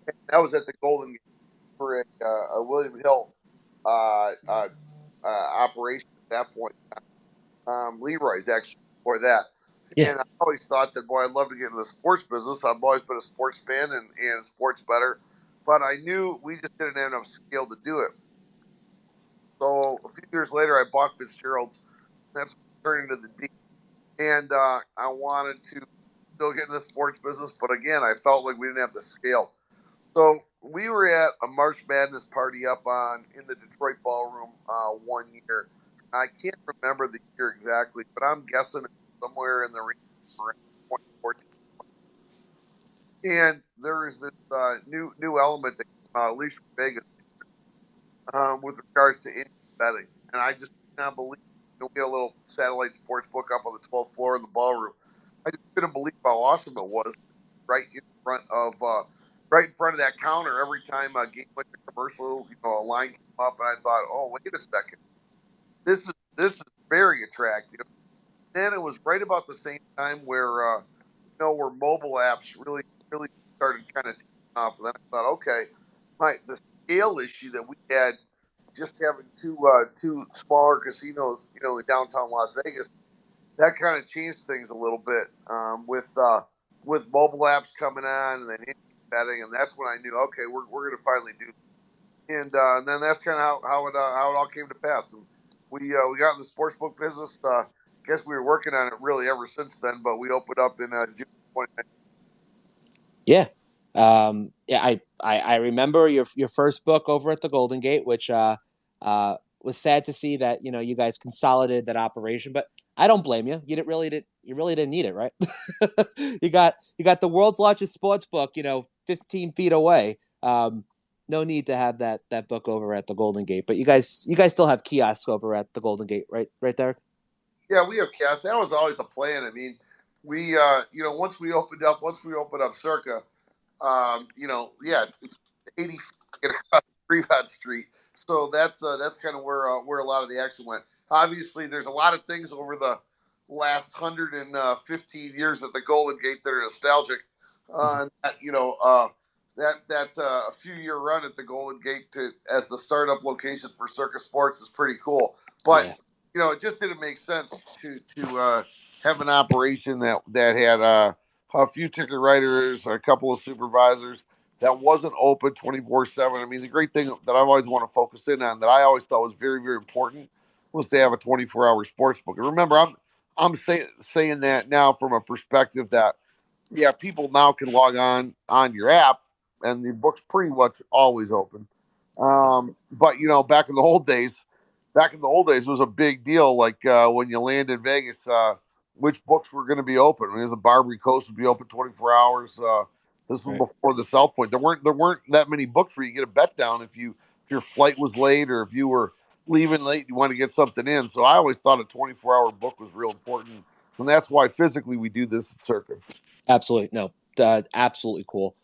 And that was at the Golden Gate for a William Hill operation at that point. Leroy's actually for that. Yeah. And I always thought that, boy, I'd love to get into the sports business. I've always been a sports fan and Sports Bettor. But I knew we just didn't have enough skill to do it. So a few years later, I bought Fitzgerald's. That's turned into the D. And I wanted to still get into the sports business. But again, I felt like we didn't have the scale. So we were at a March Madness party in the Detroit Ballroom one year. I can't remember the year exactly, but I'm guessing somewhere in the range of 2014. And there is this new element that came out, at least from Vegas, with regards to Indian betting. And I just cannot believe we had a little satellite sports book up on the 12th floor in the ballroom. I just couldn't believe how awesome it was right in front of that counter every time a game went to commercial, a line came up, and I thought, oh, wait a second, this is very attractive. Then it was right about the same time where mobile apps really started kind of taking off. And then I thought, okay, the scale issue that we had just having two smaller casinos, in downtown Las Vegas, that kind of changed things a little bit with mobile apps coming on and then betting, and that's when I knew, okay, we're going to finally do this. And then that's kind of how it all came to pass. And we got in the sportsbook business. Guess we were working on it really ever since then, but we opened up in June 2019. Yeah. I remember your first book over at the Golden Gate, which was sad to see that you guys consolidated that operation, but I don't blame you. You really didn't need it, right? you got the world's largest sports book, 15 feet away. No need to have that book over at the Golden Gate, but you guys still have kiosks over at the Golden Gate, right there. Yeah, we have kiosks. That was always the plan. I mean, we once we opened up Circa, it's 80 feet across Fremont Street. So that's kind of where a lot of the action went. Obviously, there's a lot of things over the last 115 years at the Golden Gate that are nostalgic. A few year run at the Golden Gate as the startup location for Circa Sports is pretty cool. But it just didn't make sense to have an operation that had a few ticket writers, a couple of supervisors, that wasn't open 24/7. I mean, the great thing that I've always want to focus in on that I always thought was very, very important was to have a 24-hour sports book. And remember, I'm saying that now from a perspective that, yeah, people now can log on your app and the book's pretty much always open. But back in the old days, it was a big deal. Like when you land in Vegas, which books were going to be open. I mean, the Barbary Coast would be open 24 hours. This was before the South Point. There weren't that many books where you get a bet down if your flight was late or if you were leaving late, you want to get something in. So I always thought a 24-hour book was real important, and that's why physically we do this at Circa. Absolutely. No, absolutely cool.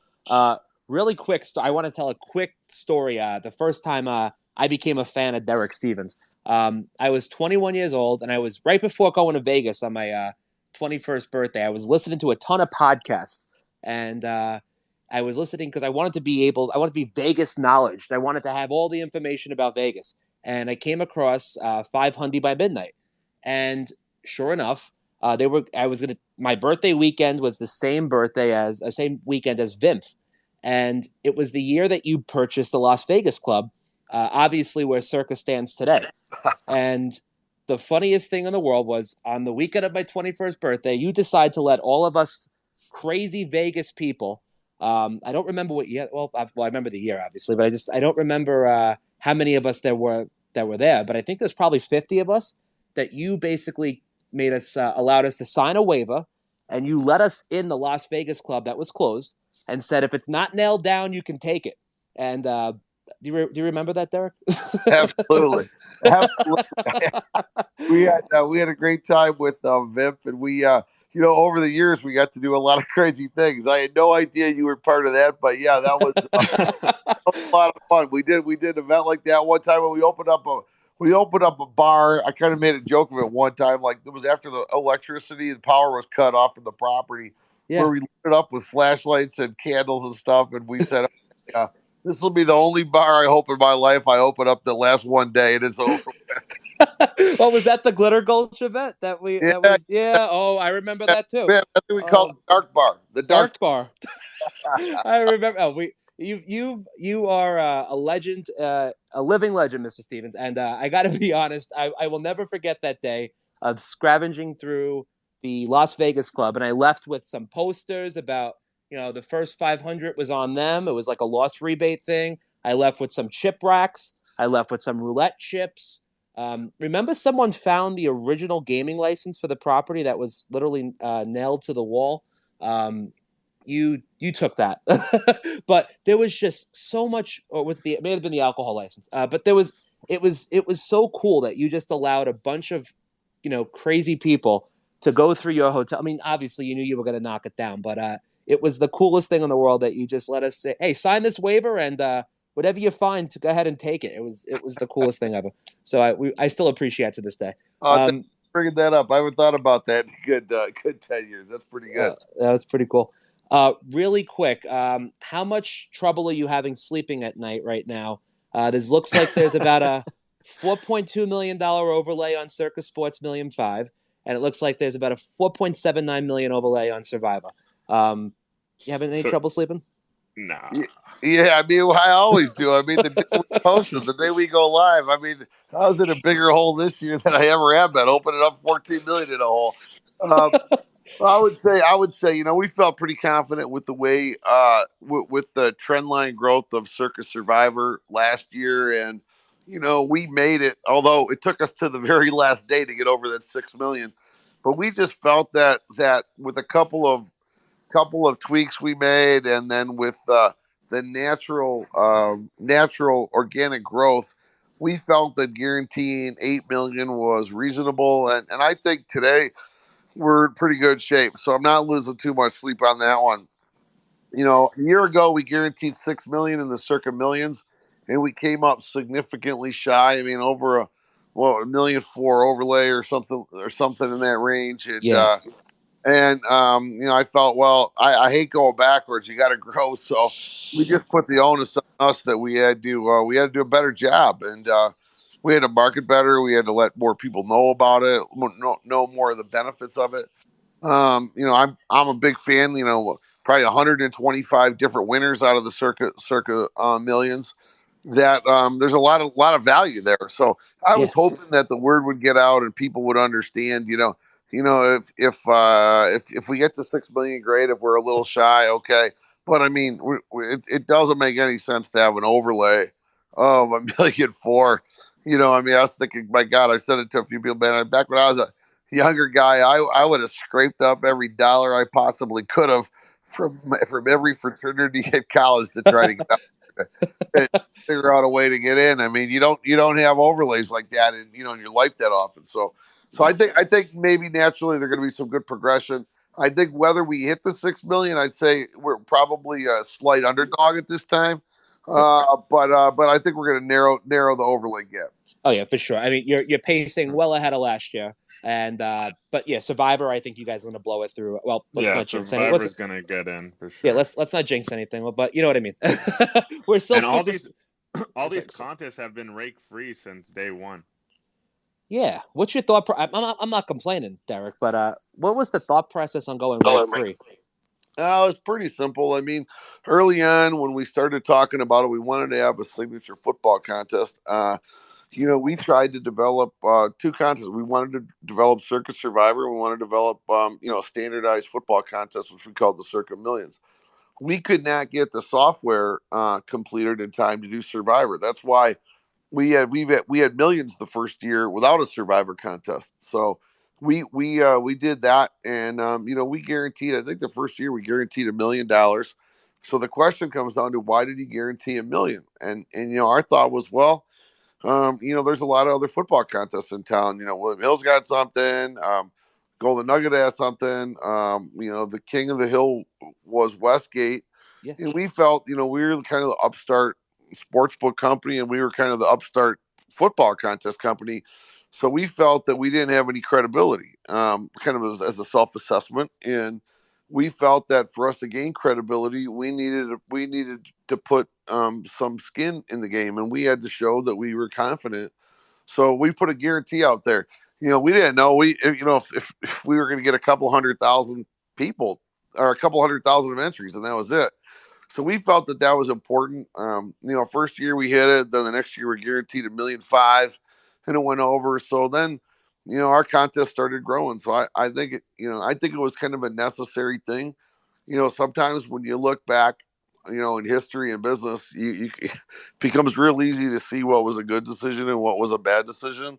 Really quick, I want to tell a quick story. The first time I became a fan of Derek Stevens, I was 21 years old, and I was right before going to Vegas on my 21st birthday. I was listening to a ton of podcasts, and I was listening because I wanted to be Vegas knowledge. I wanted to have all the information about Vegas, and I came across 500 by Midnight, and sure enough, my birthday weekend was the same weekend as Vimph, and it was the year that you purchased the Las Vegas club, obviously where Circa stands today. And the funniest thing in the world was on the weekend of my 21st birthday, you decide to let all of us crazy Vegas people. I don't remember what year. Well, I remember the year obviously, but I don't remember how many of us there were there. But I think there's probably 50 of us that you basically made us allowed us to sign a waiver, and you let us in the Las Vegas club that was closed, and said if it's not nailed down, you can take it. And do you remember that, Derek? Absolutely, absolutely. We had a great time with Vimp, and we over the years we got to do a lot of crazy things. I had no idea you were part of that, but yeah, that was a lot of fun. We did an event like that one time when we opened up a bar. I kind of made a joke of it one time, like it was after the electricity and power was cut off from the property, Yeah. where we lit it up with flashlights and candles and stuff, and we said, yeah, this will be the only bar I hope in my life I open up the last one day and it's over. What was that? The Glitter Gulch event Yeah, that was Oh, I remember that too. I think we call it the Dark Bar. The Dark Bar. I remember. You are a legend, a living legend, Mr. Stevens. And I got to be honest, I will never forget that day of scavenging through the Las Vegas club, and I left with some posters about the first 500 was on them. It was like a lost rebate thing. I left with some chip racks. I left with some roulette chips. Remember, someone found the original gaming license for the property that was literally nailed to the wall. You took that, but there was just so much. Or it may have been the alcohol license? But it was so cool that you just allowed a bunch of crazy people to go through your hotel. I mean, obviously you knew you were going to knock it down, but it was the coolest thing in the world that you just let us say, "Hey, sign this waiver and." Whatever you find, to go ahead and take it. It was the coolest thing ever. So I still appreciate it to this day. Thanks for bringing that up. I haven't thought about that in good 10 years. That's pretty good. That's pretty cool. Really quick, how much trouble are you having sleeping at night right now? This looks like there's about a $4.2 million overlay on Circa Sports 1,000,005, and it looks like there's about a $4.79 million overlay on Survivor. You having any trouble sleeping? Nah. Yeah, I mean, I always do. I mean, the day we posted, the day we go live, I mean, I was in a bigger hole this year than I ever have been, opening up 14 million in a hole. I would say, we felt pretty confident with the way, with the trend line growth of Circa Survivor last year, and we made it. Although it took us to the very last day to get over that 6 million, but we just felt that with a couple of tweaks we made, and then with the natural organic growth, we felt that guaranteeing 8 million was reasonable, and I think today we're in pretty good shape. So I'm not losing too much sleep on that one. A year ago we guaranteed 6 million in the Circa Millions, and we came up significantly shy. I mean, over a $1.4 million overlay or something in that range. I felt, well, I hate going backwards. You got to grow, so we just put the onus on us that we had to do a better job, and we had to market better. We had to let more people know about it, know more of the benefits of it. I'm a big fan. Probably 125 different winners out of the Circa Millions. That there's a lot of value there. So I was hoping that the word would get out and people would understand. If we get to 6 million, great. If we're a little shy, okay. But I mean, it doesn't make any sense to have an overlay of $1.4 million. I mean, I was thinking, my God, I said it to a few people, man. Back when I was a younger guy, I would have scraped up every dollar I possibly could have from every fraternity at college to try to get out. figure out a way to get in. I mean, you don't have overlays like that in in your life that often. So I think maybe naturally there's going to be some good progression. I think whether we hit the 6 million, I'd say we're probably a slight underdog at this time. But I think we're going to narrow the overlay gap. Oh yeah, for sure. I mean, you're pacing well ahead of last year, and but yeah, Survivor. I think you guys are going to blow it through. Well, let's not jinx anything. Survivor's gonna get in for sure. Yeah, let's not jinx anything. But you know what I mean. We're still And all super. these contests have been rake-free since day one. Yeah, what's your thought? I'm not complaining, Derek, but what was the thought process on going rake-free? It's pretty simple. I mean, early on when we started talking about it, we wanted to have a signature football contest. We tried to develop two contests. We wanted to develop Circa Survivor, and we wanted to develop standardized football contest, which we called the Circa Millions. We could not get the software completed in time to do Survivor. That's why we had millions the first year without a Survivor contest. So we did that, and we guaranteed. I think the first year we guaranteed $1 million. So the question comes down to, why did he guarantee $1 million? And our thought was, well, there's a lot of other football contests in town. William Hill's got something. Golden Nugget has something. The King of the Hill was Westgate. Yeah. And we felt, we were kind of the upstart sportsbook company, and we were kind of the upstart football contest company. So we felt that we didn't have any credibility, kind of as a self-assessment. And we felt that for us to gain credibility, we needed to put some skin in the game, and we had to show that we were confident. So we put a guarantee out there. We didn't know if we were going to get a couple 100,000 people or a couple 100,000 of entries, and that was it. So we felt that was important. First year we hit it, then the next year we guaranteed $1.5 million, and it went over. So then, our contest started growing. So I think it was kind of a necessary thing. Sometimes when you look back, in history and business, it becomes real easy to see what was a good decision and what was a bad decision.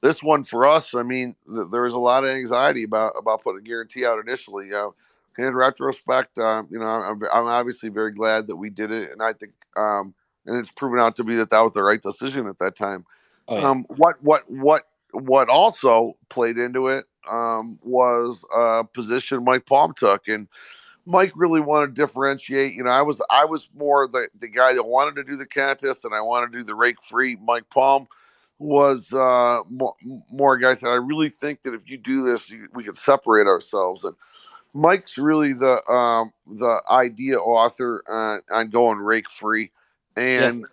This one for us, I mean, there was a lot of anxiety about putting a guarantee out initially. In retrospect, I'm obviously very glad that we did it, and I think, and it's proven out to be that was the right decision at that time. Oh, yeah. What also played into it was a position Mike Palm took, and Mike really wanted to differentiate. I was more the guy that wanted to do the contest, and I wanted to do the rake-free. Mike Palm was more guy said, I really think that if you do this, we can separate ourselves. And Mike's really the idea author on going rake-free, and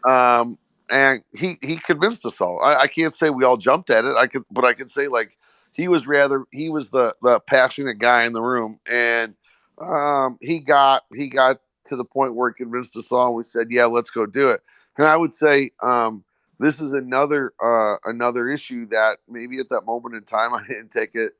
he convinced us all. I can't say we all jumped at it. But I can say, like, he was the passionate guy in the room, and he got to the point where he convinced us all, and we said, yeah, let's go do it. And I would say this is another issue that maybe at that moment in time I didn't take it.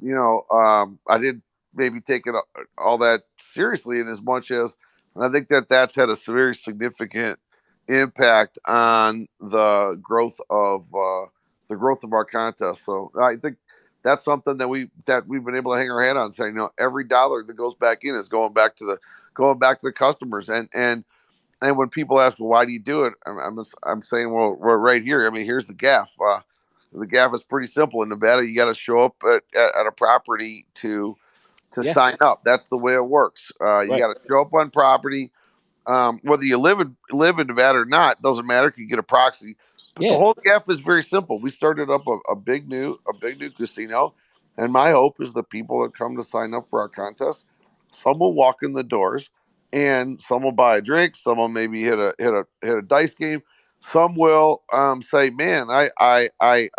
I didn't maybe take it all that seriously, in as much as I think that's had a very significant impact on the growth of our contest. So I think that's something that we've been able to hang our head on, saying, every dollar that goes back in is going back to the customers. And when people ask, well, why do you do it? I'm saying, well, we're right here. I mean, here's the gaff. The gaff is pretty simple. In Nevada, you got to show up at a property to sign up. That's the way it works. You got to show up on property. Whether you live in Nevada or not, doesn't matter. You get a proxy. But the whole gaff is very simple. We started up a big new casino, and my hope is the people that come to sign up for our contest, some will walk in the doors, and some will buy a drink. Some will maybe hit a dice game. Some will say, "Man, I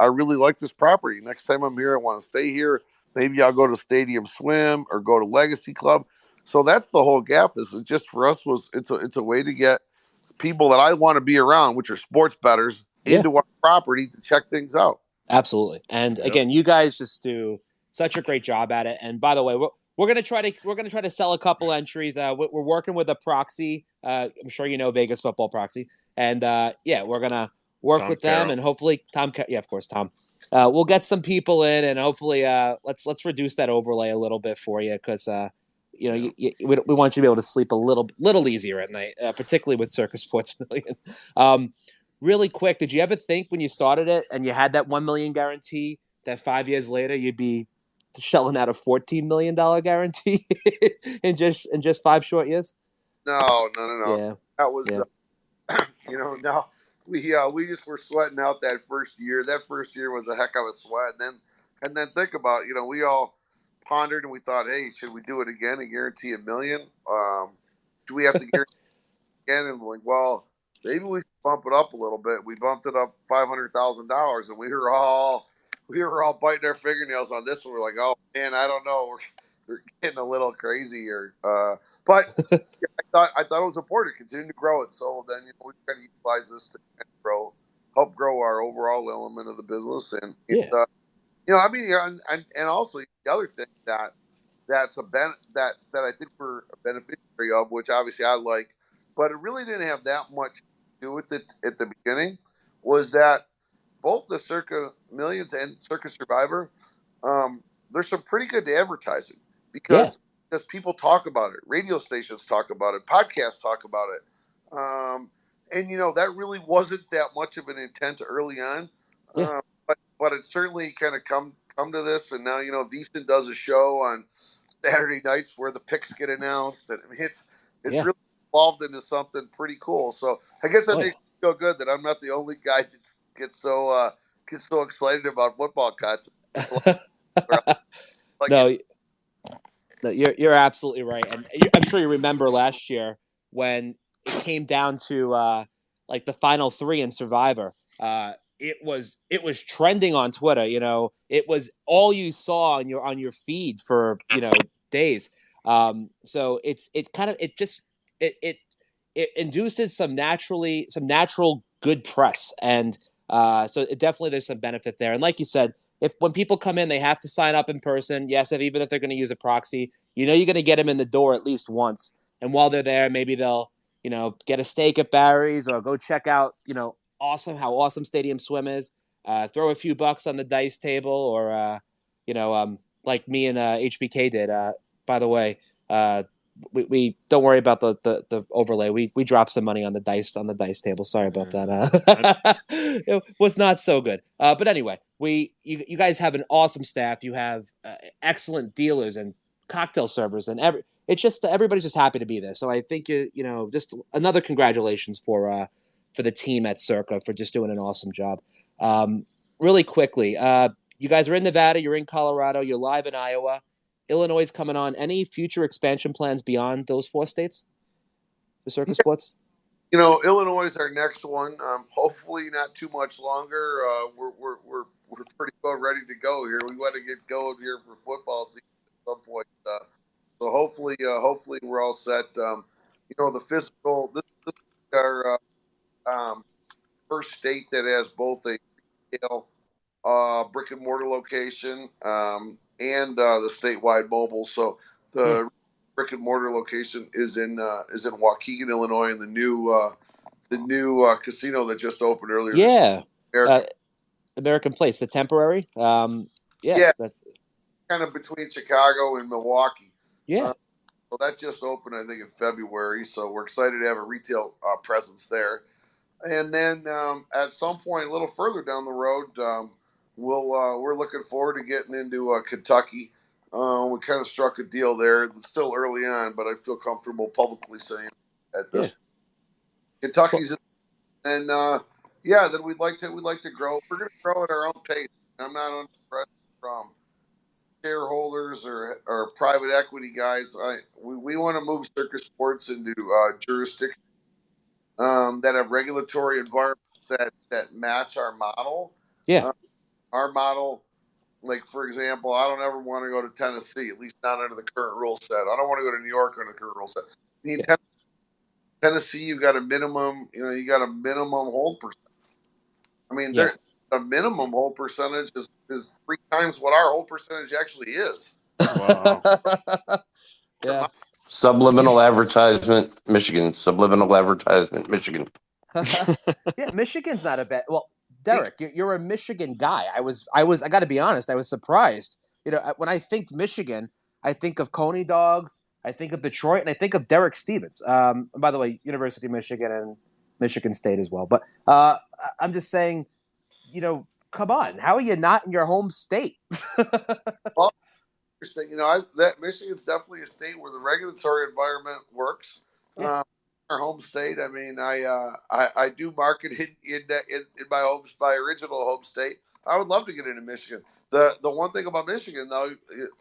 really like this property. Next time I'm here, I want to stay here. Maybe I'll go to Stadium Swim or go to Legacy Club." So that's the whole gap. Is just for us it's a way to get people that I want to be around, which are sports bettors, into our property to check things out. Absolutely. And again, you guys just do such a great job at it. And by the way, we're gonna try to sell a couple entries. We're working with a proxy. I'm sure you know Vegas Football Proxy, and we're gonna work with them, and hopefully Tom. Yeah, of course, Tom. We'll get some people in, and hopefully, let's reduce that overlay a little bit for you, because you know, we want you to be able to sleep a little easier at night, particularly with Circa Sports Million. Really quick, did you ever think when you started it and you had that $1 million guarantee that 5 years later you'd be shelling out a $14 million guarantee in just 5 short years? No. Yeah, That was yeah, no. We just were sweating out that first year. That first year was a heck of a sweat. And then think about, we all pondered and we thought, hey, should we do it again and guarantee $1 million? Do we have to guarantee again? And we're like, well, maybe we should bump it up a little bit. We bumped it up $500,000, and we were all biting our fingernails on this one. We're like, oh man, I don't know, we're getting a little crazy here. But I thought it was important to continue to grow it. So then we try to utilize this to help grow our overall element of the business, and yeah, I mean, and also the other thing that's that I think we're a beneficiary of, which obviously I like, but it really didn't have that much to do with it at the beginning, was that both the Circa Millions and Circa Survivor, there's some pretty good advertising yeah, because people talk about it, radio stations talk about it, podcasts talk about it, and that really wasn't that much of an intent early on, yeah, but it certainly kind of come to this, and now VSiN does a show on Saturday nights where the picks get announced, and I mean, it's yeah. really evolved into something pretty cool. So I guess that Oh, yeah. makes me feel good that I'm not the only guy that gets so excited about football cuts. Like No, no, you're absolutely right, and I'm sure you remember last year when it came down to like the final 3 in Survivor. It was trending on Twitter. It was all you saw on your feed for days. So it induces some natural good press, and so it definitely there's some benefit there. And like you said, if when people come in, they have to sign up in person. Yes, even if they're going to use a proxy, you're going to get them in the door at least once. And while they're there, maybe they'll, get a steak at Barry's or go check out, how awesome Stadium Swim is. Throw a few bucks on the dice table, or like me and HBK did. By the way, we don't worry about the overlay. We dropped some money on the dice table. Sorry about that. It was not so good. But anyway, you guys have an awesome staff. You have excellent dealers and cocktail servers, and it's just everybody's just happy to be there. So I think just another congratulations for the team at Circa for just doing an awesome job. Really quickly, you guys are in Nevada, you're in Colorado, you're live in Iowa. Illinois is coming on. Any future expansion plans beyond those 4 states for Circa Sports? Illinois is our next one. Hopefully, not too much longer. We're pretty well ready to go here. We want to get going here for football season at some point. So hopefully we're all set. The physical. This is our first state that has both a retail brick and mortar location and the statewide mobile. So the brick and mortar location is in Waukegan, Illinois, and the new casino that just opened earlier. Yeah, American Place, the temporary. Yeah, that's kind of between Chicago and Milwaukee. Yeah. So that just opened, I think, in February. So we're excited to have a retail presence there. And then at some point, a little further down the road, we're looking forward to getting into Kentucky. We kind of struck a deal there. It's still early on, but I feel comfortable publicly saying at this. Kentucky's, and then we'd like to grow. We're going to grow at our own pace. I'm not under pressure from shareholders or private equity guys. We want to move Circa Sports into jurisdictions that have regulatory environments that match our model. Yeah. Our model, like, for example, I don't ever want to go to Tennessee, at least not under the current rule set. I don't want to go to New York under the current rule set. I mean, Tennessee, you got a minimum hold percentage. I mean, the minimum hold percentage is 3 times what our hold percentage actually is. Wow. Yeah. Subliminal advertisement, Michigan. Subliminal advertisement, Michigan. Yeah, Michigan's not a bad. Well, Derek, you're a Michigan guy. I got to be honest. I was surprised. When I think Michigan, I think of Coney dogs. I think of Detroit, and I think of Derek Stevens. By the way, University of Michigan and Michigan State as well. But I'm just saying, come on, how are you not in your home state? Well, interesting. That Michigan's definitely a state where the regulatory environment works. Yeah. Our home state. I mean, I do market in my original home state. I would love to get into Michigan. The one thing about Michigan though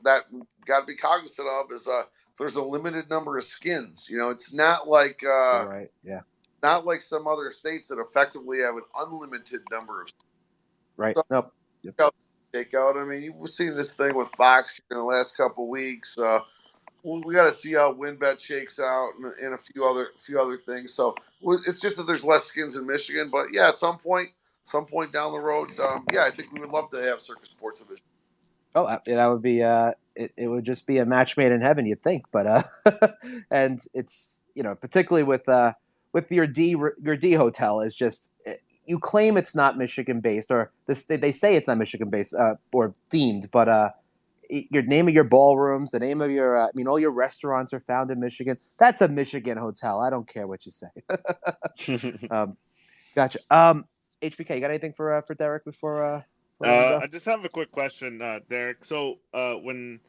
that got to be cognizant of is there's a limited number of skins. It's not like Right. Yeah. not like some other states that effectively have an unlimited number of. Right. So, Nope. Yep. take out. I mean, you've seen this thing with Fox in the last couple of weeks. We got to see how WinBet shakes out and a few other things. So it's just that there's less skins in Michigan, but yeah, at some point down the road, yeah, I think we would love to have Circa Sports in Michigan. Oh, that would be it would just be a match made in heaven, you'd think. But and it's particularly with your D hotel is just you claim it's not Michigan based, or they say it's not Michigan based or themed, but your name of your ballrooms, the name of your all your restaurants are found in Michigan. That's a Michigan hotel. I don't care what you say. Gotcha. HBK, you got anything for Derek before we go? I just have a quick question, Derek. So when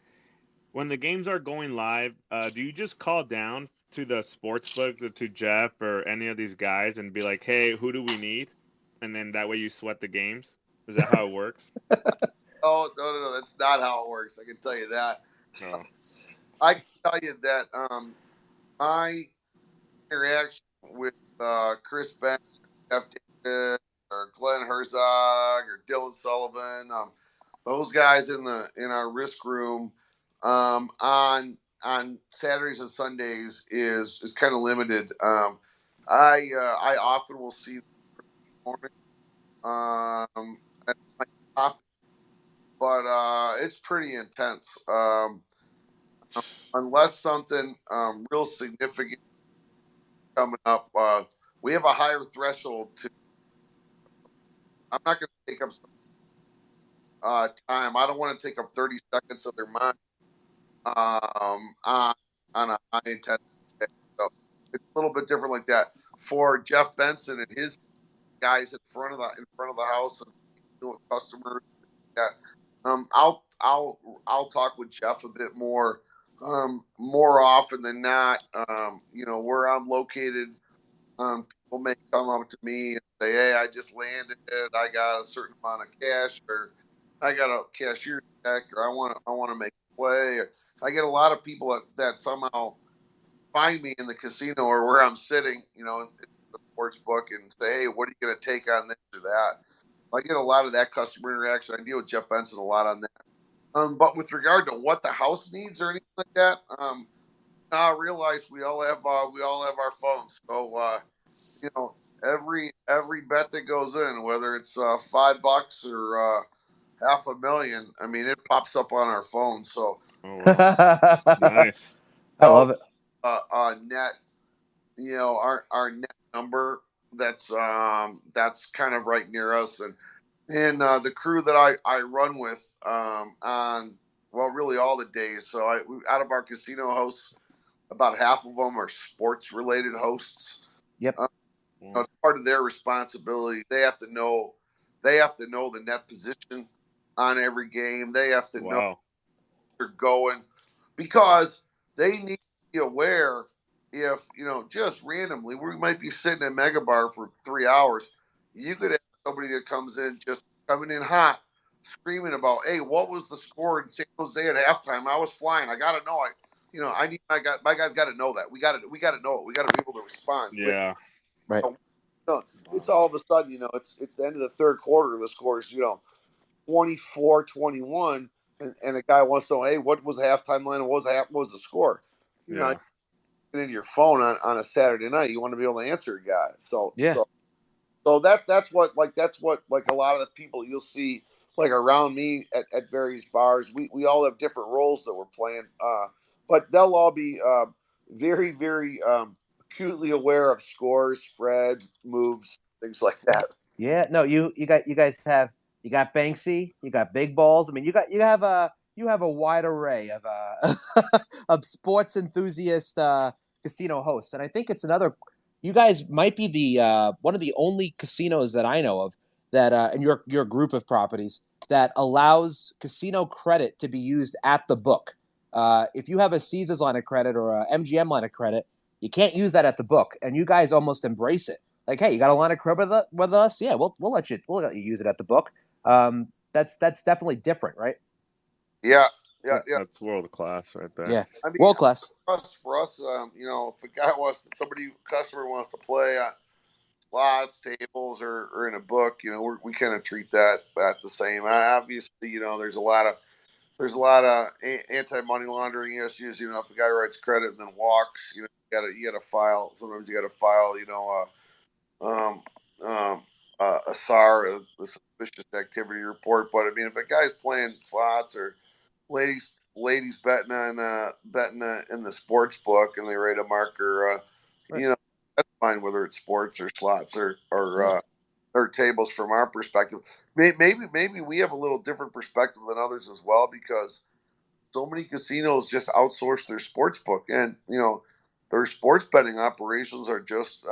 the games are going live, do you just call down to the sports book, to Jeff or any of these guys, and be like, "Hey, who do we need?" And then that way you sweat the games. Is that how it works? Oh no, that's not how it works. I can tell you that. No. I can tell you that my interaction with Chris Ben, Jeff Davis, or Glenn Herzog, or Dylan Sullivan, those guys in our risk room on Saturdays and Sundays is kind of limited. I often will see morning at my top, but it's pretty intense. Unless something real significant coming up, we have a higher threshold to. I'm not going to take up some time. I don't want to take up 30 seconds of their mind on a high intensity day. So it's a little bit different like that. For Jeff Benson and his guys in front of the house and with customers, yeah. I'll talk with Jeff a bit more often than not. Where I'm located, people may come up to me and say, "Hey, I just landed. I got a certain amount of cash, or I got a cashier check, or I want to make a play." I get a lot of people that somehow find me in the casino or where I'm sitting, in the sports book, and say, "Hey, what are you going to take on this or that?" I get a lot of that customer interaction. I deal with Jeff Benson a lot on that. But with regard to what the house needs or anything like that, I realize we all have our phones. So every bet that goes in, whether it's $5 or $500,000, I mean, it pops up on our phone. So, oh, wow. Nice. I love it. Net, our net number that's kind of right near us, and the crew that I run with on really all the days. So out of our casino hosts, about half of them are sports related hosts. Yep. It's part of their responsibility. They have to know the net position on every game. They have to know where they're going, because they need to be aware if just randomly we might be sitting at Mega Bar for 3 hours. You could have somebody that comes in just coming in hot, screaming about, "Hey, what was the score in San Jose at halftime? I was flying. I got to know. I need my guys got to know that. We got to know it. We got to be able to respond." Yeah. Right. It's all of a sudden, it's the end of the third quarter. The score is 24-21, and a guy wants to know, "Hey, what was the halftime line? What was the score?" Yeah. In your phone on a Saturday night, you want to be able to answer a guy. So Yeah. So that's what a lot of the people you'll see around me at various bars. We all have different roles that we're playing, but they'll all be very, very acutely aware of scores, spreads, moves, things like that. Yeah. No, you guys have you got Banksy, you got big balls. I mean, you have you have a wide array of of sports enthusiast casino hosts, and I think it's another. You guys might be the one of the only casinos that I know of that, in your group of properties, that allows casino credit to be used at the book. If you have a Caesars line of credit or a MGM line of credit, you can't use that at the book, and you guys almost embrace it. Like, hey, you got a line of credit with us? Yeah, we'll let you use it at the book. That's definitely different, right? Yeah, yeah, Yeah, yeah. That's world class right there. yeah, I mean, world class. for us, if a guy wants, customer wants to play on slots, tables, or in a book, we kind of treat that the same. Obviously, there's a lot of anti money laundering issues. If a guy writes credit and then walks, you got to file. Sometimes you got to file, um, um, a SAR, a suspicious activity report. But I mean, if a guy's playing slots or ladies betting in the sports book and they write a marker, Right. that's fine, whether it's sports or slots or Yeah. or tables from our perspective. Maybe we have a little different perspective than others as well, because so many casinos just outsource their sports book, and their sports betting operations are just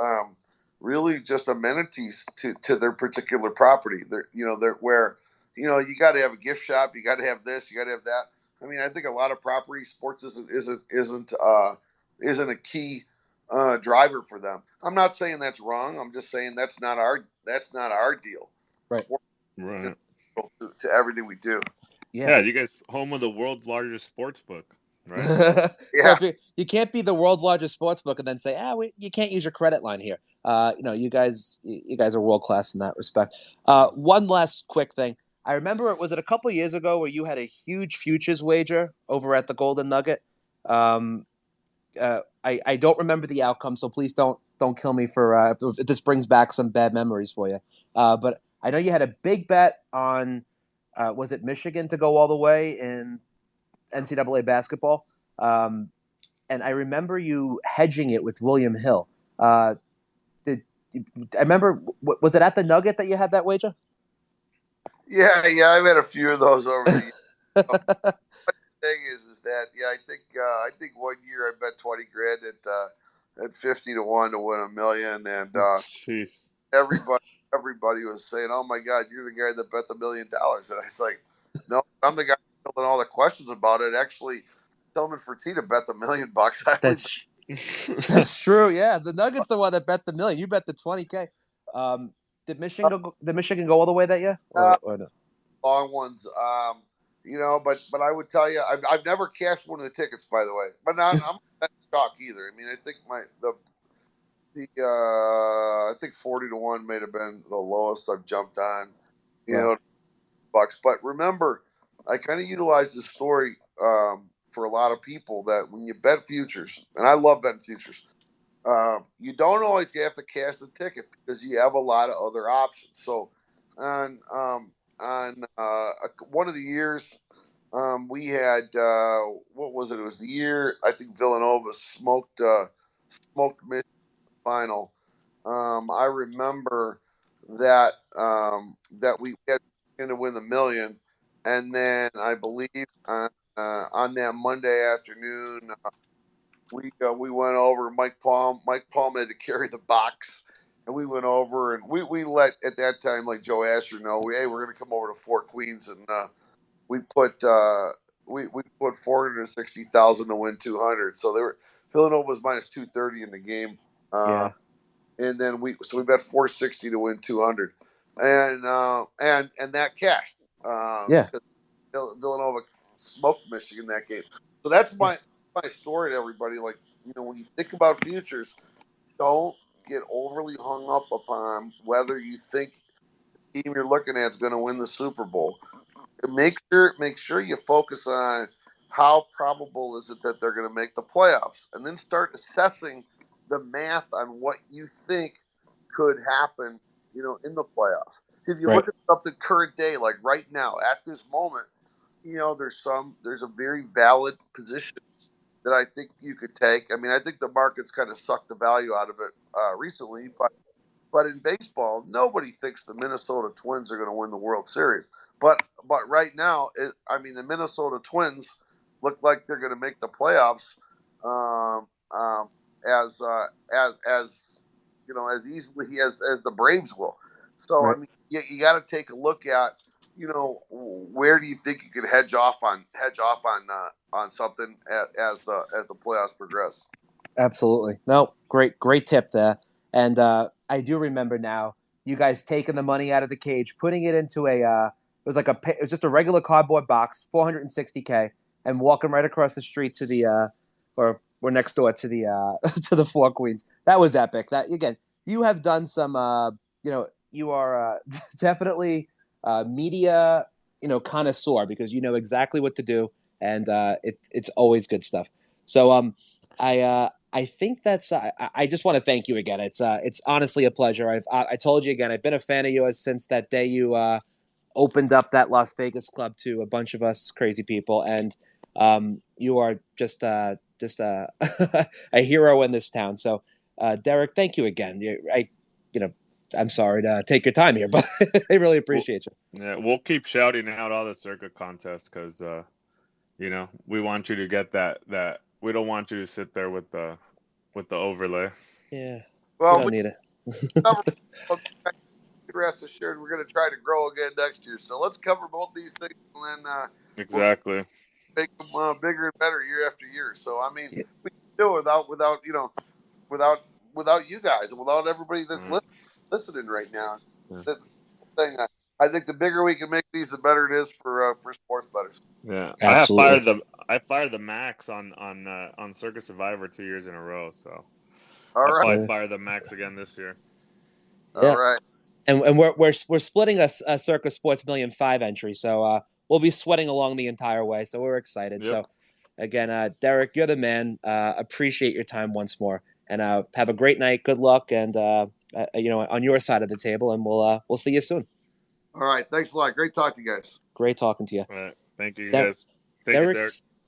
really just amenities to their particular property. They're where you got to have a gift shop, you got to have this, you got to have that. I mean, I think a lot of property sports isn't a key driver for them. I'm not saying that's wrong. I'm just saying that's not our deal. Right. Sports is Right. integral to everything we do. Yeah. Yeah, you guys home of the world's largest sports book, right? So So Yeah. if you can't be the world's largest sports book and then say, you can't use your credit line here. You guys are world class in that respect. One last quick thing. I remember, was it a couple years ago where you had a huge futures wager over at the Golden Nugget? Um, I don't remember the outcome, so please don't kill me for if this brings back some bad memories for you. But I know you had a big bet on, was it Michigan to go all the way in NCAA basketball? Um, and I remember you hedging it with William Hill. Did I remember? Was it at the Nugget that you had that wager? Yeah, I've had a few of those over the years. Thing is that I think one year I bet 20 grand at 50 to 1 to win a million, and jeez. everybody was saying, "Oh my God, you're the guy that bet $1 million," and I was like, "No, I'm the guy filling all the questions about it." Actually, Tillman Fertitta bet the $1 million. I only That's that's true. Yeah, the Nuggets the one that bet the million. You bet the 20K. Did Michigan go all the way that year or no? long ones. But I would tell you, I've never cashed one of the tickets, by the way. But I'm not shocked either. I mean, I think I think 40 to 1 may have been the lowest I've jumped on. Wow. Bucks. But remember, I kind of utilize this story for a lot of people, that when you bet futures, and I love betting futures, you don't always have to cash the ticket because you have a lot of other options. So on one of the years, we had what was it? It was the year I think Villanova smoked Michigan final. I remember that we had to win the million, and then I believe on that Monday afternoon, we went over. Mike Palm had to carry the box, and we went over, and we let, at that time, like Joe Asher know, hey, we're gonna come over to Fort Queens, and we put we put 460,000 to win 200. So Villanova was minus 230 in the game. Yeah. And then we bet 460 to win 200, and that cashed Yeah. because Villanova smoked Michigan that game. So that's Yeah. my story to everybody. Like, when you think about futures, don't get overly hung up upon whether you think the team you're looking at is going to win the Super Bowl. Make sure you focus on how probable is it that they're going to make the playoffs, and then start assessing the math on what you think could happen, in the playoffs. If you Right. look at something current day, like right now, at this moment, there's a very valid position that I think you could take. I mean, I think the market's kind of sucked the value out of it recently, but But in baseball, nobody thinks the Minnesota Twins are going to win the World Series. But right now, the Minnesota Twins look like they're going to make the playoffs um, um, as as easily as the Braves will. So Right. you got to take a look at where do you think you could hedge off on something as the playoffs progress. Absolutely. No, great tip there. And I do remember now you guys taking the money out of the cage, putting it into it was just a regular cardboard box, 460K, and walking right across the street to the or next door to the to the Four Queens. That was epic. That again, you have done some you are definitely media, connoisseur because you know exactly what to do, and it's always good stuff. So I think that's. I just want to thank you again. It's honestly a pleasure. I told you again. I've been a fan of yours since that day you opened up that Las Vegas club to a bunch of us crazy people, and you are just a hero in this town. So, Derek, thank you again. I'm sorry to take your time here, but I really appreciate you. Yeah, we'll keep shouting out all the Circa contests because we want you to get that. We don't want you to sit there with the overlay. Yeah, you Well, don't need it. cover, rest assured, we're going to try to grow again next year. So let's cover both these things, and then Exactly. we'll make them bigger and better year after year. So Yeah. we can do it without you guys and without everybody that's listening right now. Yeah. The thing, I think the bigger we can make these, the better it is for Sports Bettors. Yeah, Absolutely. I fired the max on Circus Survivor 2 years in a row, so All I'll right, probably fire the max again this year. all Yeah. right. And we're splitting a Circa Sports 1,000,005 entry, so we'll be sweating along the entire way. So we're excited. Yep. So again, Derek, you're the man. Appreciate your time once more, and have a great night. Good luck, and on your side of the table, and we'll see you soon. All right. Thanks a lot. Great talking to you guys. Great talking to you. All right. Thank you, Der- guys. Thank you, Derek.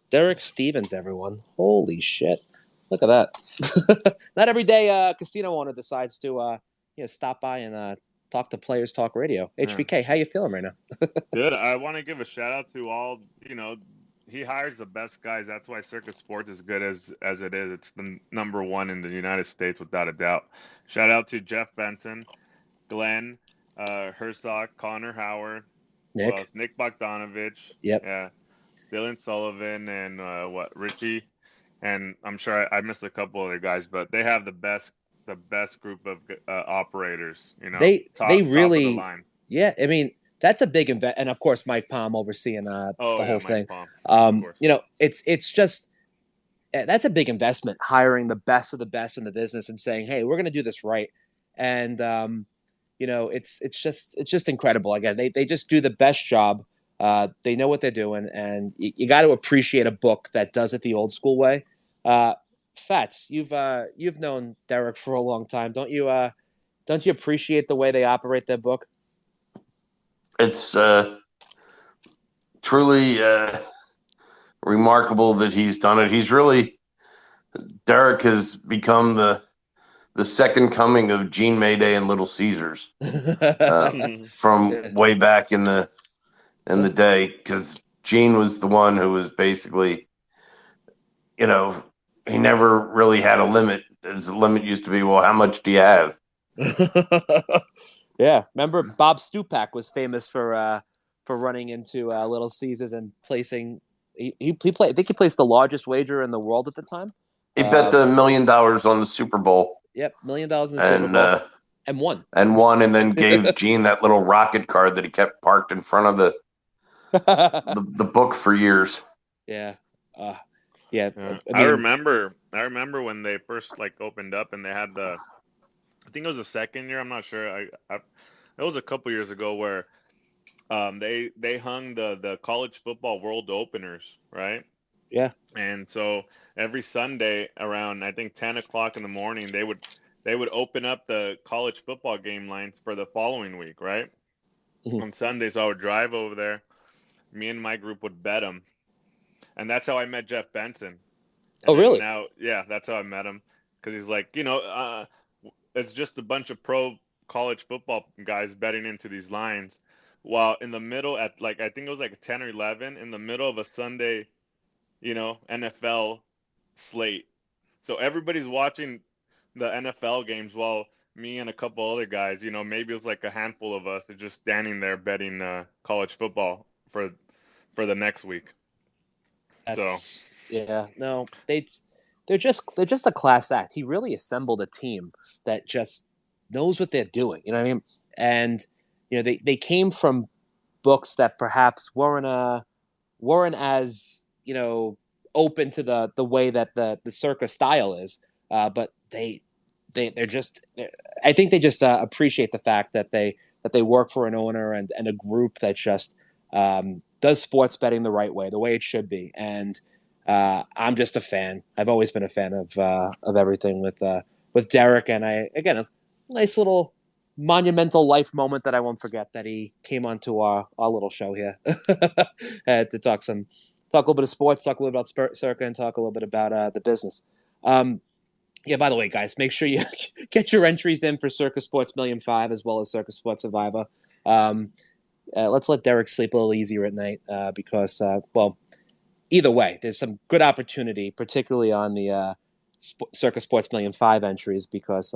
Derek Stevens, everyone. Holy shit! Look at that. Not every day a casino owner decides to stop by and talk to Players Talk Radio. HBK, how you feeling right now? Good. I want to give a shout out to all. He hires the best guys. That's why Circus Sports is good as it is. It's the number one in the United States without a doubt. Shout out to Jeff Benson, Glenn, Herzog, Connor Howard, Nick? Nick Bogdanovich, Yep. yeah, Dylan Sullivan, and Richie, and I'm sure I missed a couple other guys, but they have the best group of operators. They top of the really, line. yeah. I mean, that's a big invest, and of course, Mike Palm overseeing the whole Mike thing. Palm, of course. It's just that's a big investment, hiring the best of the best in the business and saying, "Hey, we're going to do this right." And it's just incredible. Again, they just do the best job. They know what they're doing, and you got to appreciate a book that does it the old school way. Fats, you've known Derek for a long time, don't you? Don't you appreciate the way they operate their book? It's truly remarkable that he's done it. Derek has become the second coming of Gene Mayday and Little Caesars from way back in the day, because Gene was the one who was basically, he never really had a limit. His limit used to be, well, how much do you have? Yeah, remember Bob Stupak was famous for running into Little Caesars and placing. He played. I think he placed the largest wager in the world at the time. He bet the $1 million on the Super Bowl. Yep, $1 million in the Super Bowl, and won. And then gave Gene that little rocket card that he kept parked in front of the book for years. Yeah. Yeah. I remember when they first opened up and they had I think it was the second year. I'm not sure. It was a couple years ago where they hung the college football world openers, right? Yeah. And so every Sunday around, I think 10 o'clock in the morning, they would open up the college football game lines for the following week, right? Mm-hmm. On Sundays, I would drive over there. Me and my group would bet them. And that's how I met Jeff Benson. And really? That's how I met him. Because he's like, it's just a bunch of pro college football guys betting into these lines, while in the middle at like I think it was like 10 or 11 in the middle of a Sunday, NFL slate. So everybody's watching the NFL games while me and a couple other guys, maybe it was like a handful of us are just standing there betting college football for the next week. No, they're just a class act. He really assembled a team that just knows what they're doing. You know what I mean? And they came from books that perhaps weren't as open to the way that the Circa style is, but they're just I think they just appreciate the fact that they work for an owner and a group that just does sports betting the right way, the way it should be. And I'm just a fan. I've always been a fan of everything with Derek, and again, a nice little monumental life moment that I won't forget, that he came onto our little show here to talk a little bit of sports, talk a little about Circa, and talk a little bit about the business. Yeah, by the way, guys, make sure you get your entries in for Circa Sports 1,000,005 as well as Circa Sports Survivor. Let's let Derek sleep a little easier at night because, either way, there's some good opportunity, particularly on the Circa Sports 1,000,005 entries, because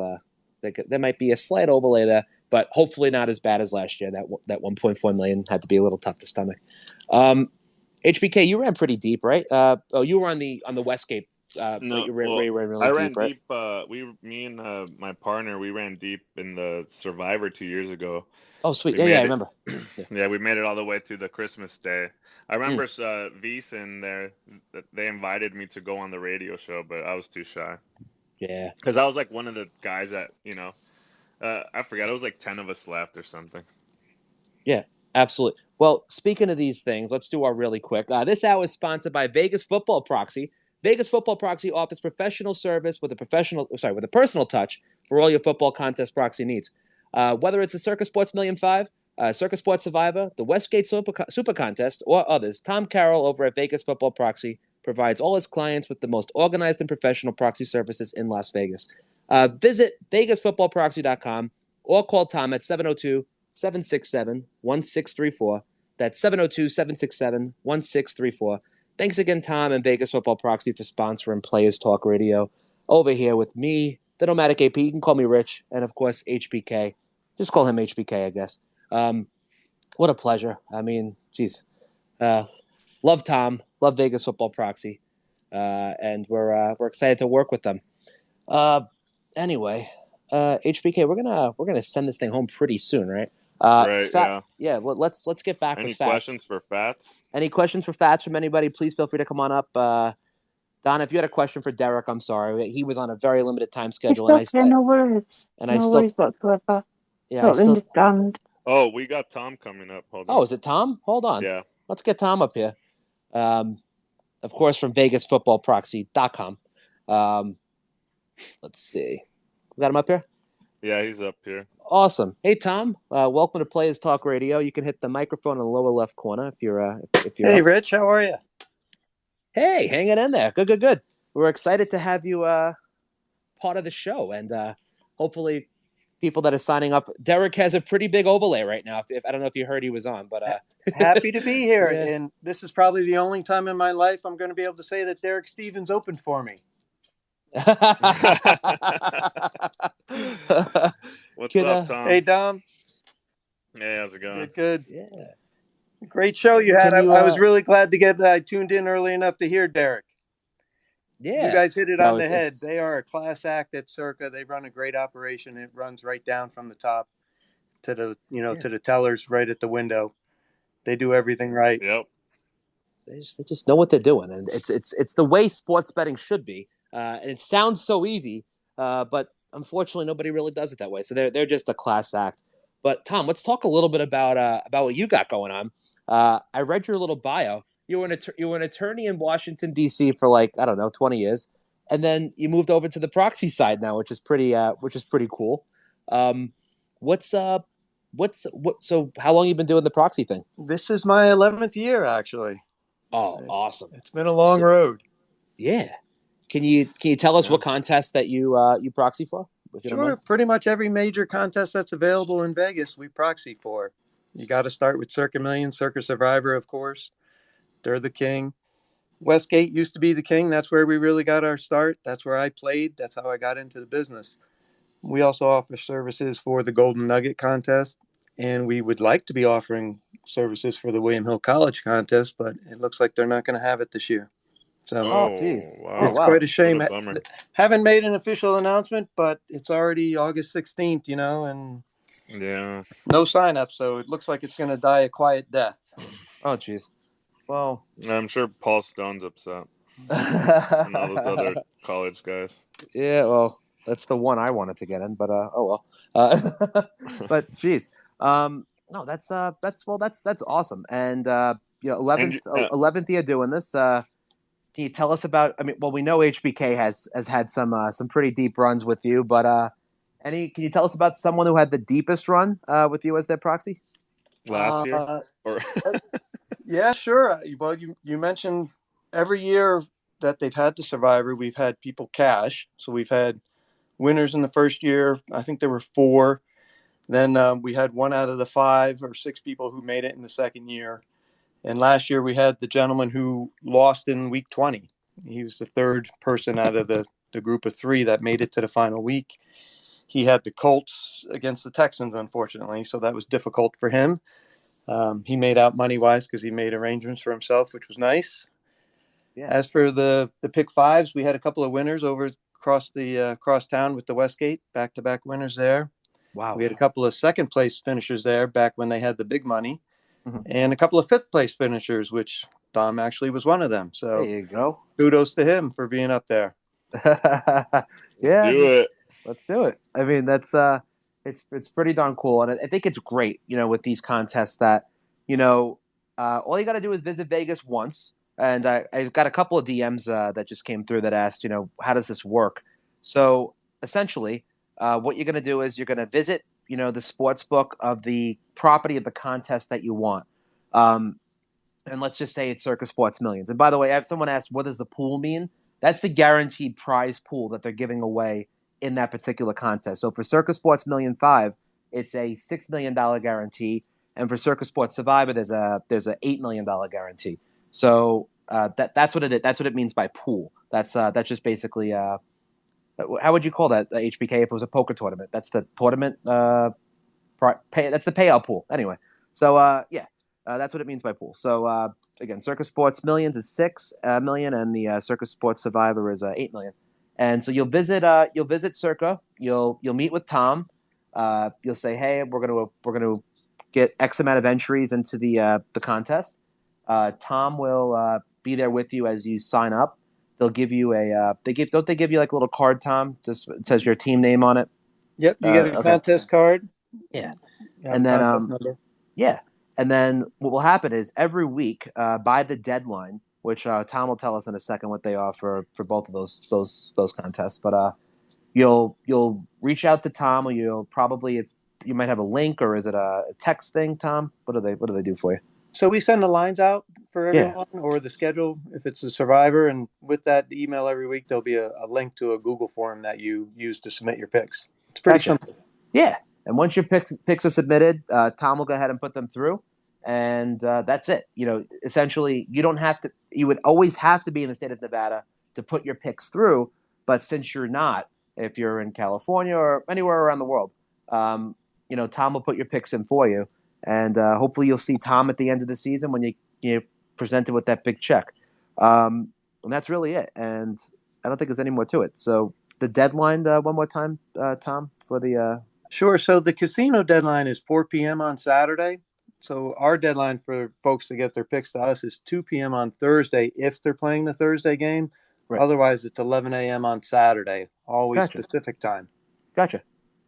there might be a slight overlay there, but hopefully not as bad as last year. That 1.4 million had to be a little tough to stomach. HBK, you ran pretty deep, right? You were on the Westgate. No, you ran really I deep, ran right? deep. Me and my partner, we ran deep in the Survivor 2 years ago. Oh, sweet. We Yeah, I made it. remember. Yeah, we made it all the way to the Christmas day. I remember Veason there. They invited me to go on the radio show, but I was too shy. Yeah. Because I was like one of the guys that I forgot. It was like 10 of us left or something. Yeah, absolutely. Well, speaking of these things, let's do our really quick. This hour is sponsored by Vegas Football Proxy. Vegas Football Proxy offers professional service with a personal touch for all your football contest proxy needs. Whether it's the Circa Sports 1,000,005, Circa Sports Survivor, the Westgate Super Contest, or others, Tom Carroll over at Vegas Football Proxy provides all his clients with the most organized and professional proxy services in Las Vegas. Visit VegasFootballProxy.com or call Tom at 702-767-1634. That's 702-767-1634. Thanks again, Tom and Vegas Football Proxy, for sponsoring Players Talk Radio. Over here with me, the Nomadic AP. You can call me Rich, and of course, HBK. Just call him HBK, I guess. What a pleasure. I mean, geez. Love Tom. Love Vegas Football Proxy. And we're excited to work with them. Anyway, HBK, we're gonna send this thing home pretty soon, right? Right. Yeah. Let's get back Any with Fats. questions for Fats? Any questions for Fats from anybody? Please feel free to come on up. Don, if you had a question for Derek, I'm sorry. He was on a very limited time schedule. No worries. No worries whatsoever. Yeah, totally understand. Oh, we got Tom coming up. Hold on. Oh, is it Tom? Hold on. Yeah. Let's get Tom up here. Of course, from VegasFootballProxy.com. Let's see. We got him up here? Yeah, he's up here. Awesome. Hey, Tom. Welcome to Players Talk Radio. You can hit the microphone in the lower left corner if you're. Hey, up. Rich. How are you? Hey, hanging in there. Good. We're excited to have you part of the show, and hopefully, people that are signing up. Derek has a pretty big overlay right now. If I don't know if you heard he was on, but happy to be here. Yeah. And this is probably the only time in my life I'm going to be able to say that Derek Stevens opened for me. What's up, Tom? Hey, Dom. Hey, how's it going? Good. Yeah. Great show you had. I was really glad to get I tuned in early enough to hear Derek. Yeah. You guys hit it on the head. They are a class act at Circa. They run a great operation. It runs right down from the top to the, to the tellers right at the window. They do everything right. Yep. They just know what they're doing, and it's the way sports betting should be. And it sounds so easy, but unfortunately, nobody really does it that way. So they're just a class act. But Tom, let's talk a little bit about what you got going on. I read your little bio. You were an attorney in Washington D.C. for 20 years, and then you moved over to the proxy side now, which is pretty cool. So how long have you been doing the proxy thing? This is my 11th year, actually. Oh, awesome! It's been a long road. Yeah. Can you tell us what contest that you proxy for? if you don't mind? Sure. Pretty much every major contest that's available in Vegas, we proxy for. You got to start with Circa Million, Circa Survivor, of course. They're the king. Westgate used to be the king. That's where we really got our start. That's where I played. That's how I got into the business. We also offer services for the Golden Nugget contest, and we would like to be offering services for the William Hill College contest, but it looks like they're not going to have it this year. So Oh, geez. Wow. Oh, it's wow. quite a shame. What a bummer. Haven't made an official announcement, but it's already August 16th, and Yeah. no sign up. So it looks like it's going to die a quiet death. Oh, geez. Well, I'm sure Paul Stone's upset. And all those other college guys. yeah, well, that's the one I wanted to get in, but oh well. But geez, no, that's awesome, and And 11th year doing this. Can you tell us about? I mean, well, we know HBK has had some pretty deep runs with you, but can you tell us about someone who had the deepest run with you as their proxy? last year? Or Yeah, sure. Well, you mentioned every year that they've had the Survivor, we've had people cash. So we've had winners in the first year. I think there were 4. Then we had 1 out of the 5 or 6 people who made it in the second year. And last year we had the gentleman who lost in week 20. He was the 3rd person out of the group of 3 that made it to the final week. He had the Colts against the Texans, unfortunately, so that was difficult for him. He made out money-wise because he made arrangements for himself, which was nice. Yeah. As for the pick 5s, we had a couple of winners over across town with the Westgate, back-to-back winners there. Wow. We had a couple of second-place finishers there back when they had the big money, Mhm. and a couple of fifth-place finishers, which Dom actually was one of them. So There you go. kudos to him for being up there. Yeah, do it. let's do it. I mean, that's it's pretty darn cool, and I think it's great, with these contests that, all you got to do is visit Vegas once. And I got a couple of DMs that just came through that asked, how does this work? So essentially, what you're going to do is you're going to visit, the sports book of the property of the contest that you want. And let's just say it's Circa Sports Millions. And by the way, I have someone asked, what does the pool mean? That's the guaranteed prize pool that they're giving away in that particular contest. So for Circa Sports Million 5, it's a $6 million guarantee. And for Circa Sports Survivor, there's a $8 million guarantee. So that's what it is. That's what it means by pool. That's just basically how would you call that, HBK, if it was a poker tournament? That's the tournament that's the payout pool. Anyway, so yeah. That's what it means by pool. So again, Circa Sports Millions is $6 million, and the Circa Sports Survivor is $8 million. And so you'll visit Circa. You'll meet with Tom. You'll say, hey, we're gonna get X amount of entries into the contest. Tom will be there with you as you sign up. They'll give you don't they give you like a little card, Tom? Just it says your team name on it. Yep, you get a contest card. Yeah, and then number. Yeah. And then what will happen is every week by the deadline, which Tom will tell us in a second what they are for both of those contests. But you'll reach out to Tom, or you might have a link, or is it a text thing, Tom? What do they do for you? So we send the lines out for everyone, or the schedule if it's a Survivor, and with that email every week there'll be a link to a Google form that you use to submit your picks. It's pretty simple. Yeah. And once your picks are submitted, Tom will go ahead and put them through, and that's it. Essentially, you don't have to. You would always have to be in the state of Nevada to put your picks through. But since you're not, if you're in California or anywhere around the world, Tom will put your picks in for you, and hopefully you'll see Tom at the end of the season when you presented with that big check. And that's really it. And I don't think there's any more to it. So the deadline, one more time, Tom, for the. Sure. So the casino deadline is 4 p.m. on Saturday. So our deadline for folks to get their picks to us is 2 p.m. on Thursday if they're playing the Thursday game. Right. Otherwise, it's 11 a.m. on Saturday, always Pacific time. Gotcha.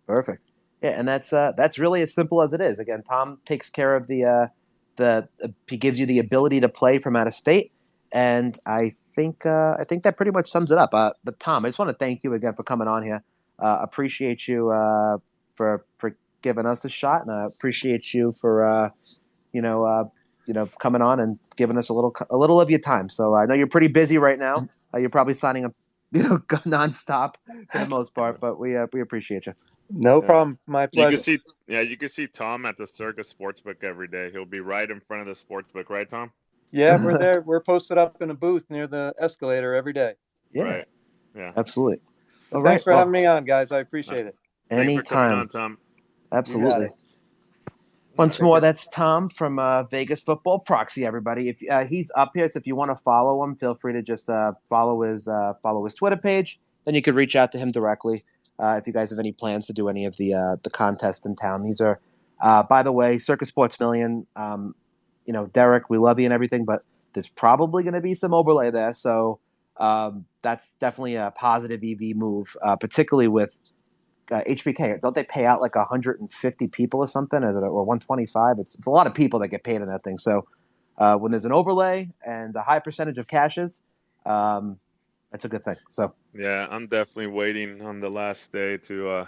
Perfect. Yeah, and that's really as simple as it is. Again, Tom takes care of he gives you the ability to play from out of state, and I think that pretty much sums it up. But Tom, I just want to thank you again for coming on here. Appreciate you for giving us a shot, and I appreciate you for coming on and giving us a little of your time. So I know you're pretty busy right now. You're probably signing up. nonstop for the most part. But we appreciate you. No problem. My You can pleasure. you can see Tom at the Circa Sportsbook every day. He'll be right in front of the sportsbook, right, Tom? Yeah, we're there. We're posted up in a booth near the escalator every day. Yeah, Right. Yeah. absolutely. But All thanks right. for Well, having me on, guys. I appreciate it. Thanks for coming anytime. on, Tom. You got Absolutely. it. Once Take more, care. that's Tom from Vegas Football Proxy. Everybody, if he's up here, so if you want to follow him, feel free to just follow his Twitter page. Then you could reach out to him directly if you guys have any plans to do any of the contests in town. These are, by the way, Circa Sports Million. Derek, we love you and everything, but there's probably going to be some overlay there. So that's definitely a positive EV move, particularly with HBK. Don't they pay out like 150 people or something? Is it or 125? It's a lot of people that get paid in that thing. So when there's an overlay and a high percentage of cashes, that's a good thing. So Yeah, I'm definitely waiting on the last day to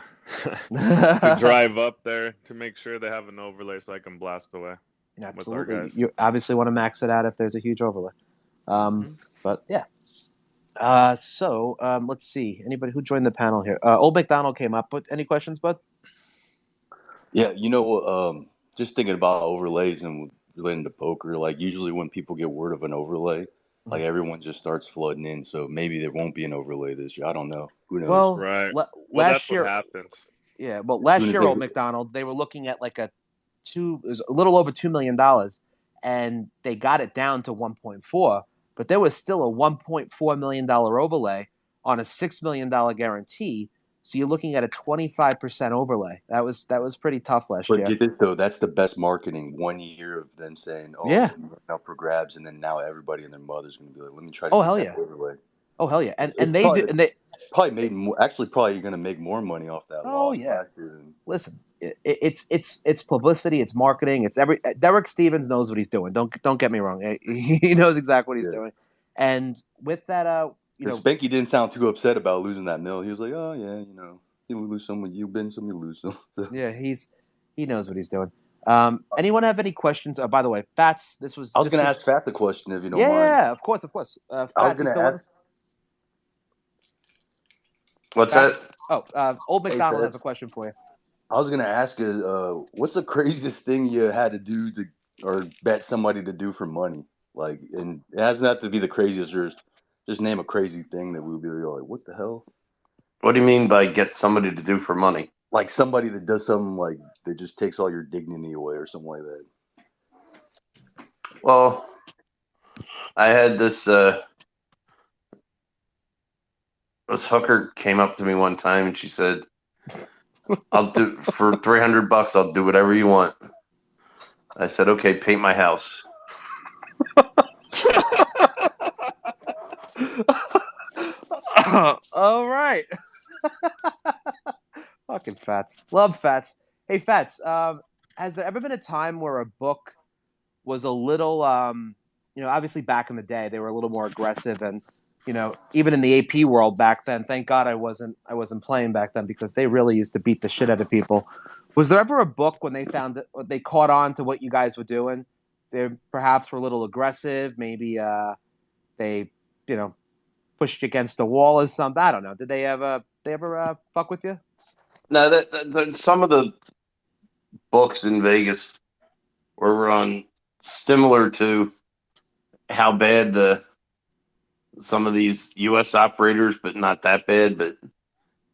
to drive up there to make sure they have an overlay so I can blast away with our absolutely, guys. you obviously want to max it out if there's a huge overlay. But yeah. So let's see. Anybody who joined the panel here? Old McDonald came up. But any questions, bud? Yeah, just thinking about overlays and relating to poker, like usually when people get word of an overlay, like everyone just starts flooding in. So maybe there won't be an overlay this year. I don't know. Who knows? Well, Right. Well, that's last what year, happens. yeah. Well, As soon last as year, they, Old McDonald, they were looking at like it was a little over $2 million, and they got it down to 1.4. But there was still a $1.4 million overlay on a $6 million guarantee. So you're looking at a 25% overlay. That was pretty tough last but year. get this though, that's the best marketing. 1 year of them saying, "Oh, Yeah. we're up for grabs," and then now everybody and their mother's going to be like, "Let me try to Oh get hell that yeah. overlay." Oh hell yeah. And It's they do. And they. probably made more. Actually, probably going to make more money off that Oh loss yeah. last year. Listen, it's publicity, it's marketing, it's every. Derek Stevens knows what he's doing. Don't get me wrong. He knows exactly what he's doing. And with that, Spanky didn't sound too upset about losing that mill. He was like, "Oh yeah, you lose some when you win some, you lose some." yeah, he knows what he's doing. Anyone have any questions? By the way, Fats, I was going to ask Fat the question if you don't mind. Yeah, of course. I was Fats, you going to still with ask. us? What's Fats? that? Oh, Old Hey, McDonald has Fats. a question for you. I was going to ask you, what's the craziest thing you had to do or bet somebody to do for money? Like, and it doesn't have to be the craziest. Just name a crazy thing that we would be like, "What the hell?" What do you mean by get somebody to do for money? Like somebody that does something like that just takes all your dignity away or something like that. Well, I had this hooker came up to me one time and she said, "I'll do for $300. I'll do whatever you want." I said, "Okay, paint my house." All right. Fucking Fats. Love Fats. Hey, Fats, has there ever been a time where a book was a little, obviously back in the day, they were a little more aggressive and, even in the AP world back then, thank God I wasn't playing back then because they really used to beat the shit out of people. Was there ever a book when they found it, they caught on to what you guys were doing? They perhaps were a little aggressive. Maybe they, pushed you against the wall or something. I don't know. Did they ever fuck with you? No, that some of the books in Vegas were on similar to how bad some of these U.S. operators, but not that bad. But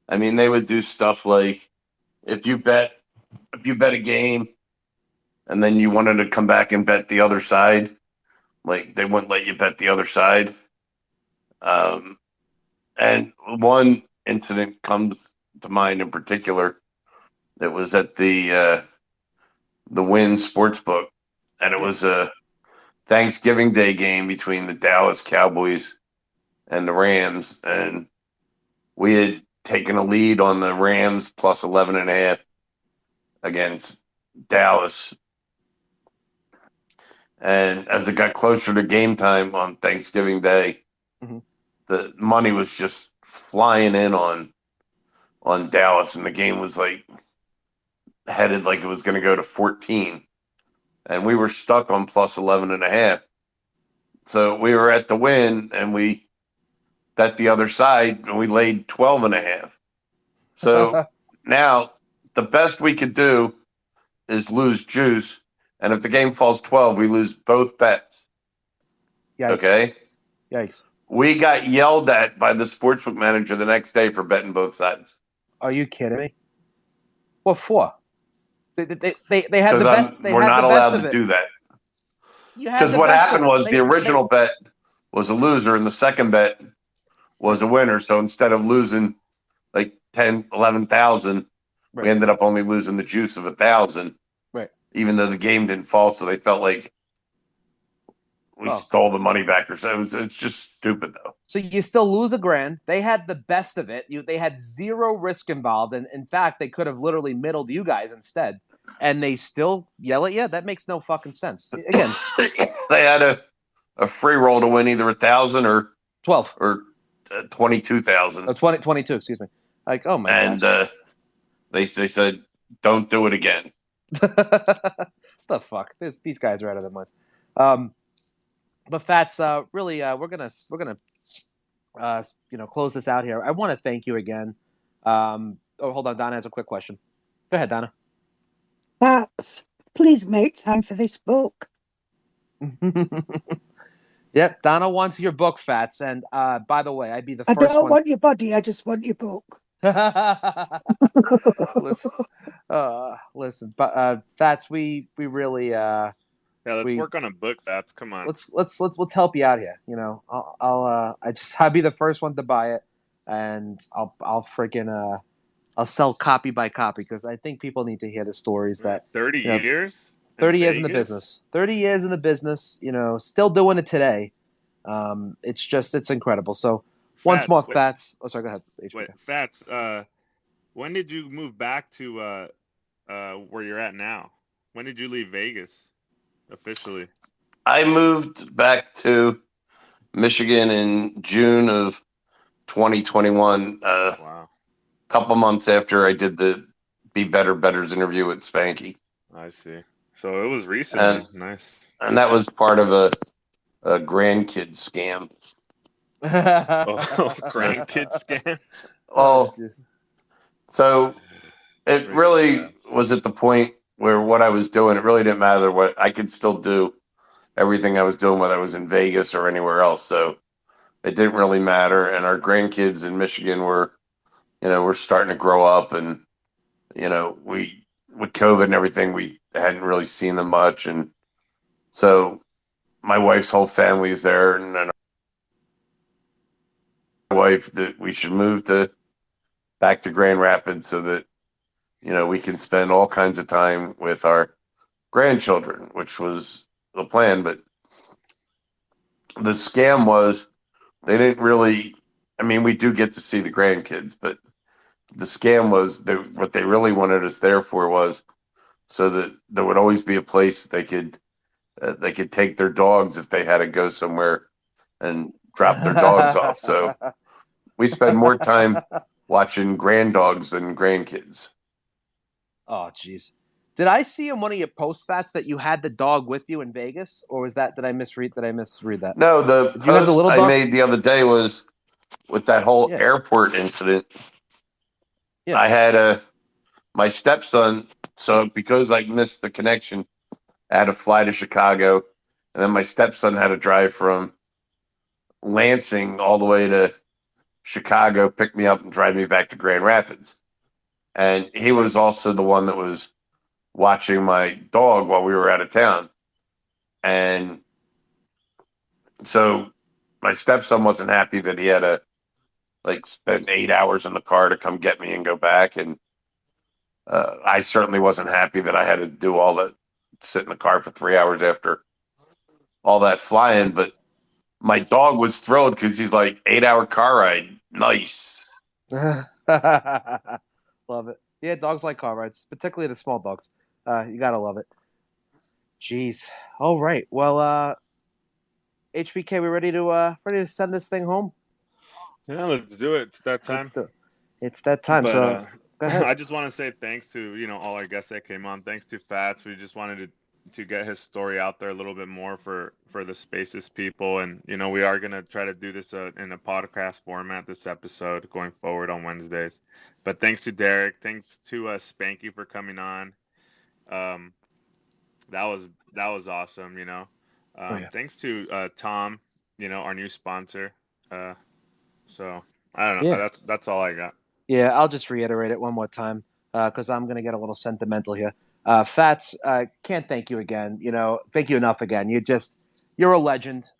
I mean, they would do stuff like if you bet a game and then you wanted to come back and bet the other side, like they wouldn't let you bet the other side. And one incident comes to mind in particular. It was at the Wynn Sportsbook, and it was a Thanksgiving Day game between the Dallas Cowboys and the Rams, and we had taken a lead on the Rams plus 11.5 against Dallas. And as it got closer to game time on Thanksgiving Day, the money was just flying in on Dallas, and the game was like headed like it was going to go to 14. And we were stuck on plus 11.5. So we were at the Win, and we bet the other side, and we laid 12.5. So now the best we could do is lose juice, and if the game falls 12, we lose both bets. Yikes. Okay? Yikes. We got yelled at by the sportsbook manager the next day for betting both sides. Are you kidding me? What for? They had Because the best. we're not allowed to do that. Because what happened was the original bet was a loser, and the second bet was a winner. So instead of losing like 10, 11,000, we ended up only losing the juice of 1,000. Right. Even though the game didn't fall, so they felt like we stole the money back or so. It's just stupid, though. So you still lose $1,000. They had the best of it. They had zero risk involved, and in fact, they could have literally middled you guys instead. And they still yell at you? That makes no fucking sense. Again, they had a free roll to win either 1,000 or 12 or 22,000. 22, excuse me. Like, oh my god. And they said, don't do it again. The fuck? These guys are out of their minds. But Fats, really, we're gonna close this out here. I want to thank you again. Hold on, Donna has a quick question. Go ahead, Donna. Fats, please make time for this book. Yep, Donna wants your book, Fats. And by the way, I'd be the first one. I don't want your body. I just want your book. Listen, but Fats, we really let's work on a book, Fats. Come on. Let's help you out here. You know, I'll be the first one to buy it, and I'll freaking I'll sell copy by copy because I think people need to hear the stories that 30 years. 30 years in the business. 30 years in the business. You know, still doing it today. It's incredible. So once more, Fats. Oh, sorry. Go ahead. Wait, Fats. When did you move back to where you're at now? When did you leave Vegas officially? I moved back to Michigan in June of 2021. Wow. A couple months after I did the Be Better Bettors interview with Spanky. I see. So it was recent. Nice. And that was part of a grandkid scam. Grandkid scam? Well, so it really was at the point where what I was doing, it really didn't matter what I could still do everything I was doing, whether I was in Vegas or anywhere else. So it didn't really matter. And our grandkids in Michigan were starting to grow up, and, with COVID and everything, we hadn't really seen them much. And so my wife's whole family is there, and then my wife that we should move back to Grand Rapids so that, we can spend all kinds of time with our grandchildren, which was the plan. But the scam was they didn't really, we do get to see the grandkids, but the scam was what they really wanted us there for was so that there would always be a place they could take their dogs if they had to go somewhere and drop their dogs off. So we spend more time watching granddogs than grandkids. Oh, jeez. Did I see in one of your post Fats that you had the dog with you in Vegas, or was that did I misread that? No, the post I made the other day was with that whole airport incident. Yeah. I had my stepson, so because I missed the connection, I had to fly to Chicago, and then my stepson had to drive from Lansing all the way to Chicago, pick me up, and drive me back to Grand Rapids. And he was also the one that was watching my dog while we were out of town. And so my stepson wasn't happy that he had to spend 8 hours in the car to come get me and go back. And I certainly wasn't happy that I had to do all that, sit in the car for 3 hours after all that flying. But my dog was thrilled because he's like, 8-hour car ride. Nice. Love it. Yeah, dogs like car rides, particularly the small dogs. You gotta love it. Jeez. All right. Well, HBK, we ready to send this thing home? Yeah, let's do it. It's that time. It's that time. But, so go ahead. I just want to say thanks to all our guests that came on. Thanks to Fats. We just wanted to to get his story out there a little bit more for the Spaces people. And we are gonna try to do this in a podcast format this episode going forward on Wednesdays. But thanks to Derek, thanks to Spanky for coming on. Um, that was awesome. Oh, yeah. Thanks to Tom, our new sponsor. So I don't know. Yeah. That's all I got. Yeah, I'll just reiterate it one more time because I'm going to get a little sentimental here. Fats, can't thank you again. Thank you enough again. You're a legend.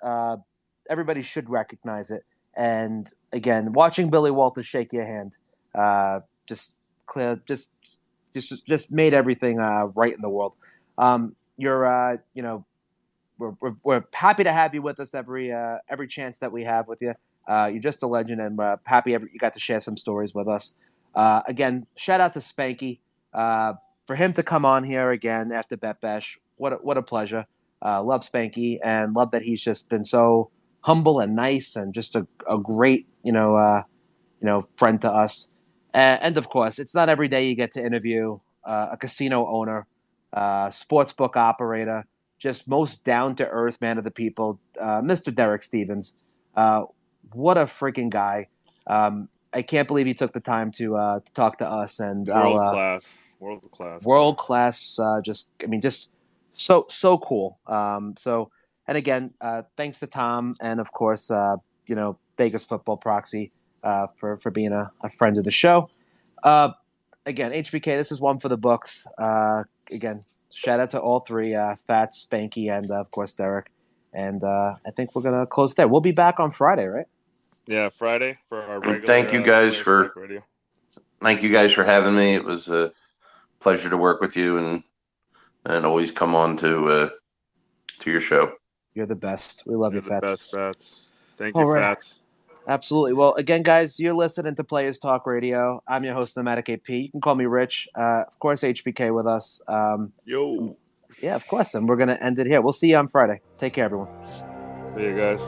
Everybody should recognize it. And again, watching Billy Walters shake your hand, just clear, just made everything right in the world. We're happy to have you with us every chance that we have with you. You're just a legend, and happy you got to share some stories with us. Again, shout out to Spanky for him to come on here again after Bet Bash. What a pleasure. Love Spanky and love that he's just been so humble and nice and just a great friend to us. And of course, it's not every day you get to interview a casino owner, sports book operator, just most down to earth man of the people, Mr. Derek Stevens. What a freaking guy! I can't believe he took the time to talk to us, and World class, world class. Just so cool. And again, thanks to Tom, and of course, Vegas Football Proxy for being a friend of the show. Again, HBK, this is one for the books. Again, shout out to all three, Fats, Spanky, and of course Derek. And I think we're gonna close there. We'll be back on Friday, right? Yeah, Friday for our regular. Thank you guys for having me. It was a pleasure to work with you and always come on to your show. You're the best. We love you, Fats. Best, Fats. Thank you, Fats. Absolutely. Well, again, guys, you're listening to Players Talk Radio. I'm your host, Nomadic AP. You can call me Rich. Of course, HBK with us. Yo. Yeah, of course. And we're going to end it here. We'll see you on Friday. Take care, everyone. See you guys.